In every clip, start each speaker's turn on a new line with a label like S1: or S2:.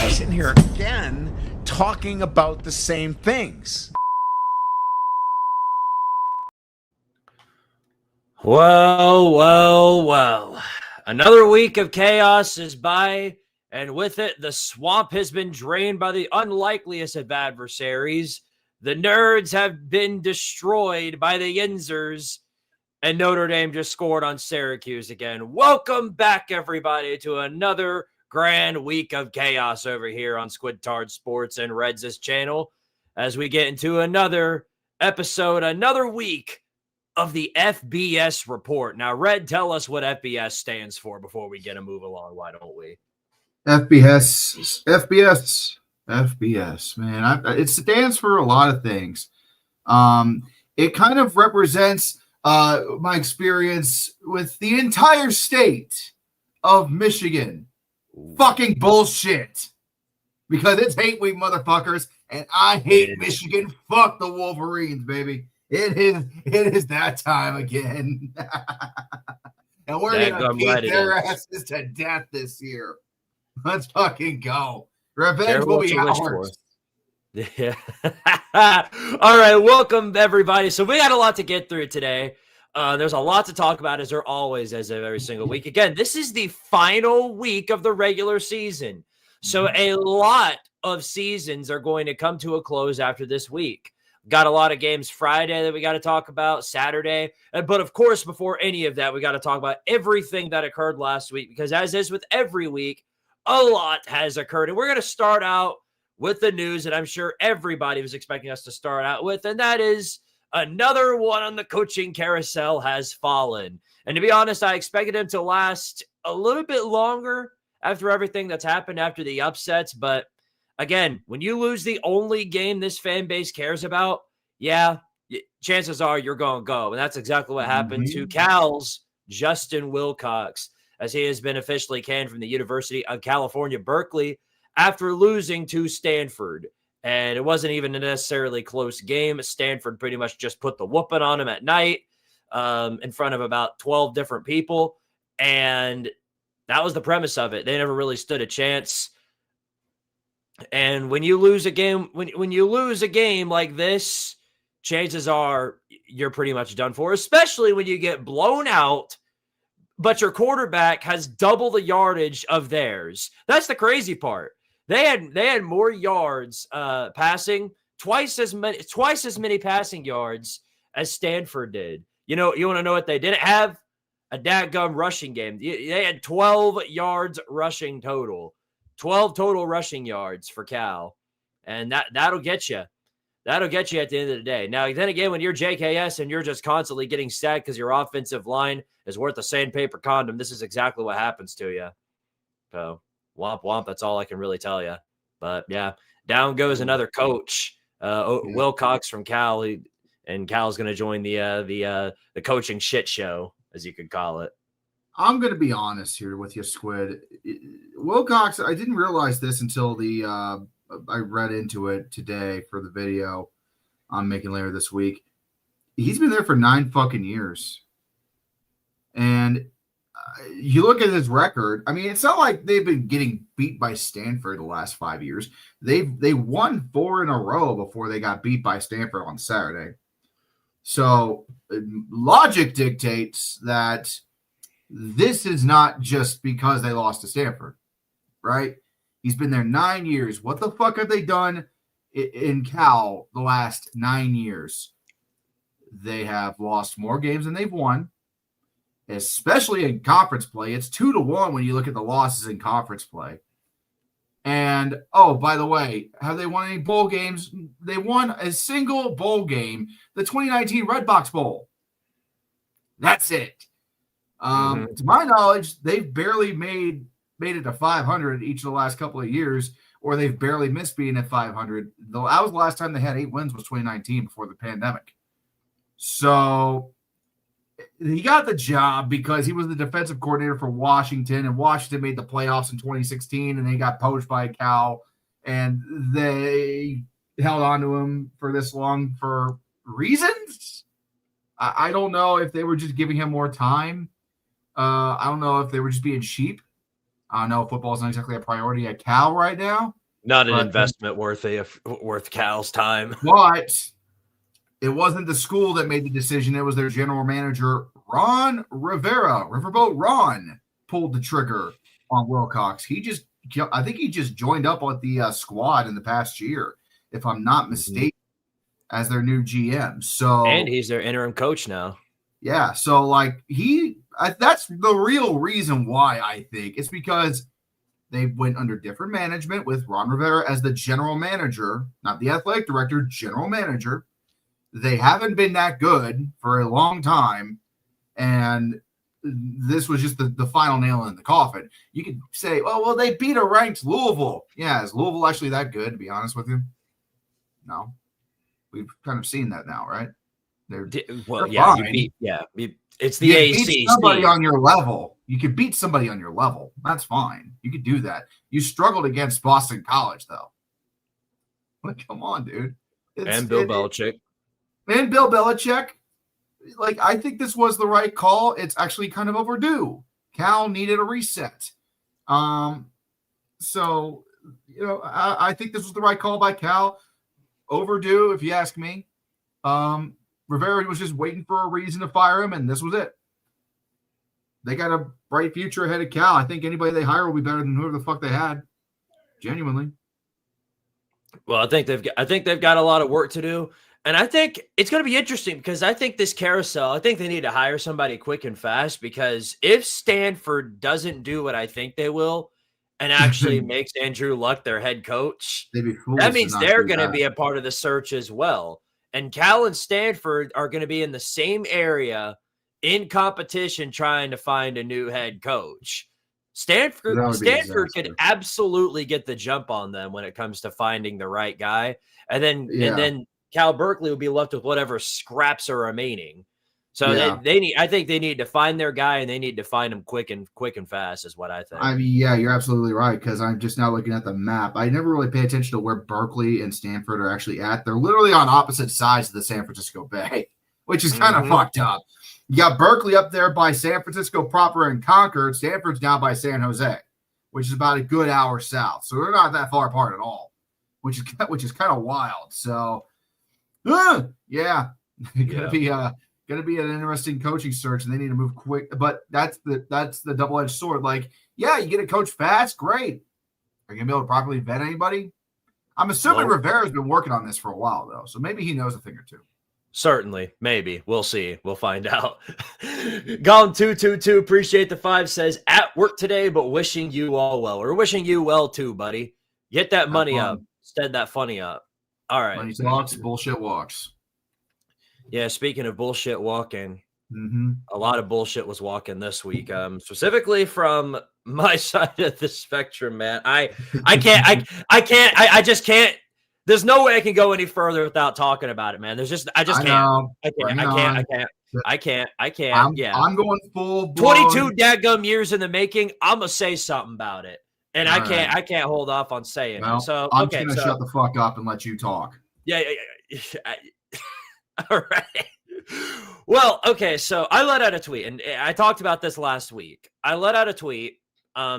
S1: Sitting here again talking about the same things.
S2: Well. Another week of chaos is by, and with it, the swamp has been drained by the unlikeliest of adversaries. The nerds have been destroyed by the Yinzers, and Notre Dame just scored on Syracuse again. Welcome back, everybody, to another grand week of chaos over here on Squidtard Sports and Reds' channel as we get into another episode, another week of the FBS Report. Now, Red, tell us what FBS stands for before we get a move along. Why don't we?
S3: FBS, man. It stands for a lot of things. It kind of represents my experience with the entire state of Michigan. Fucking bullshit. Because it's hate week, motherfuckers, and I hate Michigan. Fuck the Wolverines, baby. It is that time again. And we're gonna beat their asses to death this year. Let's fucking go. Revenge will be ours.
S2: Yeah. All right, welcome everybody. So we got a lot to get through today. There's a lot to talk about, as there always is every single week. Again, this is the final week of the regular season. So a lot of seasons are going to come to a close after this week. Got a lot of games Friday that we got to talk about, Saturday. But of course, before any of that, we got to talk about everything that occurred last week, because as is with every week, a lot has occurred. And we're going to start out with the news that I'm sure everybody was expecting us to start out with, and that is another one on the coaching carousel has fallen. And to be honest, I expected him to last a little bit longer after everything that's happened after the upsets. But again, when you lose the only game this fan base cares about, yeah, chances are you're going to go. And that's exactly what happened to Cal's Justin Wilcox, as he has been officially canned from the University of California, Berkeley, after losing to Stanford. And it wasn't even a necessarily close game. Stanford pretty much just put the whooping on him at night in front of about 12 different people. And that was the premise of it. They never really stood a chance. And when you lose a game, when you lose a game like this, chances are you're pretty much done for, especially when you get blown out, but your quarterback has double the yardage of theirs. That's the crazy part. They had more yards passing, twice as many passing yards as Stanford did. You know, you want to know what they didn't have? A dadgum rushing game. They had 12 yards rushing total. 12 total rushing yards for Cal. And that'll get you. That'll get you at the end of the day. Now, then again, when you're JKS and you're just constantly getting sacked because your offensive line is worth a sandpaper condom, this is exactly what happens to you. So, womp womp, that's all I can really tell you. But yeah, down goes another coach, Wilcox from Cal, and Cal's going to join the coaching shit show, as you could call it.
S3: I'm going to be honest here with you, Squid. Wilcox, I didn't realize this until I read into it today for the video I'm making later this week. He's been there for 9 fucking years. And you look at his record. I mean, it's not like they've been getting beat by Stanford the last 5 years. They won 4 in a row before they got beat by Stanford on Saturday. So logic dictates that this is not just because they lost to Stanford, right? He's been there 9 years. What the fuck have they done in Cal the last 9 years? They have lost more games than they've won, especially in conference play. It's 2-1 when you look at the losses in conference play. And, oh, by the way, have they won any bowl games? They won a single bowl game, the 2019 Redbox Bowl. That's it. To my knowledge, they've barely made it to 500 each of the last couple of years, or they've barely missed being at 500. That was the last time they had 8 wins was 2019 before the pandemic. So he got the job because he was the defensive coordinator for Washington, and Washington made the playoffs in 2016, and they got poached by Cal, and they held on to him for this long for reasons. I don't know if they were just giving him more time. I don't know if they were just being cheap. I don't know. Football is not exactly a priority at Cal right now.
S2: Not an investment worth Cal's time.
S3: But it wasn't the school that made the decision. It was their general manager, Ron Rivera. Riverboat Ron pulled the trigger on Wilcox. I think he just joined up with the squad in the past year, if I'm not mistaken, as their new GM. So,
S2: and he's their interim coach now.
S3: Yeah. So like that's the real reason why I think it's because they went under different management with Ron Rivera as the general manager, not the athletic director, general manager. They haven't been that good for a long time, and this was just the final nail in the coffin. You could say, oh, well, they beat a ranked Louisville. Yeah, is Louisville actually that good, to be honest with you? No. We've kind of seen that now, right? They're fine.
S2: It's the
S3: you
S2: ACC.
S3: Beat somebody on your level. You could beat somebody on your level. That's fine. You could do that. You struggled against Boston College, though. Like, come on, dude.
S2: And Bill Belichick.
S3: And Bill Belichick. Like, I think this was the right call. It's actually kind of overdue. Cal needed a reset. So, I think this was the right call by Cal. Overdue, if you ask me. Rivera was just waiting for a reason to fire him, and this was it. They got a bright future ahead of Cal. I think anybody they hire will be better than whoever the fuck they had. Genuinely.
S2: Well, I think they've got a lot of work to do. And I think it's going to be interesting because I think this carousel, I think they need to hire somebody quick and fast, because if Stanford doesn't do what I think they will and actually makes Andrew Luck their head coach, that means they're going to be a part of the search as well. And Cal and Stanford are going to be in the same area in competition trying to find a new head coach. Stanford could absolutely get the jump on them when it comes to finding the right guy. And then Cal Berkeley will be left with whatever scraps are remaining. So I think they need to find their guy, and they need to find him quick and fast is what I think.
S3: I mean, yeah, you're absolutely right, because I'm just now looking at the map. I never really pay attention to where Berkeley and Stanford are actually at. They're literally on opposite sides of the San Francisco Bay, which is kind of fucked up. You got Berkeley up there by San Francisco proper and Concord. Stanford's down by San Jose, which is about a good hour south. So they're not that far apart at all, which is kind of wild. So, gonna be an interesting coaching search, and they need to move quick. But that's the double-edged sword. Like, yeah, you get a coach fast, great. Are you gonna be able to properly vet anybody? I'm assuming Rivera's been working on this for a while, though, so maybe he knows a thing or two.
S2: Certainly, maybe. We'll see. We'll find out. Golem222, appreciate the 5, says, at work today, but wishing you all well. We're wishing you well too, buddy. Get that money up. Stead that funny up. All right.
S3: Money talks, bullshit walks.
S2: Yeah, speaking of bullshit walking, a lot of bullshit was walking this week. Specifically from my side of the spectrum, man. I just can't. There's no way I can go any further without talking about it, man. I just can't. I can't.
S3: I'm going full
S2: 22 dadgum years in the making. I'm gonna say something about it, and I can't hold off on saying it. So
S3: I'm gonna shut the fuck up and let you talk.
S2: Yeah. All right. Well, okay, so I let out a tweet, and I talked about this last week. I let out a tweet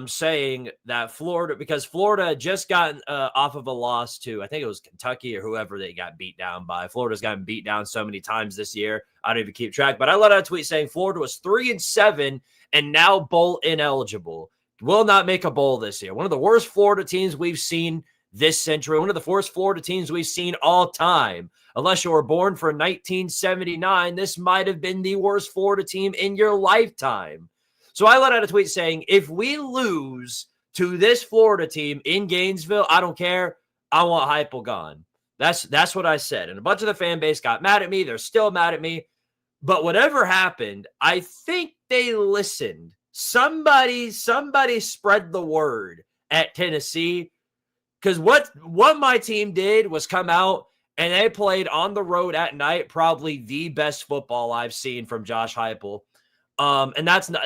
S2: saying that Florida, because Florida had just gotten off of a loss to, I think it was Kentucky or whoever they got beat down by. Florida's gotten beat down so many times this year, I don't even keep track. But I let out a tweet saying Florida was 3-7 and now bowl ineligible. Will not make a bowl this year. One of the worst Florida teams we've seen this century. One of the worst Florida teams we've seen all time. Unless you were born for 1979, this might have been the worst Florida team in your lifetime. So I let out a tweet saying, if we lose to this Florida team in Gainesville, I don't care. I want Heupel gone. That's what I said. And a bunch of the fan base got mad at me. They're still mad at me. But whatever happened, I think they listened. Somebody spread the word at Tennessee. Because what my team did was come out and they played on the road at night, probably the best football I've seen from Josh Heupel. And that's not,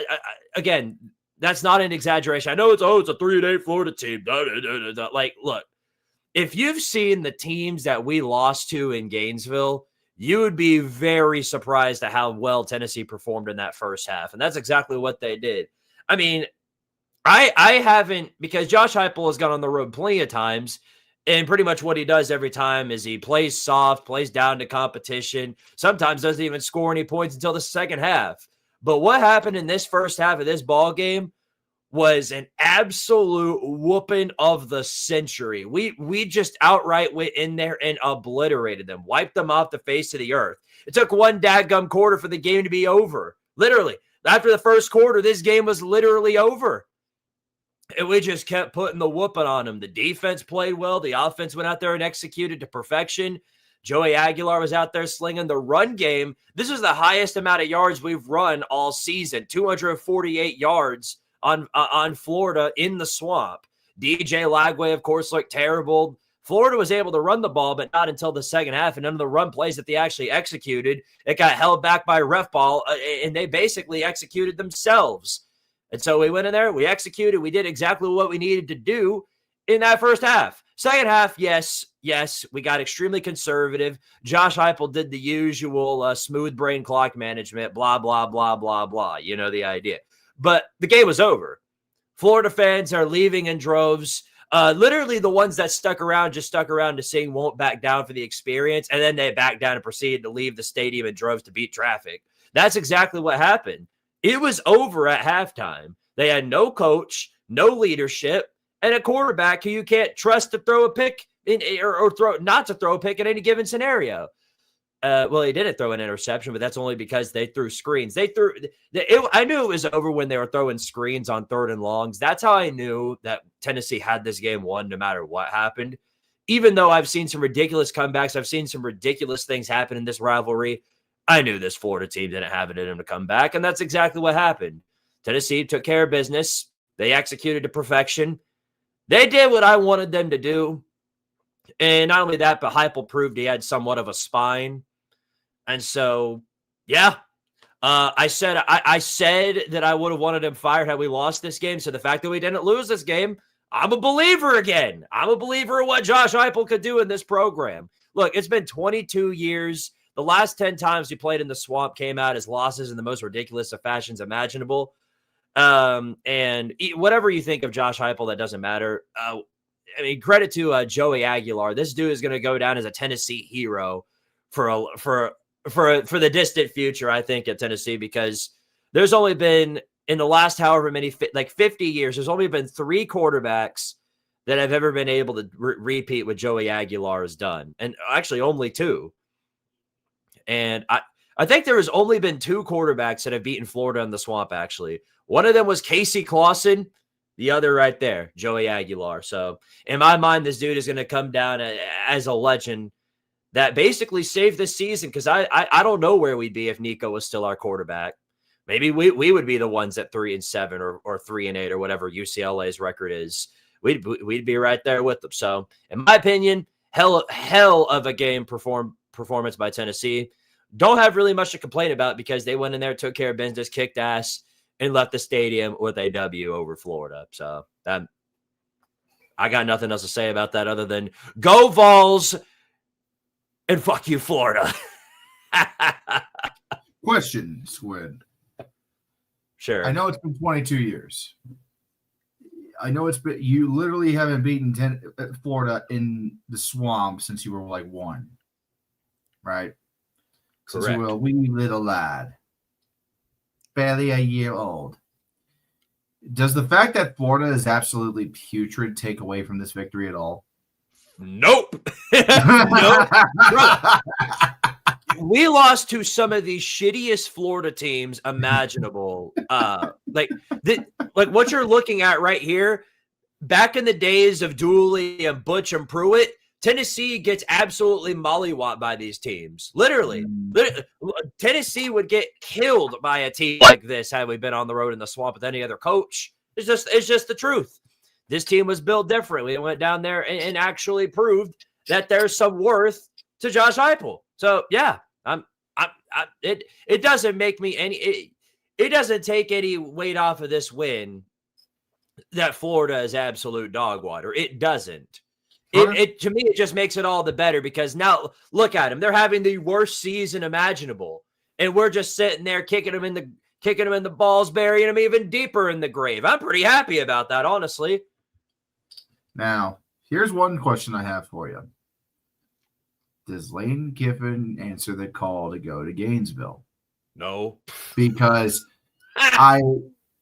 S2: again, that's not an exaggeration. I know it's a 3-8 Florida team. Like, look, if you've seen the teams that we lost to in Gainesville, you would be very surprised at how well Tennessee performed in that first half. And that's exactly what they did. I mean, I haven't, because Josh Heupel has gone on the road plenty of times, and pretty much what he does every time is he plays soft, plays down to competition, sometimes doesn't even score any points until the second half. But what happened in this first half of this ball game was an absolute whooping of the century. We just outright went in there and obliterated them, wiped them off the face of the earth. It took one dadgum quarter for the game to be over. Literally. After the first quarter, this game was literally over. And we just kept putting the whooping on them. The defense played well. The offense went out there and executed to perfection. Joey Aguilar was out there slinging the run game. This is the highest amount of yards we've run all season, 248 yards on Florida in the swamp. DJ Lagway, of course, looked terrible. Florida was able to run the ball, but not until the second half. And none of the run plays that they actually executed, it got held back by ref ball, and they basically executed themselves. And so we went in there, we executed, we did exactly what we needed to do in that first half. Second half, yes, we got extremely conservative. Josh Heupel did the usual smooth brain clock management, blah, blah, blah, blah, blah. You know the idea. But the game was over. Florida fans are leaving in droves. Literally the ones that stuck around to sing Won't Back Down for the experience, and then they backed down and proceeded to leave the stadium in droves to beat traffic. That's exactly what happened. It was over at halftime. They had no coach, no leadership, and a quarterback who you can't trust to throw a pick not to throw a pick in any given scenario. Well, he didn't throw an interception, but that's only because they threw screens. I knew it was over when they were throwing screens on 3rd and longs. That's how I knew that Tennessee had this game won no matter what happened. Even though I've seen some ridiculous comebacks, I've seen some ridiculous things happen in this rivalry, I knew this Florida team didn't have it in them to come back, and that's exactly what happened. Tennessee took care of business. They executed to perfection. They did what I wanted them to do. And not only that, but Heupel proved he had somewhat of a spine. And so, yeah, I said that I would have wanted him fired had we lost this game. So the fact that we didn't lose this game, I'm a believer again. I'm a believer in what Josh Heupel could do in this program. Look, it's been 22 years. The last 10 times we played in the swamp came out as losses in the most ridiculous of fashions imaginable. And whatever you think of Josh Heupel, that doesn't matter. I mean, credit to Joey Aguilar. This dude is going to go down as a Tennessee hero for the distant future, I think, at Tennessee, because there's only been, in the last however many, like 50 years, there's only been 3 quarterbacks that have ever been able to repeat what Joey Aguilar has done. And actually only 2. And I think there has only been 2 quarterbacks that have beaten Florida in the swamp, actually. One of them was Casey Clausen. The other right there, Joey Aguilar. So in my mind, this dude is going to come down as a legend that basically saved this season, because I don't know where we'd be if Nico was still our quarterback. Maybe we would be the ones at 3-7 or 3-8 or whatever UCLA's record is. We'd be right there with them. So in my opinion, hell of a game performance by Tennessee. Don't have really much to complain about, because they went in there, took care of business, kicked ass, and left the stadium with a W over Florida. So I got nothing else to say about that other than go Vols and fuck you, Florida.
S3: Question, Squid.
S2: Sure.
S3: I know it's been 22 years. I know it's been, you literally haven't beaten Florida in the swamp since you were like 1, right? Since you were a wee little lad, barely a year old. Does the fact that Florida is absolutely putrid take away from this victory at all?
S2: Nope. Nope. We lost to some of the shittiest Florida teams imaginable. Like what you're looking at right here, back in the days of Dooley and Butch and Pruitt, Tennessee gets absolutely mollywopped by these teams. Literally, Tennessee would get killed by a team like this had we been on the road in the swamp with any other coach. It's just the truth. This team was built differently. It went down there and actually proved that there's some worth to Josh Heupel. So yeah, it doesn't make me any. It doesn't take any weight off of this win that Florida is absolute dog water. It doesn't. It to me, it just makes it all the better because now look at them. They're having the worst season imaginable, and we're just sitting there kicking them in the balls, burying them even deeper in the grave. I'm pretty happy about that, honestly.
S3: Now, here's one question I have for you. Does Lane Kiffin answer the call to go to Gainesville?
S2: No,
S3: because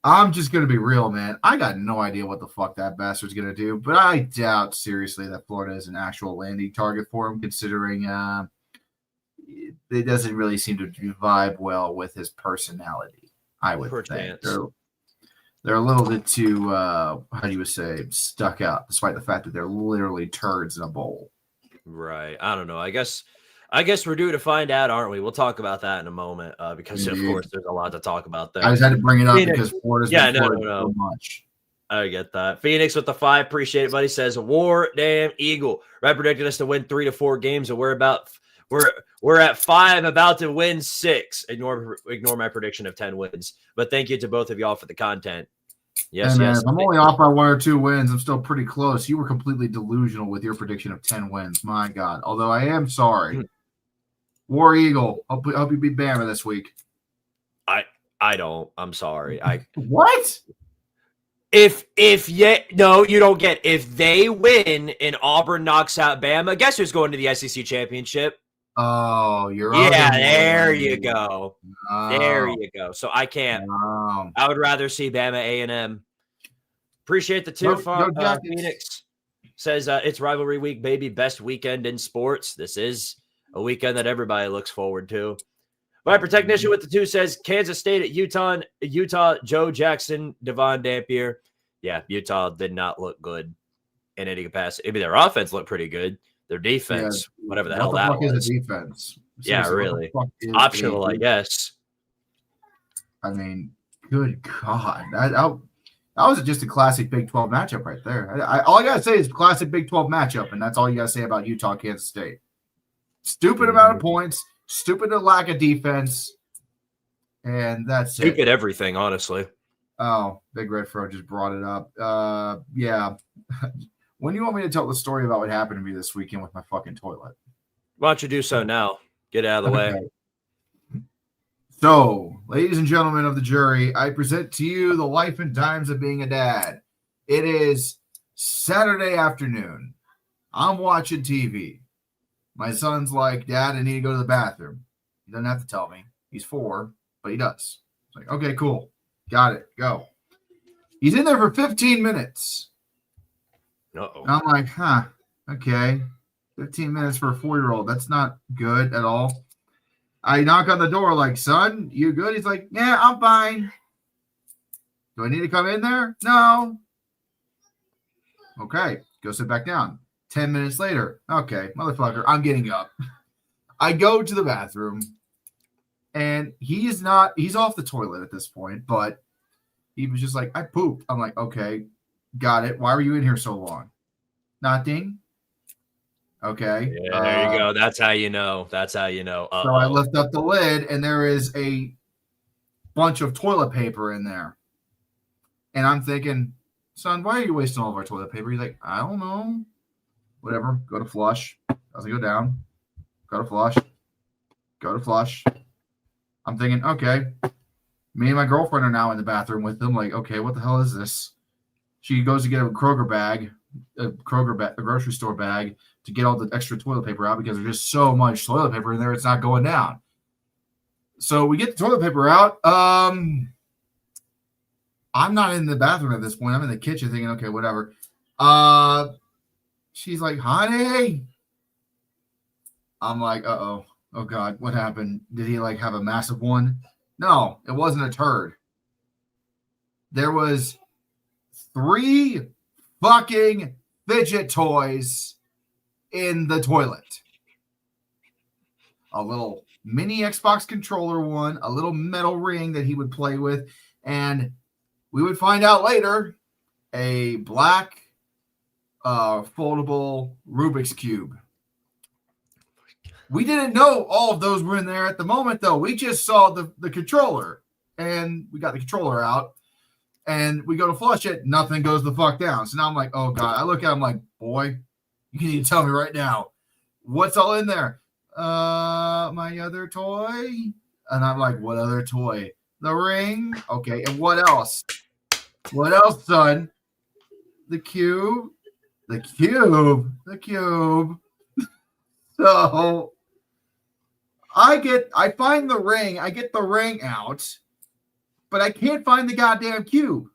S3: I'm just going to be real, man. I got no idea what the fuck that bastard's going to do, but I doubt seriously that Florida is an actual landing target for him, considering it doesn't really seem to vibe well with his personality, I would think. They're a little bit too, how do you say, stuck up, despite the fact that they're literally turds in a bowl.
S2: Right. I don't know. I guess we're due to find out, aren't we? We'll talk about that in a moment because, of course, there's a lot to talk about there.
S3: I just had to bring it up because Florida's been
S2: so much. I get that. Phoenix with the 5. Appreciate it, buddy. Says, War damn Eagle. Red predicted us to win 3 to 4 games, and we're at 5, about to win 6. Ignore my prediction of 10 wins. But thank you to both of y'all for the content. Yes,
S3: hey man,
S2: yes.
S3: I'm only off by 1 or 2 wins. I'm still pretty close. You were completely delusional with your prediction of 10 wins. My God. Although I am sorry. War Eagle. Hope you beat Bama this week.
S2: I don't. I'm sorry.
S3: What?
S2: No, you don't get. If they win and Auburn knocks out Bama, guess who's going to the SEC championship?
S3: Oh, you're
S2: there you go. There you go. So I can't. I would rather see Bama A&M. Appreciate the 2 from Phoenix. Says it's rivalry week, baby. Best weekend in sports. This is a weekend that everybody looks forward to. Viper Technician with the 2 says Kansas State at Utah, Joe Jackson, Devon Dampier. Yeah, Utah did not look good in any capacity. Maybe their offense looked pretty good. Their defense, whatever the hell that was.
S3: Is a defense?
S2: Yeah, really. Optional, I guess.
S3: I mean, good God. That was just a classic Big 12 matchup right there. All I got to say is classic Big 12 matchup, and that's all you got to say about Utah, Kansas State. Stupid amount of points, stupid lack of defense, and that's
S2: it. Stupid everything, honestly.
S3: Oh, Big Red Fro just brought it up. Yeah. When do you want me to tell the story about what happened to me this weekend with my fucking toilet?
S2: Why don't you do so now? Get out of the way.
S3: So, ladies and gentlemen of the jury, I present to you the life and times of being a dad. It is Saturday afternoon. I'm watching TV. My son's like, Dad, I need to go to the bathroom. He doesn't have to tell me. He's 4, but he does. It's like, okay, cool. Got it. Go. He's in there for 15 minutes.
S2: Uh-oh.
S3: I'm like, okay. 15 minutes for a 4-year-old. That's not good at all. I knock on the door like, son, you good? He's like, yeah, I'm fine. Do I need to come in there? No. Okay. Go sit back down. 10 minutes later. Okay, motherfucker, I'm getting up. I go to the bathroom, and he's off the toilet at this point, but he was just like, I pooped. I'm like, okay, got it. Why were you in here so long? Nothing. Okay.
S2: Yeah, there you go. That's how you know. That's how you know.
S3: So I lift up the lid, and there is a bunch of toilet paper in there. And I'm thinking, son, why are you wasting all of our toilet paper? He's like, I don't know. Whatever. Go to flush. As I go down. Go to flush. Go to flush. I'm thinking, okay, me and my girlfriend are now in the bathroom with them. Like, okay, what the hell is this? She goes to get a grocery store bag to get all the extra toilet paper out because there's just so much toilet paper in there, it's not going down. So we get the toilet paper out. I'm not in the bathroom at this point. I'm in the kitchen thinking, okay, whatever. She's like, honey. I'm like, uh-oh. Oh, God, what happened? Did he, like, have a massive one? No, it wasn't a turd. There was 3 fucking fidget toys in the toilet. A little mini Xbox controller one, a little metal ring that he would play with, and we would find out later a black foldable Rubik's Cube. We didn't know all of those were in there at the moment, though. We just saw the controller, and we got the controller out, and we go to flush it. Nothing goes the fuck down. So now I'm like, oh, God. I look at him like, boy, you need to tell me right now. What's all in there? My other toy. And I'm like, what other toy? The ring. Okay. And what else? What else, son? The cube. The cube. The cube. So I find the ring. I get the ring out, but I can't find the goddamn cube.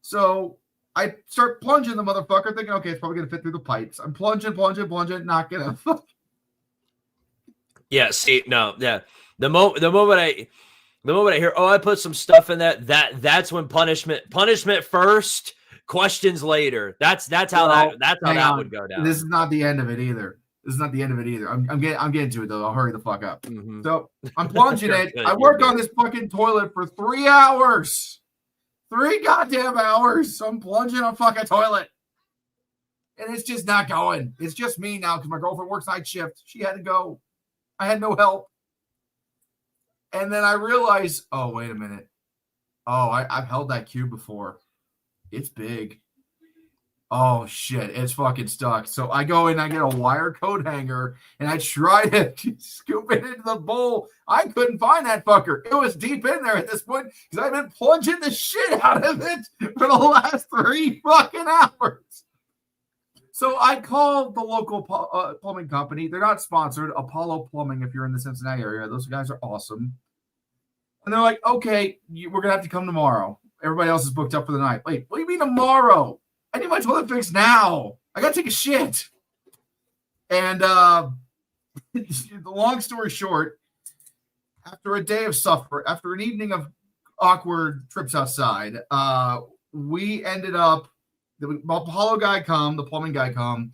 S3: So I start plunging the motherfucker, thinking, okay, it's probably gonna fit through the pipes. I'm plunging, not gonna.
S2: Yeah. See, no, yeah. The moment I hear, oh, I put some stuff in that's when punishment first, questions later. That's how that would go down.
S3: This is not the end of it either. I'm getting to it though. I'll hurry the fuck up.
S2: Mm-hmm.
S3: So I'm plunging it. I worked on this fucking toilet for 3 hours. 3 goddamn hours. So I'm plunging a fucking toilet. And it's just not going. It's just me now because my girlfriend works night shift. She had to go. I had no help. And then I realized, oh, wait a minute. Oh, I've held that cube before. It's big. Oh, shit. It's fucking stuck. So I go in, I get a wire coat hanger, and I try to scoop it into the bowl. I couldn't find that fucker. It was deep in there at this point because I've been plunging the shit out of it for the last 3 fucking hours. So I called the local plumbing company. They're not sponsored. Apollo Plumbing, if you're in the Cincinnati area. Those guys are awesome. And they're like, okay, we're going to have to come tomorrow. Everybody else is booked up for the night. Wait, what do you mean tomorrow? I need my toilet fixed now. I got to take a shit. And the long story short, after a day of suffer, after an evening of awkward trips outside, we ended up, the Apollo guy the plumbing guy come.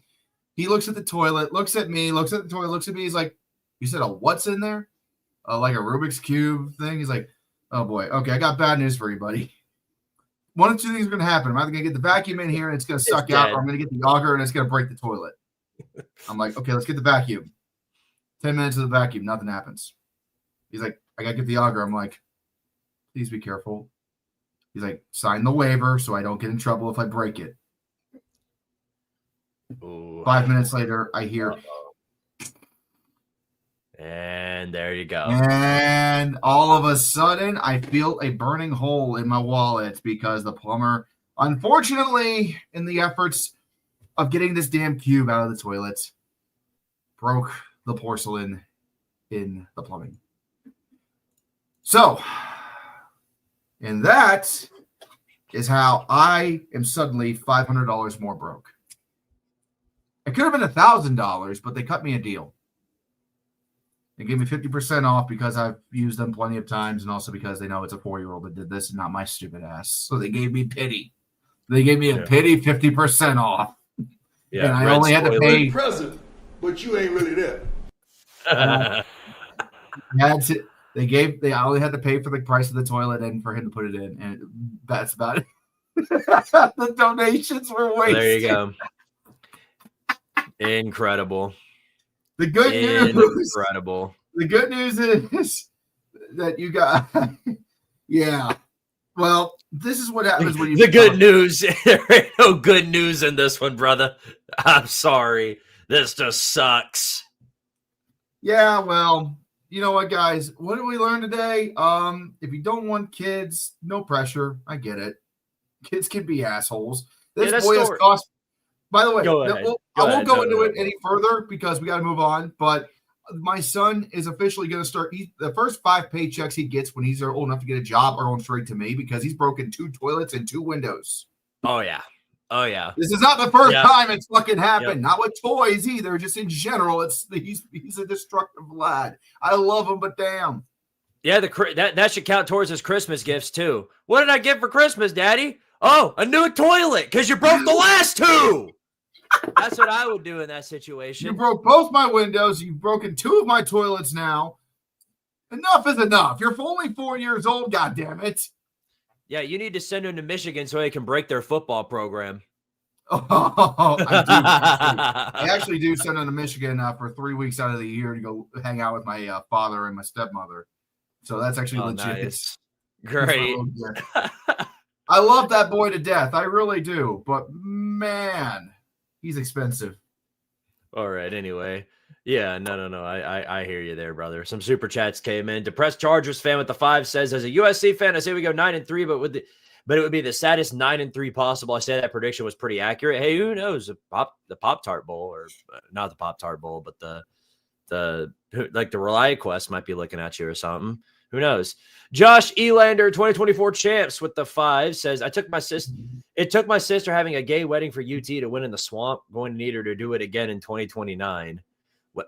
S3: He looks at the toilet, looks at me, looks at the toilet, looks at me. He's like, you said what's in there? Like a Rubik's Cube thing. He's like, oh boy. Okay, I got bad news for you, buddy. One of 2 things are going to happen. I'm either going to get the vacuum in here and it's going to suck out, or I'm going to get the auger and it's going to break the toilet. I'm like, okay, let's get the vacuum. 10 minutes of the vacuum, nothing happens. He's like, I got to get the auger. I'm like, please be careful. He's like, sign the waiver so I don't get in trouble if I break it.
S2: Ooh.
S3: 5 minutes later, I hear.
S2: And there you go.
S3: And all of a sudden, I feel a burning hole in my wallet because the plumber, unfortunately, in the efforts of getting this damn cube out of the toilet, broke the porcelain in the plumbing. So, and that is how I am suddenly $500 more broke. It could have been $1,000, but they cut me a deal. They gave me 50% off because I've used them plenty of times, and also because they know it's a 4-year-old that did this and not my stupid ass. So they gave me pity. They gave me a pity 50% off.
S2: Yeah,
S3: and I only had to pay.
S4: Present, but you ain't really there.
S3: I only had to pay for the price of the toilet and for him to put it in, and that's about it. The donations were wasted.
S2: There you go. Incredible.
S3: The good news.
S2: Incredible.
S3: The good news is that you got. Yeah. Well, this is what happens when you.
S2: The good news. There ain't no good news in this one, brother. I'm sorry. This just sucks.
S3: Yeah. Well, you know what, guys? What did we learn today? If you don't want kids, no pressure. I get it. Kids can be assholes. This boy has cost. By the way, I won't go into it any further because we got to move on. But my son is officially going to start. The first 5 paychecks he gets when he's old enough to get a job are going straight to me because he's broken 2 toilets and 2 windows.
S2: Oh yeah. This
S3: is not the first time it's fucking happened. Not with toys either. Just in general, he's a destructive lad. I love him, but damn.
S2: Yeah, that should count towards his Christmas gifts too. What did I get for Christmas, Daddy? Oh, a new toilet because you broke the last 2. That's what I would do in that situation.
S3: You broke both my windows. You've broken 2 of my toilets now. Enough is enough. You're only 4 years old, goddammit.
S2: Yeah, you need to send them to Michigan so they can break their football program.
S3: Oh, I actually do send them to Michigan for 3 weeks out of the year to go hang out with my father and my stepmother. So that's actually legit.
S2: Nice. Great.
S3: I love that boy to death. I really do. But, man, he's expensive.
S2: All right, anyway. Yeah, no. I hear you there, brother. Some super chats came in. Depressed Chargers fan with the 5 says, as a USC fan, I say we go 9-3, but it would be the saddest 9-3 possible. I say that prediction was pretty accurate. Hey, who knows? The Pop-Tart Bowl, or not the Pop-Tart Bowl, but the Rely Quest might be looking at you or something. Who knows? Josh Elander, 2024 champs with the 5 says, it took my sister having a gay wedding for UT to win in the swamp. Going to need her to do it again in 2029.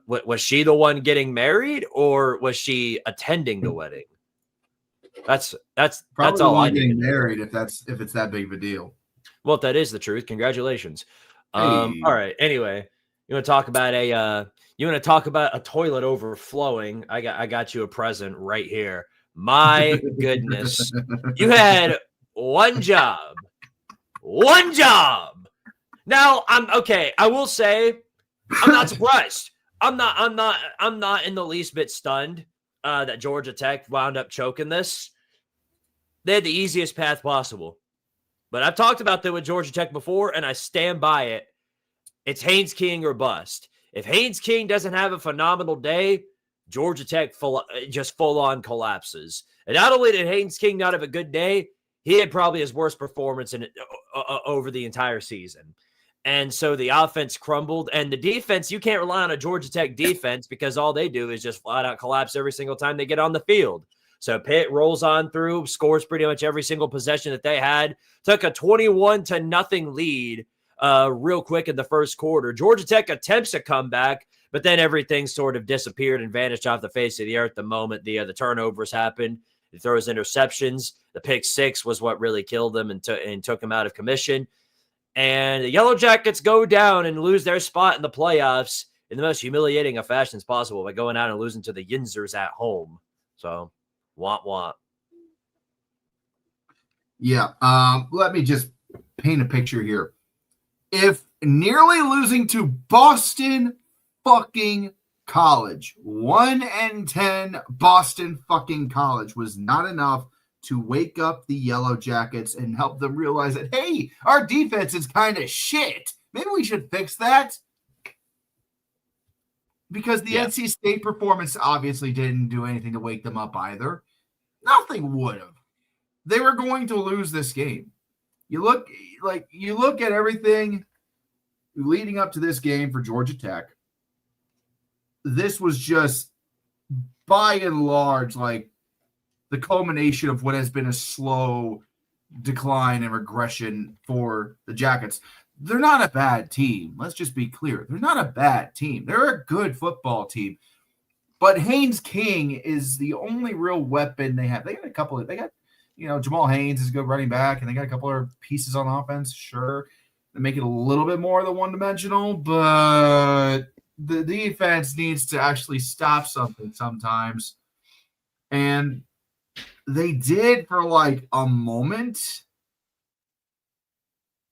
S2: What was she the one getting married, or was she attending the wedding? That's
S3: probably
S2: all I
S3: getting married if it's that big of a deal.
S2: Well, if that is the truth, congratulations.
S3: Hey.
S2: All right. Anyway, you want to talk about a toilet overflowing? I got you a present right here. My goodness, you had one job. Now I'm okay. I will say, I'm not surprised. I'm not in the least bit stunned that Georgia Tech wound up choking this. They had the easiest path possible. But I've talked about that with Georgia Tech before, and I stand by it. It's Haynes King or bust. If Haynes King doesn't have a phenomenal day, Georgia Tech just full-on collapses. And not only did Haynes King not have a good day, he had probably his worst performance over the entire season. And so the offense crumbled. And the defense, you can't rely on a Georgia Tech defense because all they do is just flat out collapse every single time they get on the field. So Pitt rolls on through, scores pretty much every single possession that they had, took a 21-0 lead real quick in the first quarter. Georgia Tech attempts a comeback, but then everything sort of disappeared and vanished off the face of the earth the moment the turnovers happened. He throws interceptions. The pick 6 was what really killed them and took him out of commission. And the Yellow Jackets go down and lose their spot in the playoffs in the most humiliating of fashions possible by going out and losing to the Yinzers at home. So, womp.
S3: Yeah. Let me just paint a picture here. If nearly losing to Boston fucking College, 1-10 Boston fucking College was not enough to wake up the Yellow Jackets and help them realize that, hey, our defense is kind of shit. Maybe we should fix that. Because the NC State performance obviously didn't do anything to wake them up either. Nothing would have. They were going to lose this game. You look at everything leading up to this game for Georgia Tech. This was just, by and large, like the culmination of what has been a slow decline and regression for the Jackets. They're not a bad team. Let's just be clear. They're not a bad team. They're a good football team. But Haynes King is the only real weapon they have. They got Jamal Haynes is a good running back, and they got a couple of pieces on offense, sure. They make it a little bit more than one-dimensional, but the defense needs to actually stop something sometimes. And they did for like a moment,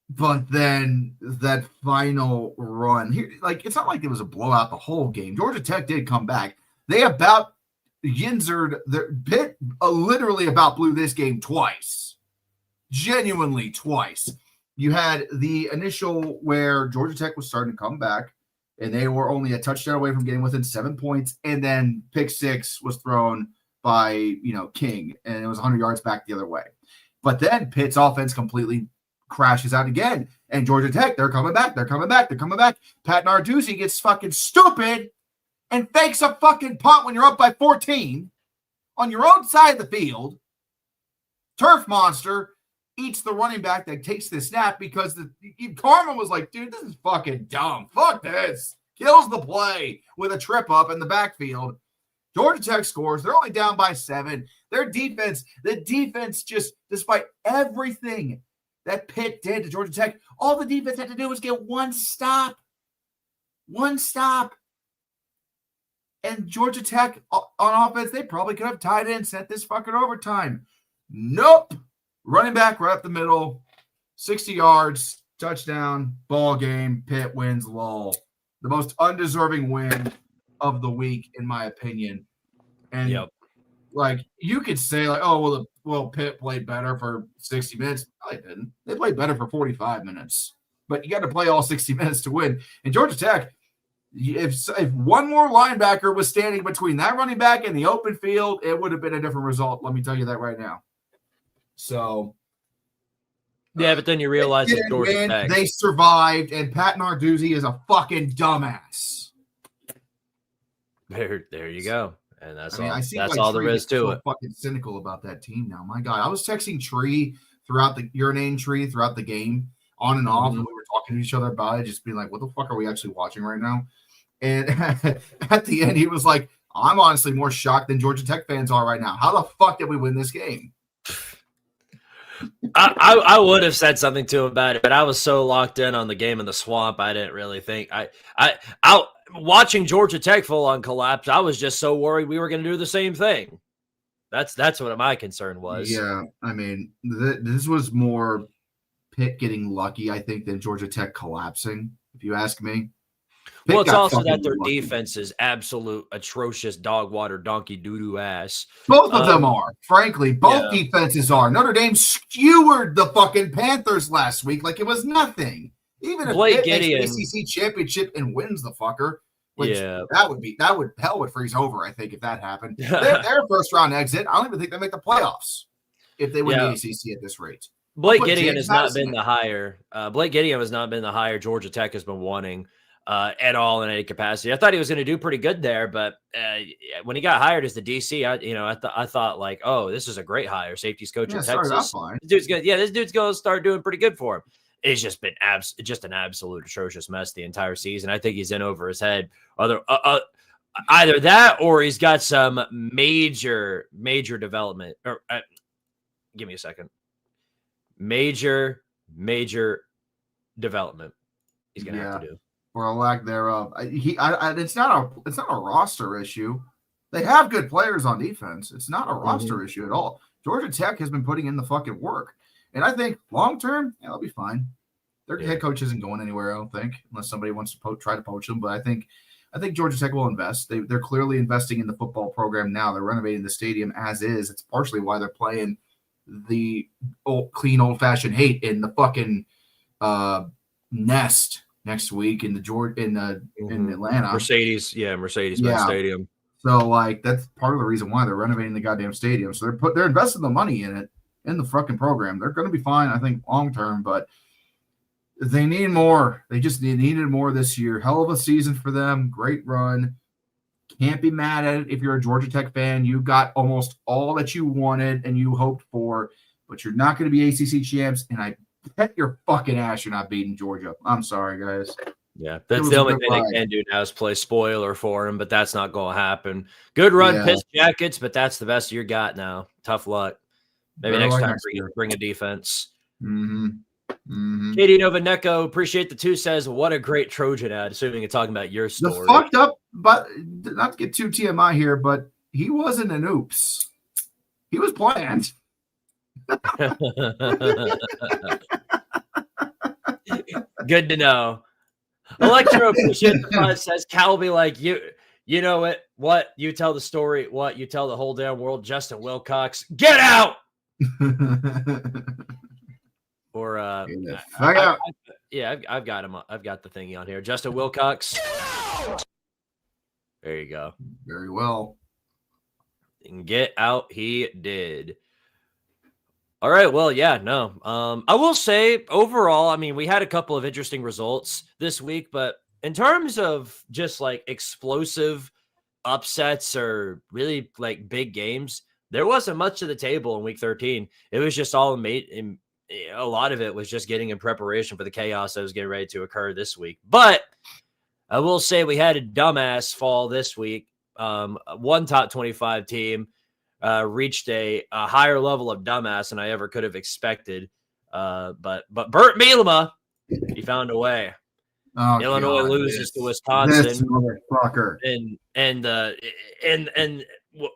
S3: but then that final run here, like, it's not like it was a blowout the whole game. Georgia Tech did come back. They about Yinzered their Pitt literally about blew this game twice. Genuinely twice. You had the initial where Georgia Tech was starting to come back. and they were only a touchdown away from getting within 7 points. And then pick six was thrown by, King, and it was 100 yards back the other way. But then Pitt's offense completely crashes out again. And Georgia Tech, they're coming back. Pat Narduzzi gets fucking stupid and fakes a fucking punt when you're up by 14 on your own side of the field. Turf Monster eats the running back that takes the snap because Karma was like, dude, this is fucking dumb. Fuck this. Kills the play with a trip up in the backfield. Georgia Tech scores. They're only down by 7. The defense just, despite everything that Pitt did to Georgia Tech, all the defense had to do was get one stop. And Georgia Tech on offense, they probably could have tied in, sent this fucking overtime. Nope. Running back right up the middle, 60 yards, touchdown, ball game, Pitt wins, lol. The most undeserving win of the week, in my opinion. And you could say Pitt played better for 60 minutes. No, they didn't. They played better for 45 minutes. But you got to play all 60 minutes to win. And Georgia Tech, if one more linebacker was standing between that running back and the open field, it would have been a different result. Let me tell you that right now. So,
S2: yeah, but then you realize that Georgia Tech,
S3: they survived, and Pat Narduzzi is a fucking dumbass.
S2: There you go, and that's
S3: that's
S2: all there is to it.
S3: Fucking cynical about that team now. My God, I was texting Tree throughout the game, on and off, and we were talking to each other about it, just being like, "What the fuck are we actually watching right now?" And at the end, he was like, "I'm honestly more shocked than Georgia Tech fans are right now. How the fuck did we win this game?"
S2: I would have said something to him about it, but I was so locked in on the game in the swamp, I didn't really think. I watching Georgia Tech full on collapse, I was just so worried we were going to do the same thing. That's what my concern was.
S3: Yeah, I mean, this was more Pitt getting lucky, I think, than Georgia Tech collapsing, if you ask me.
S2: Well, it's also that their defense is absolute atrocious dog water donkey doo-doo ass.
S3: Both of them are. Frankly, both defenses are. Notre Dame skewered the fucking Panthers last week like it was nothing. Even if Pitt makes the ACC championship and wins the fucker, which hell would freeze over, I think, if that happened. Their first round exit, I don't even think they make the playoffs if they win the ACC at this rate.
S2: Blake Gideon has not been the hire. Blake Gideon has not been the hire Georgia Tech has been wanting at all in any capacity. I thought he was going to do pretty good there, but when he got hired as the DC, I thought like, oh, this is a great hire. Safeties coach in Texas. This dude's going to start doing pretty good for him. It's just been just an absolute atrocious mess the entire season. I think he's in over his head. Either that or he's got some major development. Or give me a second. Major development he's going to have to do.
S3: Or a lack thereof. It's not a roster issue. They have good players on defense. It's not a roster issue at all. Georgia Tech has been putting in the fucking work. And I think long term, they'll be fine. Their head coach isn't going anywhere, I don't think, unless somebody wants to try to poach them. But I think Georgia Tech will invest. They're clearly investing in the football program now. They're renovating the stadium as is. It's partially why they're playing the clean old-fashioned hate in the fucking Nest next week in Atlanta.
S2: Mercedes-Benz Stadium.
S3: So that's part of the reason why they're renovating the goddamn stadium. So they're investing the money in it, in the fucking program. They're going to be fine, I think, long term, but they need more. They just needed more this year. Hell of a season for them. Great run. Can't be mad at it if you're a Georgia Tech fan. You got almost all that you wanted and you hoped for, but you're not going to be ACC champs, and I bet your fucking ass you're not beating Georgia. I'm sorry, guys.
S2: Yeah, that's the only thing they can do now is play spoiler for him, but that's not going to happen. Good run, Piss Jackets, but that's the best you got now. Tough luck. Maybe next time bring a defense. Katie Novaneko, appreciate the 2, says, what a great Trojan ad, assuming you're talking about your story.
S3: The fucked up, but not to get too TMI here, but he wasn't an oops. He was planned.
S2: Good to know. Electro appreciate the fun, says Cal will be like, you know it. What? You tell the story. What? You tell the whole damn world. Justin Wilcox, get out. Or
S3: Yeah,
S2: I've got him. I've got the thingy on here. Justin Wilcox. There you go.
S3: very well.
S2: And get out he did. All right. Well, yeah, no. I will say overall, I mean, we had a couple of interesting results this week, but in terms of just like explosive upsets or really like big games, there wasn't much to the table in week 13. It was just all made. A lot of it was just getting in preparation for the chaos that was getting ready to occur this week. But I will say we had a dumbass fall this week. One top 25 team reached a higher level of dumbass than I ever could have expected. But Burt Bielema, he found a way.
S3: Oh,
S2: Illinois
S3: God,
S2: loses to
S3: this
S2: Wisconsin,
S3: motherfucker.
S2: and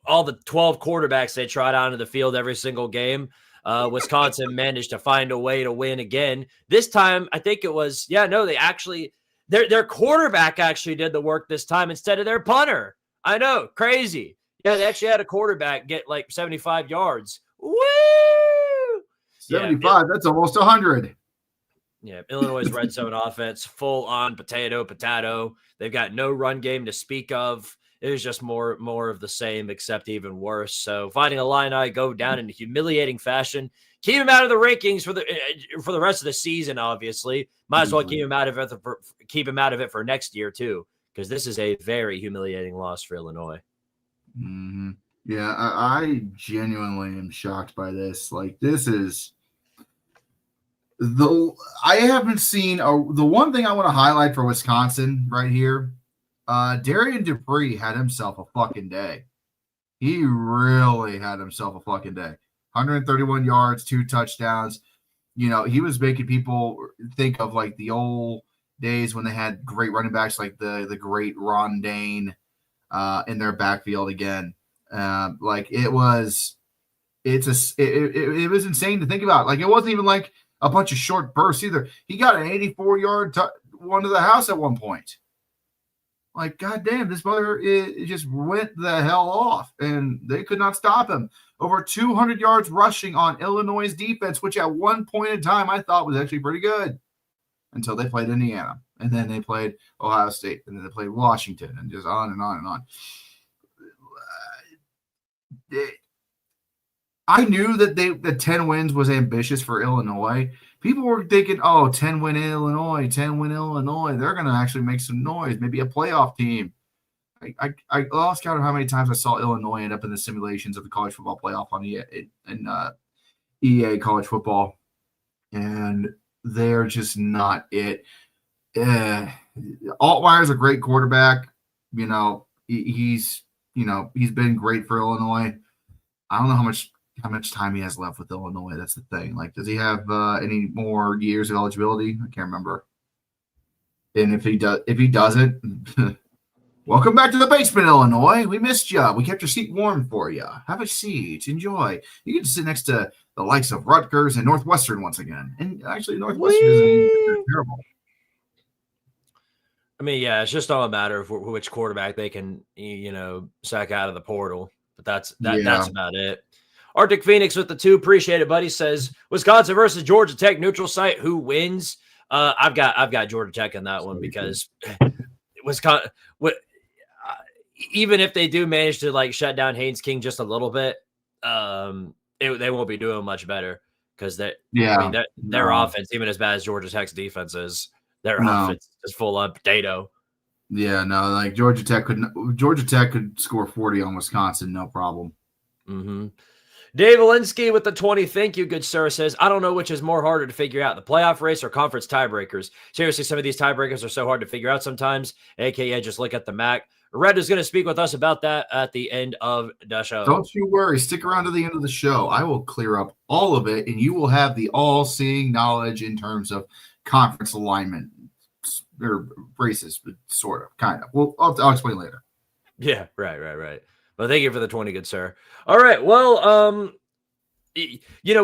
S2: all the 12 quarterbacks they trot onto the field every single game. Wisconsin managed to find a way to win again. This time, I think it was, they actually, their quarterback actually did the work this time instead of their punter. I know, crazy. Yeah, they actually had a quarterback get like 75 yards. Woo!
S3: 75, that's almost 100.
S2: Yeah, Illinois' red zone offense, full on potato. They've got no run game to speak of. It was just more of the same, except even worse. So Fighting Illini go down in a humiliating fashion. Keep him out of the rankings for the rest of the season. Obviously, might as well keep him out of it for next year too, because this is a very humiliating loss for Illinois.
S3: Mm-hmm. Yeah, I genuinely am shocked by this. Like, this is I haven't seen the one thing I want to highlight for Wisconsin right here. Darian Dupree had himself a fucking day. He really had himself a fucking day. 131 yards, 2 touchdowns. You know, he was making people think of like the old days when they had great running backs like the great Ron Dane in their backfield again. Like it was insane to think about. Like it wasn't even like a bunch of short bursts either. He got an 84-yard one to the house at one point. Like, goddamn, this mother just went the hell off, and they could not stop him. Over 200 yards rushing on Illinois' defense, which at one point in time I thought was actually pretty good until they played Indiana. And then they played Ohio State, and then they played Washington, and just on and on and on. I knew that the 10 wins was ambitious for Illinois. People were thinking, 10-win Illinois, 10-win Illinois. They're going to actually make some noise, maybe a playoff team. I lost count of how many times I saw Illinois end up in the simulations of the college football playoff on EA college football, and they're just not it. Altmaier's a great quarterback. You know, he's been great for Illinois. I don't know how much time he has left with Illinois. That's the thing. Like, does he have any more years of eligibility? I can't remember. And if he doesn't, welcome back to the basement, Illinois. We missed you. We kept your seat warm for you. Have a seat. Enjoy. You get to sit next to the likes of Rutgers and Northwestern once again. And actually, Northwestern isn't terrible.
S2: I mean, yeah, it's just all a matter of which quarterback they can, sack out of the portal. But that's about it. Arctic Phoenix with the 2. Appreciate it, buddy. Says Wisconsin versus Georgia Tech neutral site. Who wins? I've got Georgia Tech in that one because Wisconsin. Even if they do manage to like shut down Haynes King just a little bit, they won't be doing much better because their offense, even as bad as Georgia Tech's defense is, their offense is full on potato.
S3: Yeah, no, like Georgia Tech could score 40 on Wisconsin, no problem.
S2: Mm-hmm. Dave Alinsky with the 20. Thank you, good sir. Says, I don't know which is more harder to figure out, the playoff race or conference tiebreakers. Seriously, some of these tiebreakers are so hard to figure out sometimes, aka just look at the MAC. Red is going to speak with us about that at the end of the show.
S3: Don't you worry. Stick around to the end of the show. I will clear up all of it, and you will have the all-seeing knowledge in terms of conference alignment or races, but sort of, kind of. Well, I'll explain later.
S2: Yeah, right. Well, thank you for the 20, good sir. All right, well, we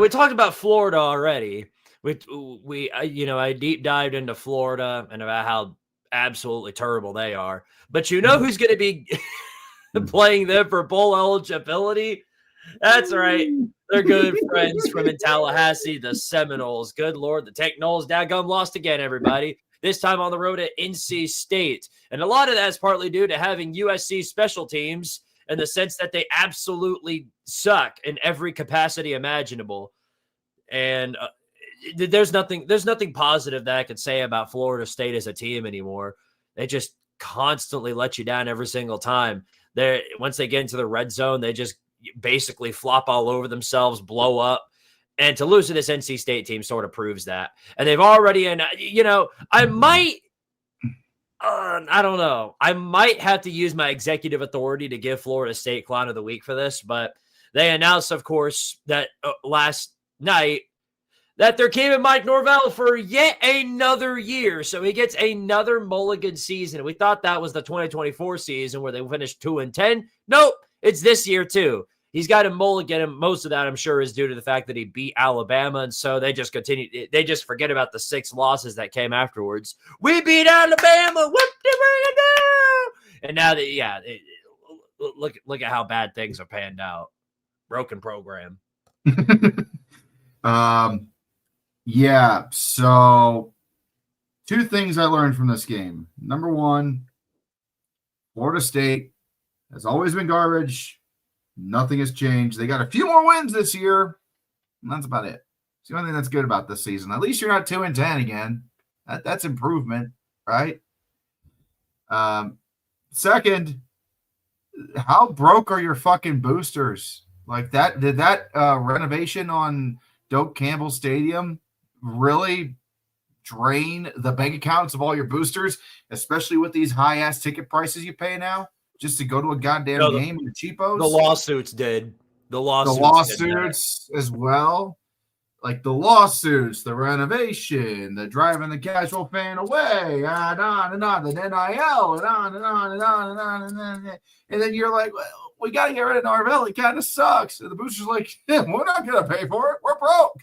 S2: talked about Florida already. I deep dived into Florida and about how absolutely terrible they are. But you know who's going to be playing them for bowl eligibility? That's right. They're good friends from in Tallahassee, the Seminoles. Good Lord, the Tech Noles dadgum lost again, everybody. This time on the road at NC State. And a lot of that is partly due to having USC special teams in the sense that they absolutely suck in every capacity imaginable. And there's nothing positive that I could say about Florida State as a team anymore. They just constantly let you down every single time. Once they get into the red zone, they just basically flop all over themselves, blow up. And to lose to this NC State team sort of proves that. And they've already, I don't know. I might have to use my executive authority to give Florida State Clown of the Week for this, but they announced, of course, that last night that they're keeping Mike Norvell for yet another year. So he gets another mulligan season. We thought that was the 2024 season where they finished 2-10. Nope, it's this year too. He's got a mulligan, and most of that, I'm sure, is due to the fact that he beat Alabama, and so they just continue. They just forget about the 6 losses that came afterwards. We beat Alabama. What did we do? And now look at how bad things are panned out. Broken program.
S3: Yeah. So 2 things I learned from this game. Number 1, Florida State has always been garbage. Nothing has changed. They got a few more wins this year, and that's about it. It's the only thing that's good about this season. At least you're not 2-10 again. That's improvement, right? Second, how broke are your fucking boosters? Like that? Did that renovation on Doak Campbell Stadium really drain the bank accounts of all your boosters, especially with these high ass ticket prices you pay now? Just to go to a goddamn game in the cheapos?
S2: The lawsuits did. The
S3: lawsuits as well. Like the lawsuits, the renovation, the driving the casual fan away, and on and on, the NIL, and on and on and on and on and on. And then you're like, well, we got to get rid of Norvell. It kind of sucks. And the booster's like, yeah, we're not going to pay for it. We're broke.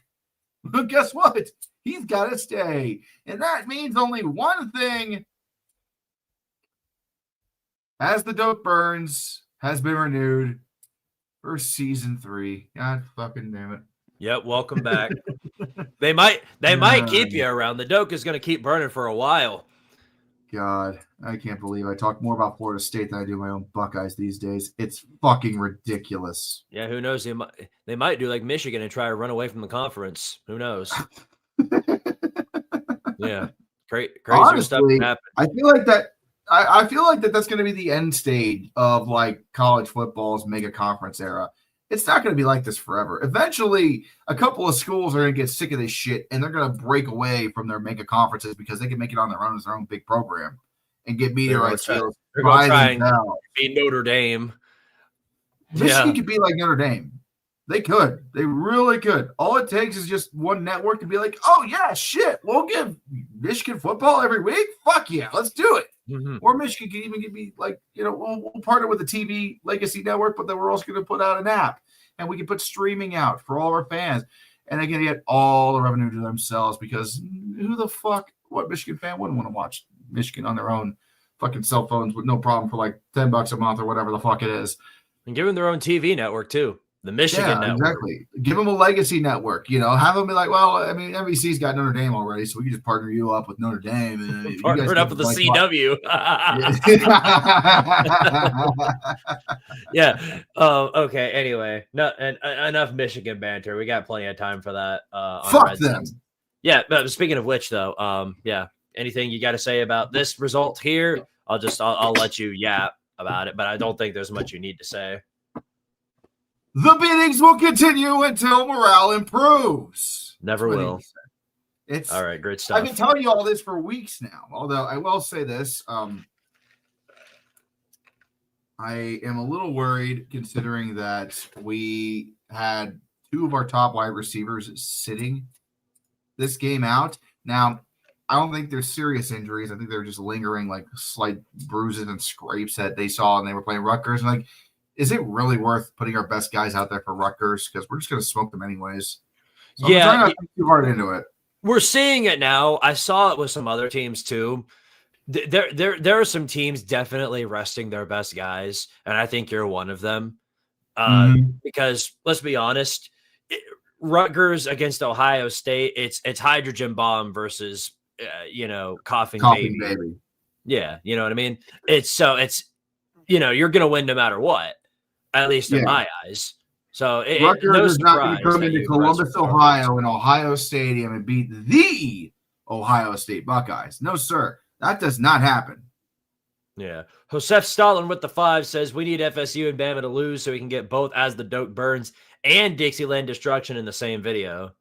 S3: But guess what? He's got to stay. And that means only one thing. As the Dope Burns has been renewed for season 3. God fucking damn it.
S2: Yep, welcome back. They might keep you around. The Doke is going to keep burning for a while.
S3: God, I can't believe I talk more about Florida State than I do my own Buckeyes these days. It's fucking ridiculous.
S2: Yeah, who knows? They might do like Michigan and try to run away from the conference. Who knows? Yeah, crazy stuff happen.
S3: I feel like that. I feel like that's going to be the end stage of like college football's mega conference era. It's not going to be like this forever. Eventually, a couple of schools are going to get sick of this shit, and they're going to break away from their mega conferences because they can make it on their own as their own big program and get media rights.
S2: They're going to try and be Notre Dame.
S3: Michigan could be like Notre Dame. They could. They really could. All it takes is just one network to be like, oh, yeah, shit. We'll give Michigan football every week. Fuck yeah, let's do it. Mm-hmm. Or Michigan can even be like, we'll partner with the TV legacy network, but then we're also going to put out an app, and we can put streaming out for all our fans, and they can get all the revenue to themselves because what Michigan fan wouldn't want to watch Michigan on their own fucking cell phones with no problem for like $10 a month or whatever the fuck it is.
S2: And give them their own TV network too. The Michigan network.
S3: Exactly. Give them a legacy network. Have them be like, well, I mean, NBC's got Notre Dame already, so we can just partner you up with Notre Dame. And
S2: partner up with the CW. Yeah. Okay. Anyway, enough Michigan banter. We got plenty of time for that.
S3: Fuck them.
S2: Yeah. But speaking of which, though, anything you got to say about this result here? I'll let you yap about it, but I don't think there's much you need to say.
S3: The beatings will continue until morale improves.
S2: Never will.
S3: It's
S2: all right. Great stuff.
S3: I've been telling you all this for weeks now. Although I will say this, I am a little worried considering that we had 2 of our top wide receivers sitting this game out. Now, I don't think there's serious injuries. I think they're just lingering like slight bruises and scrapes that they saw and they were playing Rutgers. And is it really worth putting our best guys out there for Rutgers? Because we're just going to smoke them anyways. So I'm trying not to think too hard into it.
S2: We're seeing it now. I saw it with some other teams too. There are some teams definitely resting their best guys, and I think you're one of them. Because let's be honest, Rutgers against Ohio State, it's hydrogen bomb versus coughing baby. Yeah, you know what I mean? It's you're going to win no matter what, at least in my eyes. So
S3: Rutgers is not going to come into Columbus, Ohio, in Ohio Stadium and beat the Ohio State Buckeyes. No, sir. That does not happen.
S2: Yeah. Josef Stalin with the 5 says we need FSU and Bama to lose so we can get both As the Dope Burns and Dixieland Destruction in the same video.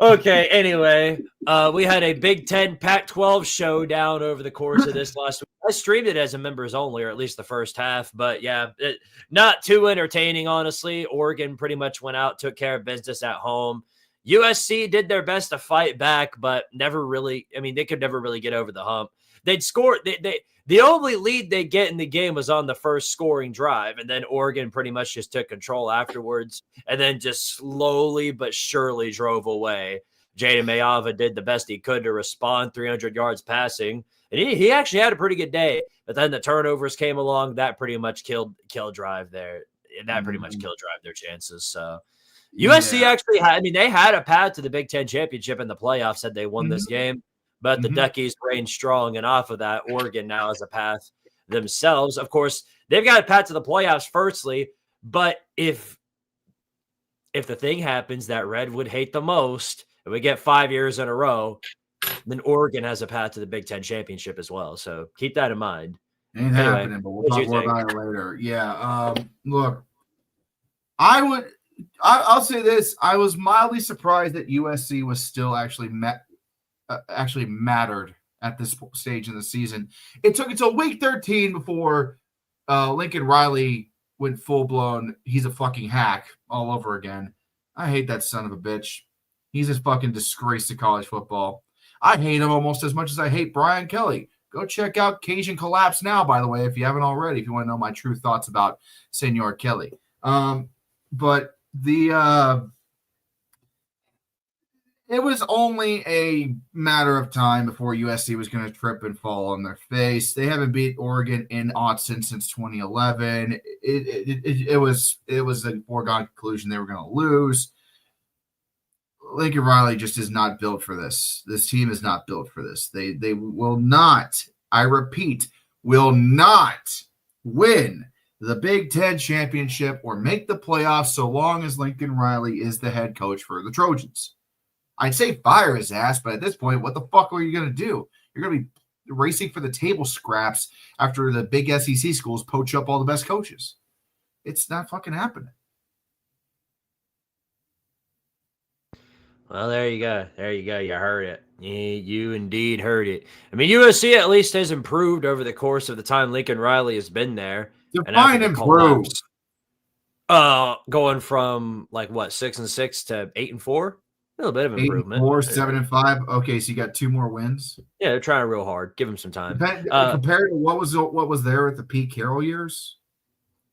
S2: Okay, anyway, we had a Big Ten Pac-12 showdown over the course of this last week. I streamed it as a members only, or at least the first half, but yeah, not too entertaining, honestly. Oregon pretty much went out, took care of business at home. USC did their best to fight back, but never really, they could never really get over the hump. They'd score, the only lead they get in the game was on the first scoring drive, and then Oregon pretty much just took control afterwards and then just slowly but surely drove away. Jaden Mayava did the best he could to respond, 300 yards passing, and he actually had a pretty good day. But then the turnovers came along. That pretty much killed drive there. That pretty much killed drive their chances. So USC actually had, they had a path to the Big Ten championship in the playoffs had they won this game. But the Duckies reigned strong, and off of that, Oregon now has a path themselves. Of course, they've got a path to the playoffs firstly, but if the thing happens that Red would hate the most, and we get 5 years in a row, then Oregon has a path to the Big Ten championship as well. So keep that in mind.
S3: Ain't happening, but we'll talk more about it later. Yeah, look, I'll say this. I was mildly surprised that USC was still actually mattered at this stage in the season. It took until week 13 before Lincoln Riley went full-blown, he's a fucking hack all over again. I hate that son of a bitch. He's a fucking disgrace to college football. I hate him almost as much as I hate Brian Kelly. Go check out Cajun Collapse now, by the way, if you haven't already, if you want to know my true thoughts about Senor Kelly. But it was only a matter of time before USC was going to trip and fall on their face. They haven't beat Oregon in Autzen since 2011. It was a foregone conclusion they were going to lose. Lincoln Riley just is not built for this. This team is not built for this. They will not, I repeat, will not win the Big Ten championship or make the playoffs so long as Lincoln Riley is the head coach for the Trojans. I'd say fire his ass, but at this point, what the fuck are you going to do? You're going to be racing for the table scraps after the big SEC schools poach up all the best coaches. It's not fucking happening.
S2: Well, there you go. There you go. You heard it. You indeed heard it. USC at least has improved over the course of the time Lincoln Riley has been there.
S3: Define improve.
S2: Going from 6-6 to 8-4. A little bit of improvement.
S3: 8-4, 7-5. Okay, so you got 2 more wins.
S2: Yeah, they're trying real hard. Give them some time.
S3: Compared to what was there at the Pete Carroll years,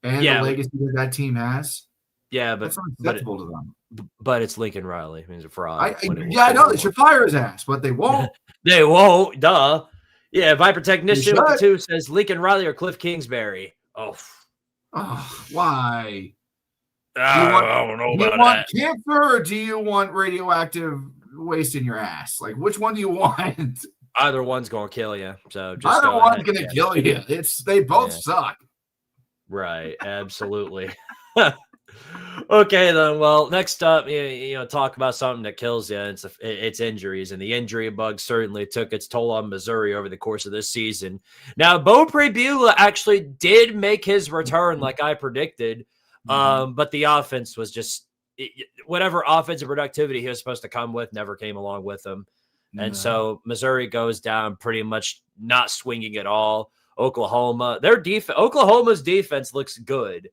S3: and the legacy that team has.
S2: Yeah, but
S3: that's unacceptable to them.
S2: But it's Lincoln Riley. It's a fraud.
S3: I know they should fire his ass, but they won't.
S2: They won't. Duh. Yeah, Viper Technician 2 says Lincoln Riley or Cliff Kingsbury. Oh,
S3: why?
S2: I don't know about that.
S3: Do you want cancer or do you want radioactive waste in your ass? Which one do you want?
S2: Either one's gonna kill you. So just
S3: either one's gonna kill you. They both suck.
S2: Right. Absolutely. Okay, then. Well, next up, talk about something that kills you. It's injuries, and the injury bug certainly took its toll on Missouri over the course of this season. Now, Beau Pribula actually did make his return, like I predicted, but the offense was just whatever offensive productivity he was supposed to come with never came along with him, and so Missouri goes down pretty much not swinging at all. Oklahoma's defense looks good.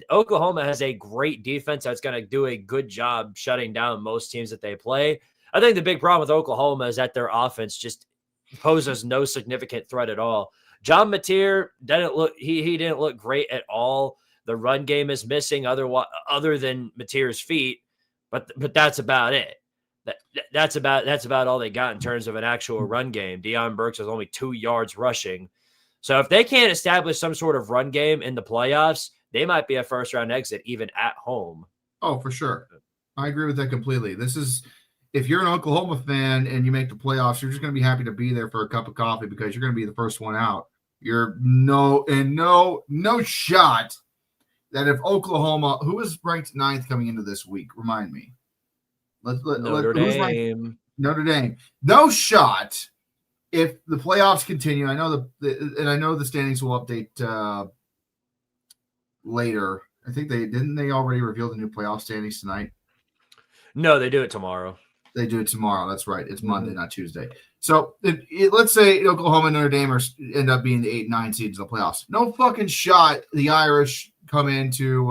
S2: Oklahoma has a great defense that's going to do a good job shutting down most teams that they play. I think the big problem with Oklahoma is that their offense just poses no significant threat at all. John Mateer didn't look great at all. The run game is missing other than Mateer's feet, but that's about it. That's about all they got in terms of an actual run game. Deion Burks has only 2 yards rushing. So if they can't establish some sort of run game in the playoffs, they might be a first-round exit even at home.
S3: Oh, for sure. I agree with that completely. This is, if you're an Oklahoma fan and you make the playoffs, you're just going to be happy to be there for a cup of coffee because you're going to be the first one out. You're no shot that if Oklahoma, who is ranked 9th coming into this week, remind me.
S2: Notre Dame.
S3: Notre Dame. No shot if the playoffs continue. I know the standings will update later. I think they already reveal the new playoff standings tonight.
S2: No, they do it tomorrow.
S3: They do it tomorrow. That's right. It's Monday, not Tuesday. So let's say Oklahoma and Notre Dame end up being the 8 and 9 seeds in the playoffs. No fucking shot the Irish come into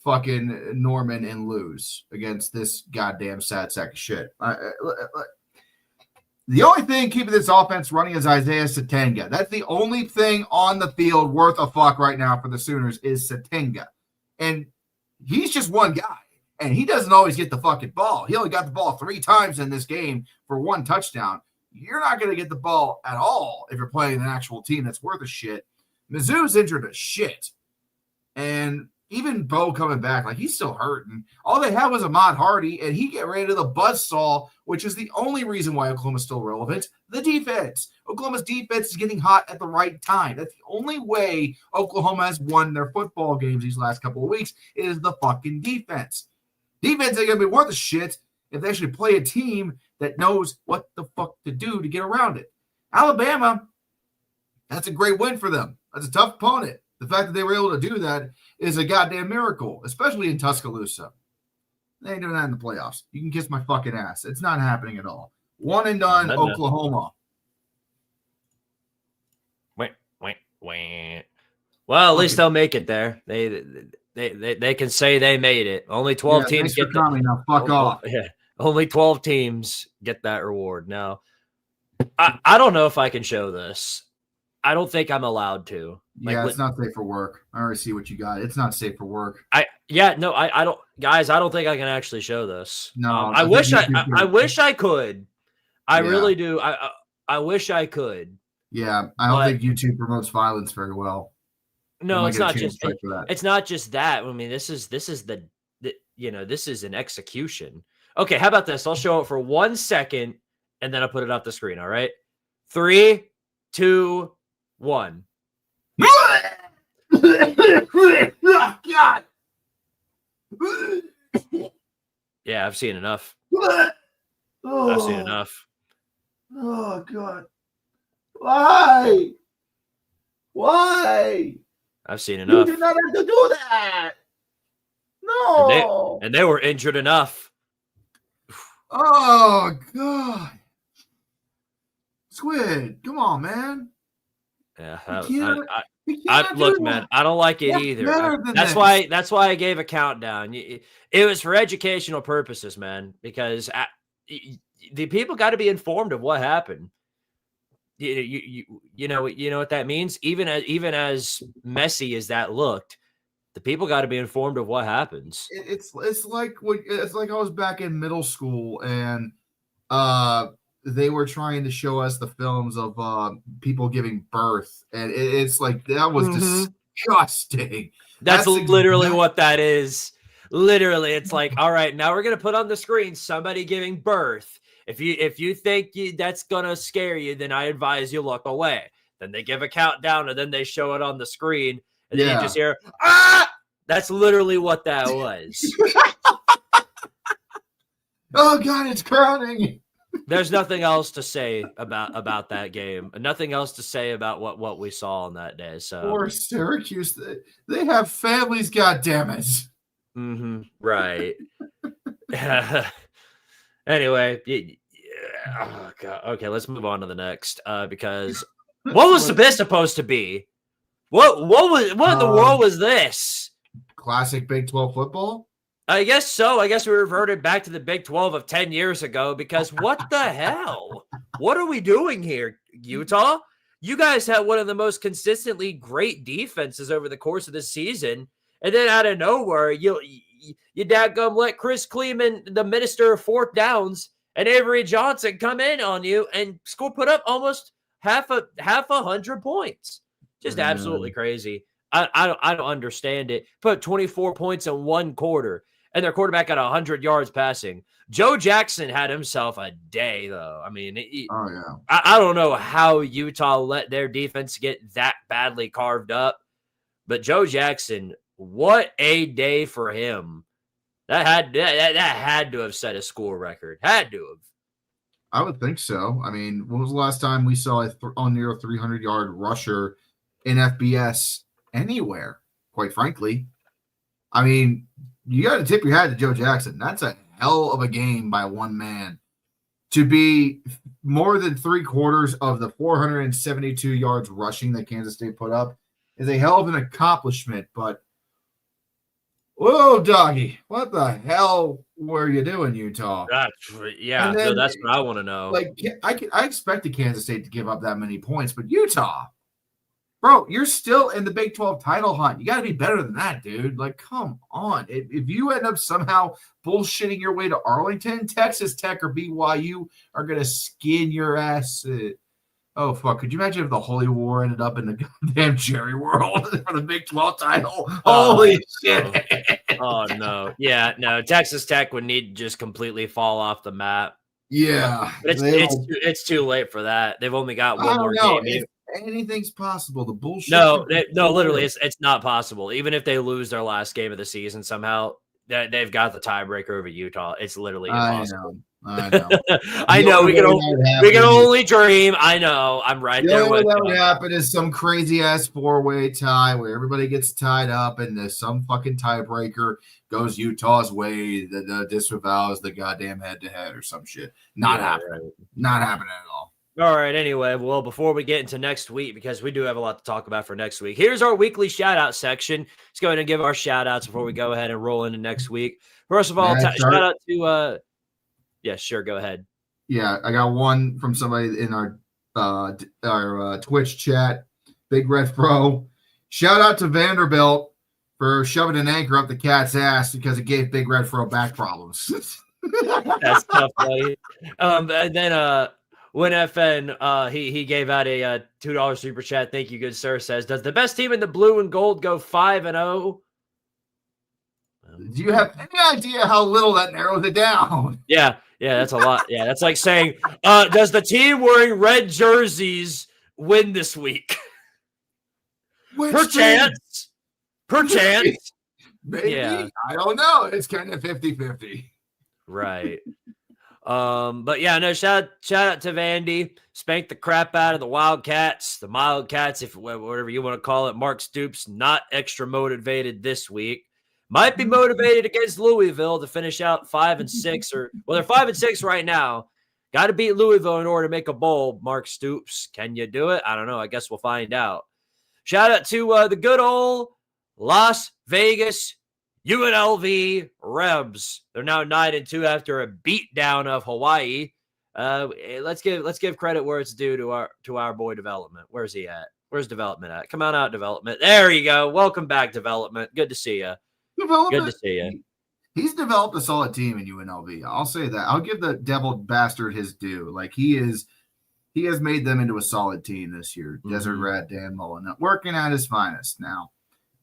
S3: fucking Norman and lose against this goddamn sad sack of shit. The only thing keeping this offense running is Isaiah Satenga. That's the only thing on the field worth a fuck right now for the Sooners is Satenga. And he's just one guy. And he doesn't always get the fucking ball. He only got the ball 3 times in this game for 1 touchdown. You're not going to get the ball at all if you're playing an actual team that's worth a shit. Mizzou's injured as shit. And even Bo coming back, like he's still hurting. All they had was Ahmad Hardy, and he get rid of the buzzsaw, which is the only reason why Oklahoma's still relevant. The defense. Oklahoma's defense is getting hot at the right time. That's the only way Oklahoma has won their football games these last couple of weeks is the fucking defense. Defense ain't going to be worth a shit if they actually play a team that knows what the fuck to do to get around it. Alabama, that's a great win for them. That's a tough opponent. The fact that they were able to do that is a goddamn miracle, especially in Tuscaloosa. They ain't doing that in the playoffs. You can kiss my fucking ass. It's not happening at all. One and done, Oklahoma.
S2: Wait. Well, at least they'll make it there. They can say they made it. Only 12 teams get that.
S3: Now fuck off.
S2: Yeah, only 12 teams get that reward. Now, I don't know if I can show this. I don't think I'm allowed to.
S3: It's not safe for work. I already see what you got. It's not safe for work.
S2: I don't, guys. I don't think I can actually show this.
S3: No,
S2: I wish I could. I really do. I wish I could.
S3: Yeah, I don't think YouTube promotes violence very well.
S2: No, it's not just it's not just that. I mean, this is this is an execution. Okay, how about this? I'll show it for 1 second and then I'll put it off the screen. All right. 3, 2, 1. God. Yeah, I've seen enough. I've seen enough.
S3: Oh God. Why?
S2: I've seen enough.
S3: You did not have to do that. No.
S2: And they were injured enough.
S3: Oh God. Squid, come on, man.
S2: Yeah, look, man, I don't like it either. That's why I gave a countdown. It was for educational purposes, man, because the people got to be informed of what happened. You know what that means. Even as messy as that looked, the people got to be informed of what happens.
S3: It's like I was back in middle school and they were trying to show us the films of people giving birth, and it's like that was disgusting.
S2: That's literally what that is. Literally, it's like, all right, now we're gonna put on the screen somebody giving birth. If you think that's gonna scare you, then I advise you look away. Then they give a countdown, and then they show it on the screen, and then you just hear ah. That's literally what that was.
S3: Oh God, it's crowning.
S2: There's nothing else to say about that game. Nothing else to say about what we saw on that day. So
S3: poor Syracuse, they have families. God damn it.
S2: Right. Anyway, oh God. Okay, let's move on to the next. Because what was this supposed to be? What in the world was this?
S3: Classic Big 12 football?
S2: I guess so. I guess we reverted back to the Big 12 of 10 years ago because what the hell? What are we doing here, Utah? You guys had one of the most consistently great defenses over the course of this season, and then out of nowhere, you you dadgum let Chris Kleeman, the minister of fourth downs, and Avery Johnson come in on you and put up almost half a 100 points. Just absolutely crazy. I don't understand it. Put 24 points in one quarter, and their quarterback got 100 yards passing. Joe Jackson had himself a day, though. I mean, I don't know how Utah let their defense get that badly carved up, but Joe Jackson, what a day for him. That had to have set a school record. Had to have.
S3: I would think so. I mean, when was the last time we saw a near 300-yard rusher in FBS anywhere, quite frankly? I mean, you got to tip your hat to Joe Jackson. That's a hell of a game by one man. To be more than 3/4 of the 472 yards rushing that Kansas State put up is a hell of an accomplishment. But, whoa, doggy, what the hell were you doing, Utah?
S2: That's what I want to know.
S3: Like, I expected Kansas State to give up that many points, but Utah, bro, you're still in the Big 12 title hunt. You got to be better than that, dude. Like, come on. If you end up somehow bullshitting your way to Arlington, Texas Tech or BYU are going to skin your ass. Oh, fuck. Could you imagine if the Holy War ended up in the goddamn Jerry World for the Big 12 title? Holy shit.
S2: Oh, no. Yeah, no. Texas Tech would need to just completely fall off the map.
S3: Yeah.
S2: But it's too late for that. They've only got one more game.
S3: Anything's possible. The bullshit.
S2: No, literally, it's not possible. Even if they lose their last game of the season somehow, they've got the tiebreaker over Utah. It's literally impossible.
S3: I know.
S2: I know. We can only dream. I know. I'm right there with you.
S3: What would happen is some crazy ass 4-way tie where everybody gets tied up and there's some fucking tiebreaker goes Utah's way that disavows the goddamn head-to-head or some shit. Not happening. Right. Not happening at all.
S2: All right. Anyway, well, before we get into next week, because we do have a lot to talk about for next week, here's our weekly shout out section. Let's go ahead and give our shout outs before we go ahead and roll into next week. First of all, shout out to, yeah, sure. Go ahead.
S3: Yeah. I got one from somebody in our Twitch chat, Big Red Pro. Shout out to Vanderbilt for shoving an anchor up the cat's ass because it gave Big Red Pro back problems.
S2: That's tough, buddy. And then, WinFN, he gave out a $2 super chat. Thank you, good sir. Says, does the best team in the blue and gold go 5-0?
S3: Do you have any idea how little that narrows it down?
S2: Yeah, that's a lot. Yeah, that's like saying, does the team wearing red jerseys win this week? Perchance.
S3: Maybe.
S2: Yeah.
S3: I don't know. It's kind of 50-50.
S2: Right. But yeah, no, shout out to Vandy. Spanked the crap out of the Wildcats, the Mildcats, if whatever you want to call it. Mark Stoops not extra motivated this week. Might be motivated against Louisville to finish out 5-6, they're 5-6 right now. Got to beat Louisville in order to make a bowl. Mark Stoops, can you do it? I don't know. I guess we'll find out. Shout out to the good old Las Vegas UNLV Rebs. They're now 9-2 after a beatdown of Hawaii. Let's give credit where it's due to our boy Development. Where's he at? Where's Development at? Come on out, Development. There you go. Welcome back, Development. Good to see you. Good to see you.
S3: He's developed a solid team in UNLV. I'll say that. I'll give the devil bastard his due. Like he has made them into a solid team this year. Mm-hmm. Desert Rat Dan Mullen working at his finest now.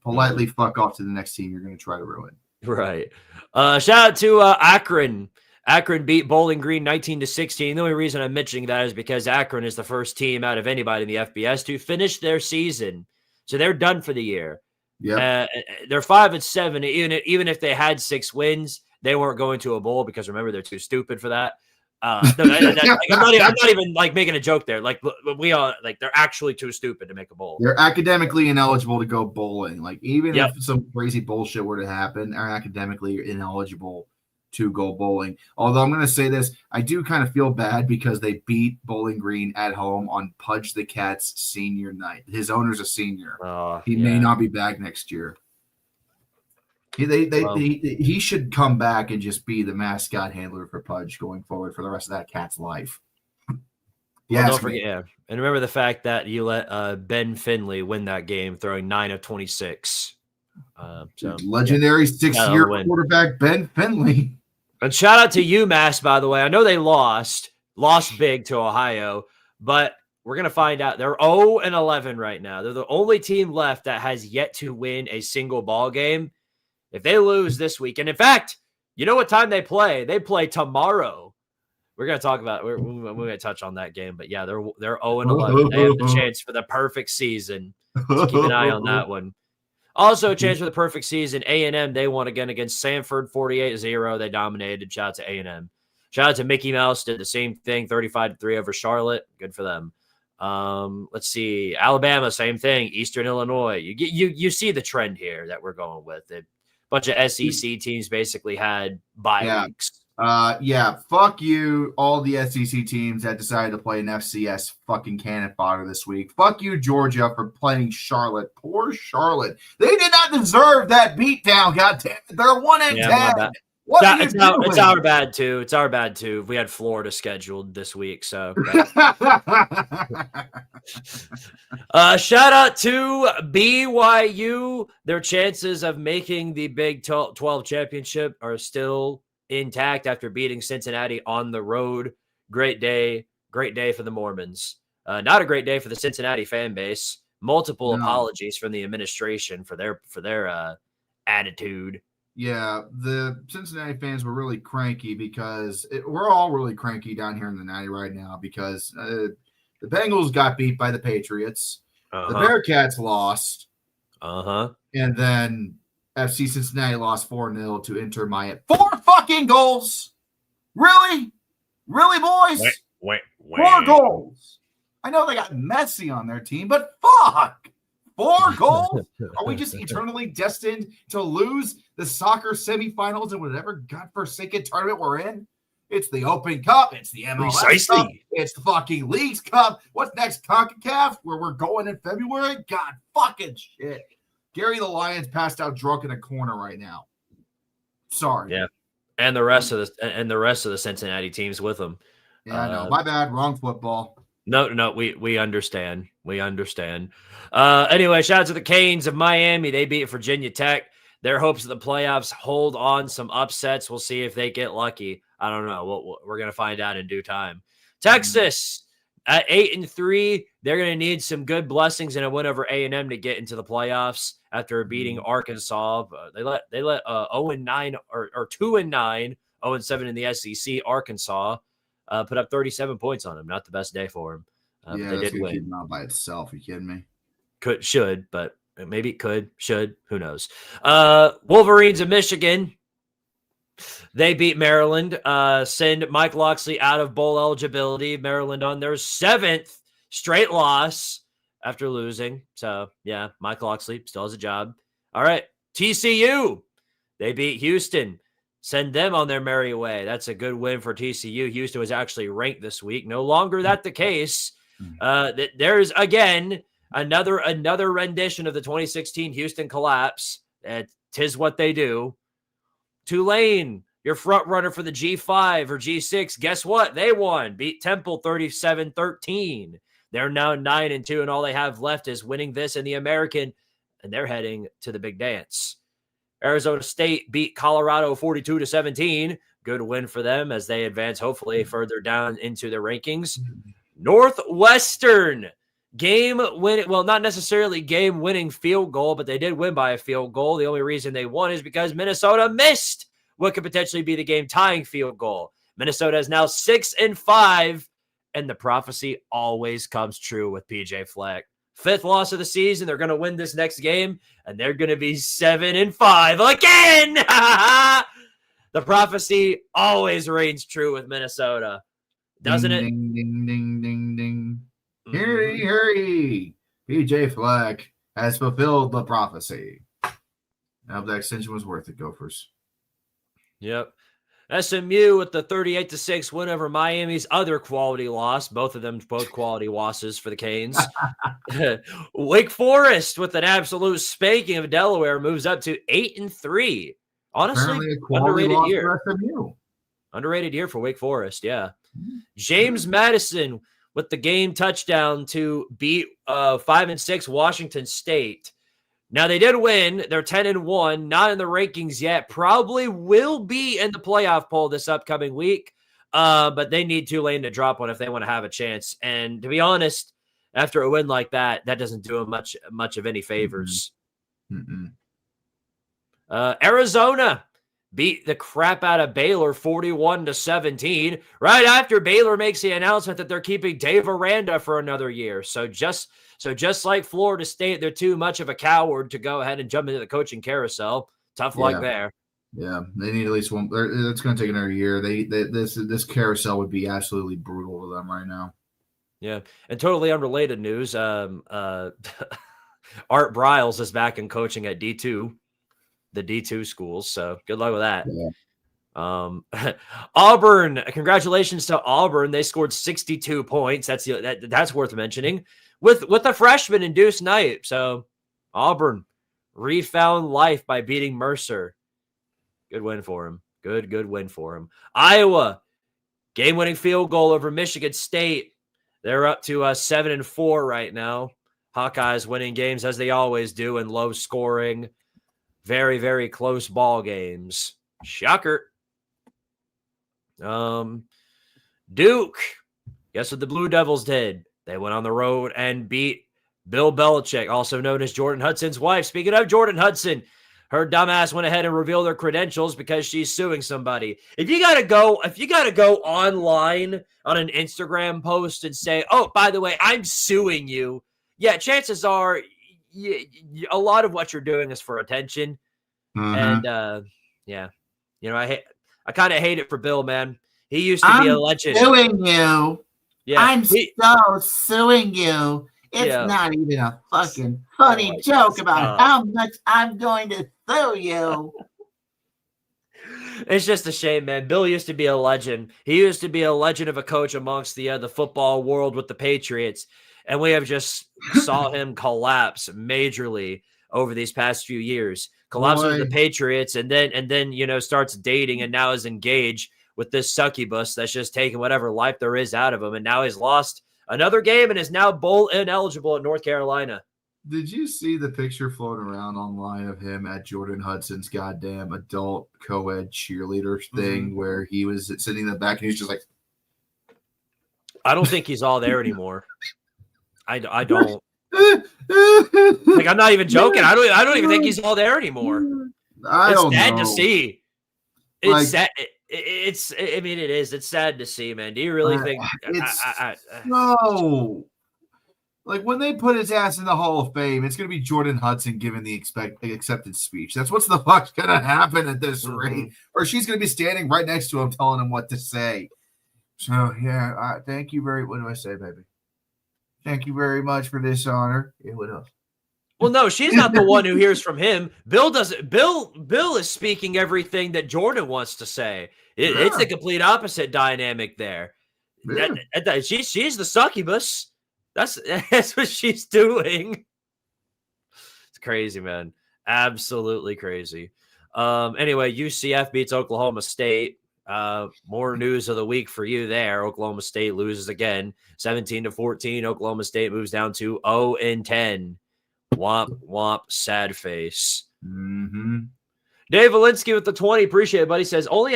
S3: Politely fuck off to the next team you're going to try to ruin.
S2: Right. Shout out to Akron. Akron beat Bowling Green 19-16. The only reason I'm mentioning that is because Akron is the first team out of anybody in the FBS to finish their season. So they're done for the year. Yeah. They're 5-7. Even if they had 6 wins, they weren't going to a bowl because remember, they're too stupid for that. I'm not even like making a joke there. Like we all like they're actually too stupid to make a bowl.
S3: They're academically ineligible to go bowling. Like even if some crazy bullshit were to happen, they're academically ineligible to go bowling. Although I'm going to say this, I do kind of feel bad because they beat Bowling Green at home on Pudge the Cat's senior night. His owner's a senior. He may not be back next year. He should come back and just be the mascot handler for Pudge going forward for the rest of that cat's life.
S2: Yeah, don't forget. Yeah, and remember the fact that you let Ben Finley win that game, throwing 9 of 26. So
S3: legendary 6-year quarterback Ben Finley.
S2: And shout out to UMass, by the way. I know they lost big to Ohio, but we're going to find out. They're 0-11 right now. They're the only team left that has yet to win a single ball game. If they lose this week, and in fact, you know what time they play? They play tomorrow. We're going to talk about we're going to touch on that game, but yeah, they're 0-11. They have the chance for the perfect season. So keep an eye on that one. Also, a chance for the perfect season. A&M, they won again against Sanford, 48-0. They dominated. Shout out to A&M. Shout out to Mickey Mouse, did the same thing, 35-3 over Charlotte. Good for them. Let's see. Alabama, same thing. Eastern Illinois. You see the trend here that we're going with. A bunch of SEC teams basically had bye weeks.
S3: Fuck you, all the SEC teams that decided to play an FCS fucking cannon fodder this week. Fuck you, Georgia, for playing Charlotte. Poor Charlotte. They did not deserve that beatdown. Goddamn it. They're 1-10.
S2: It's our bad too. It's our bad too. We had Florida scheduled this week, so shout out to BYU. Their chances of making the Big 12 championship are still intact after beating Cincinnati on the road. Great day for the Mormons. Not a great day for the Cincinnati fan base. Multiple apologies from the administration for their attitude.
S3: Yeah, the Cincinnati fans were really cranky because we're all really cranky down here in the Natty right now because the Bengals got beat by the Patriots. The Bearcats lost. And then FC Cincinnati lost 4-0 to Inter Miami. 4 fucking goals? Really? Really, boys?
S2: Wait.
S3: 4 goals. I know they got Messi on their team, but fuck. 4 goals? Are we just eternally destined to lose the soccer semifinals in whatever godforsaken tournament we're in? It's the Open Cup. It's the MLS Cup. It's the fucking Leagues Cup. What's next? CONCACAF, where we're going in February? God fucking shit. Gary the Lions passed out drunk in a corner right now. Sorry.
S2: Yeah. And the rest of the Cincinnati teams with them.
S3: Yeah, I know. My bad. Wrong football.
S2: No, we understand. We understand. Anyway, shout out to the Canes of Miami. They beat Virginia Tech. Their hopes of the playoffs hold on some upsets. We'll see if they get lucky. I don't know. We're going to find out in due time. Texas at 8-3. They're going to need some good blessings and a win over A&M to get into the playoffs after beating Arkansas. They let 0-9 or 2-9, 0-7 in the SEC. Arkansas put up 37 points on them. Not the best day for them.
S3: They did win. Not by itself. Are you kidding me?
S2: Should, but maybe it could, should, who knows? Wolverines of Michigan. They beat Maryland, send Mike Locksley out of bowl eligibility. Maryland on their 7th straight loss after losing. So, yeah, Mike Locksley still has a job. All right, TCU. They beat Houston. Send them on their merry way. That's a good win for TCU. Houston was actually ranked this week. No longer that the case. There's, again, another rendition of the 2016 Houston collapse. Tis what they do. Tulane, your front runner for the G5 or G6, guess what? They won. Beat Temple 37-13. They're now 9-2, and all they have left is winning this in the American, and they're heading to the big dance. Arizona State beat Colorado 42-17. Good win for them as they advance, hopefully, further down into the rankings. Northwestern, not necessarily game-winning field goal, but they did win by a field goal. The only reason they won is because Minnesota missed what could potentially be the game-tying field goal. Minnesota is now 6-5, and the prophecy always comes true with PJ Fleck. 5th loss of the season. They're going to win this next game, and they're going to be 7-5 again. The prophecy always reigns true with Minnesota, doesn't it?
S3: Ding, ding, ding, ding, ding. Hurry. PJ Fleck has fulfilled the prophecy. I hope that extension was worth it, Gophers.
S2: Yep. SMU with the 38-6 win over Miami's other quality loss. Both quality losses for the Canes. Wake Forest with an absolute spanking of Delaware moves up to 8-3. Honestly, underrated year. Underrated year for Wake Forest, yeah. James Madison with the game touchdown to beat 5-6 Washington State. Now, they did win. They're 10-1, not in the rankings yet. Probably will be in the playoff poll this upcoming week. But they need Tulane to drop one if they want to have a chance. And to be honest, after a win like that, that doesn't do them much of any favors. Arizona beat the crap out of Baylor 41-17 right after Baylor makes the announcement that they're keeping Dave Aranda for another year. So just like Florida State, they're too much of a coward to go ahead and jump into the coaching carousel. Tough luck there.
S3: Yeah, they need at least one. It's going to take another year. This carousel would be absolutely brutal to them right now.
S2: Yeah, and totally unrelated news. Art Briles is back in coaching at D2, the D2 schools. So good luck with that. Yeah. Auburn, congratulations to Auburn. They scored 62 points. That's worth mentioning with a freshman in Deuce Knight. So Auburn refound life by beating Mercer. Good win for him. Good win for him. Iowa, game-winning field goal over Michigan State. They're up to 7-4 right now. Hawkeyes winning games as they always do in low scoring, very, very close ball games. Shocker. Duke, guess what the Blue Devils did? They went on the road and beat Bill Belichick, also known as Jordan Hudson's wife. Speaking of Jordan Hudson, her dumbass went ahead and revealed her credentials because she's suing somebody. If you gotta go online on an Instagram post and say, "Oh, by the way, I'm suing you," yeah, chances are a lot of what you're doing is for attention. And yeah, I kind of hate it for Bill, man. He used to be a legend.
S3: I'm suing you.
S2: Yeah,
S3: I'm so suing you. It's not even a fucking funny joke about how much I'm going to sue you.
S2: It's just a shame, man. Bill used to be a legend. He used to be a legend of a coach amongst the football world with the Patriots. And we have just saw him collapse majorly over these past few years. Collapse with the Patriots and then starts dating and now is engaged with this succubus that's just taking whatever life there is out of him. And now he's lost another game and is now bowl ineligible at North Carolina.
S3: Did you see the picture floating around online of him at Jordan Hudson's goddamn adult co-ed cheerleader thing where he was sitting in the back and he was just like,
S2: I don't think he's all there anymore. I don't. Like, I'm not even joking. I don't even think he's all there anymore. It's sad to see. It's sad. It is. It's sad to see, man. Do you really think?
S3: No. Like, when they put his ass in the Hall of Fame, it's going to be Jordan Hudson giving the acceptance speech. That's what's the fuck's going to happen at this rate. Or she's going to be standing right next to him telling him what to say. So, yeah, thank you what do I say, baby? Thank you very much for this honor. Yeah, what else?
S2: Well, no, she's not the one who hears from him. Bill doesn't. Bill is speaking everything that Jordan wants to say. It's the complete opposite dynamic there. Yeah. She's the succubus. That's what she's doing. It's crazy, man. Absolutely crazy. Anyway, UCF beats Oklahoma State. More news of the week for you there. Oklahoma State loses again, 17-14. Oklahoma State moves down to 0-10. Womp womp, sad face. Dave Valinsky with the 20. Appreciate it, buddy. Says only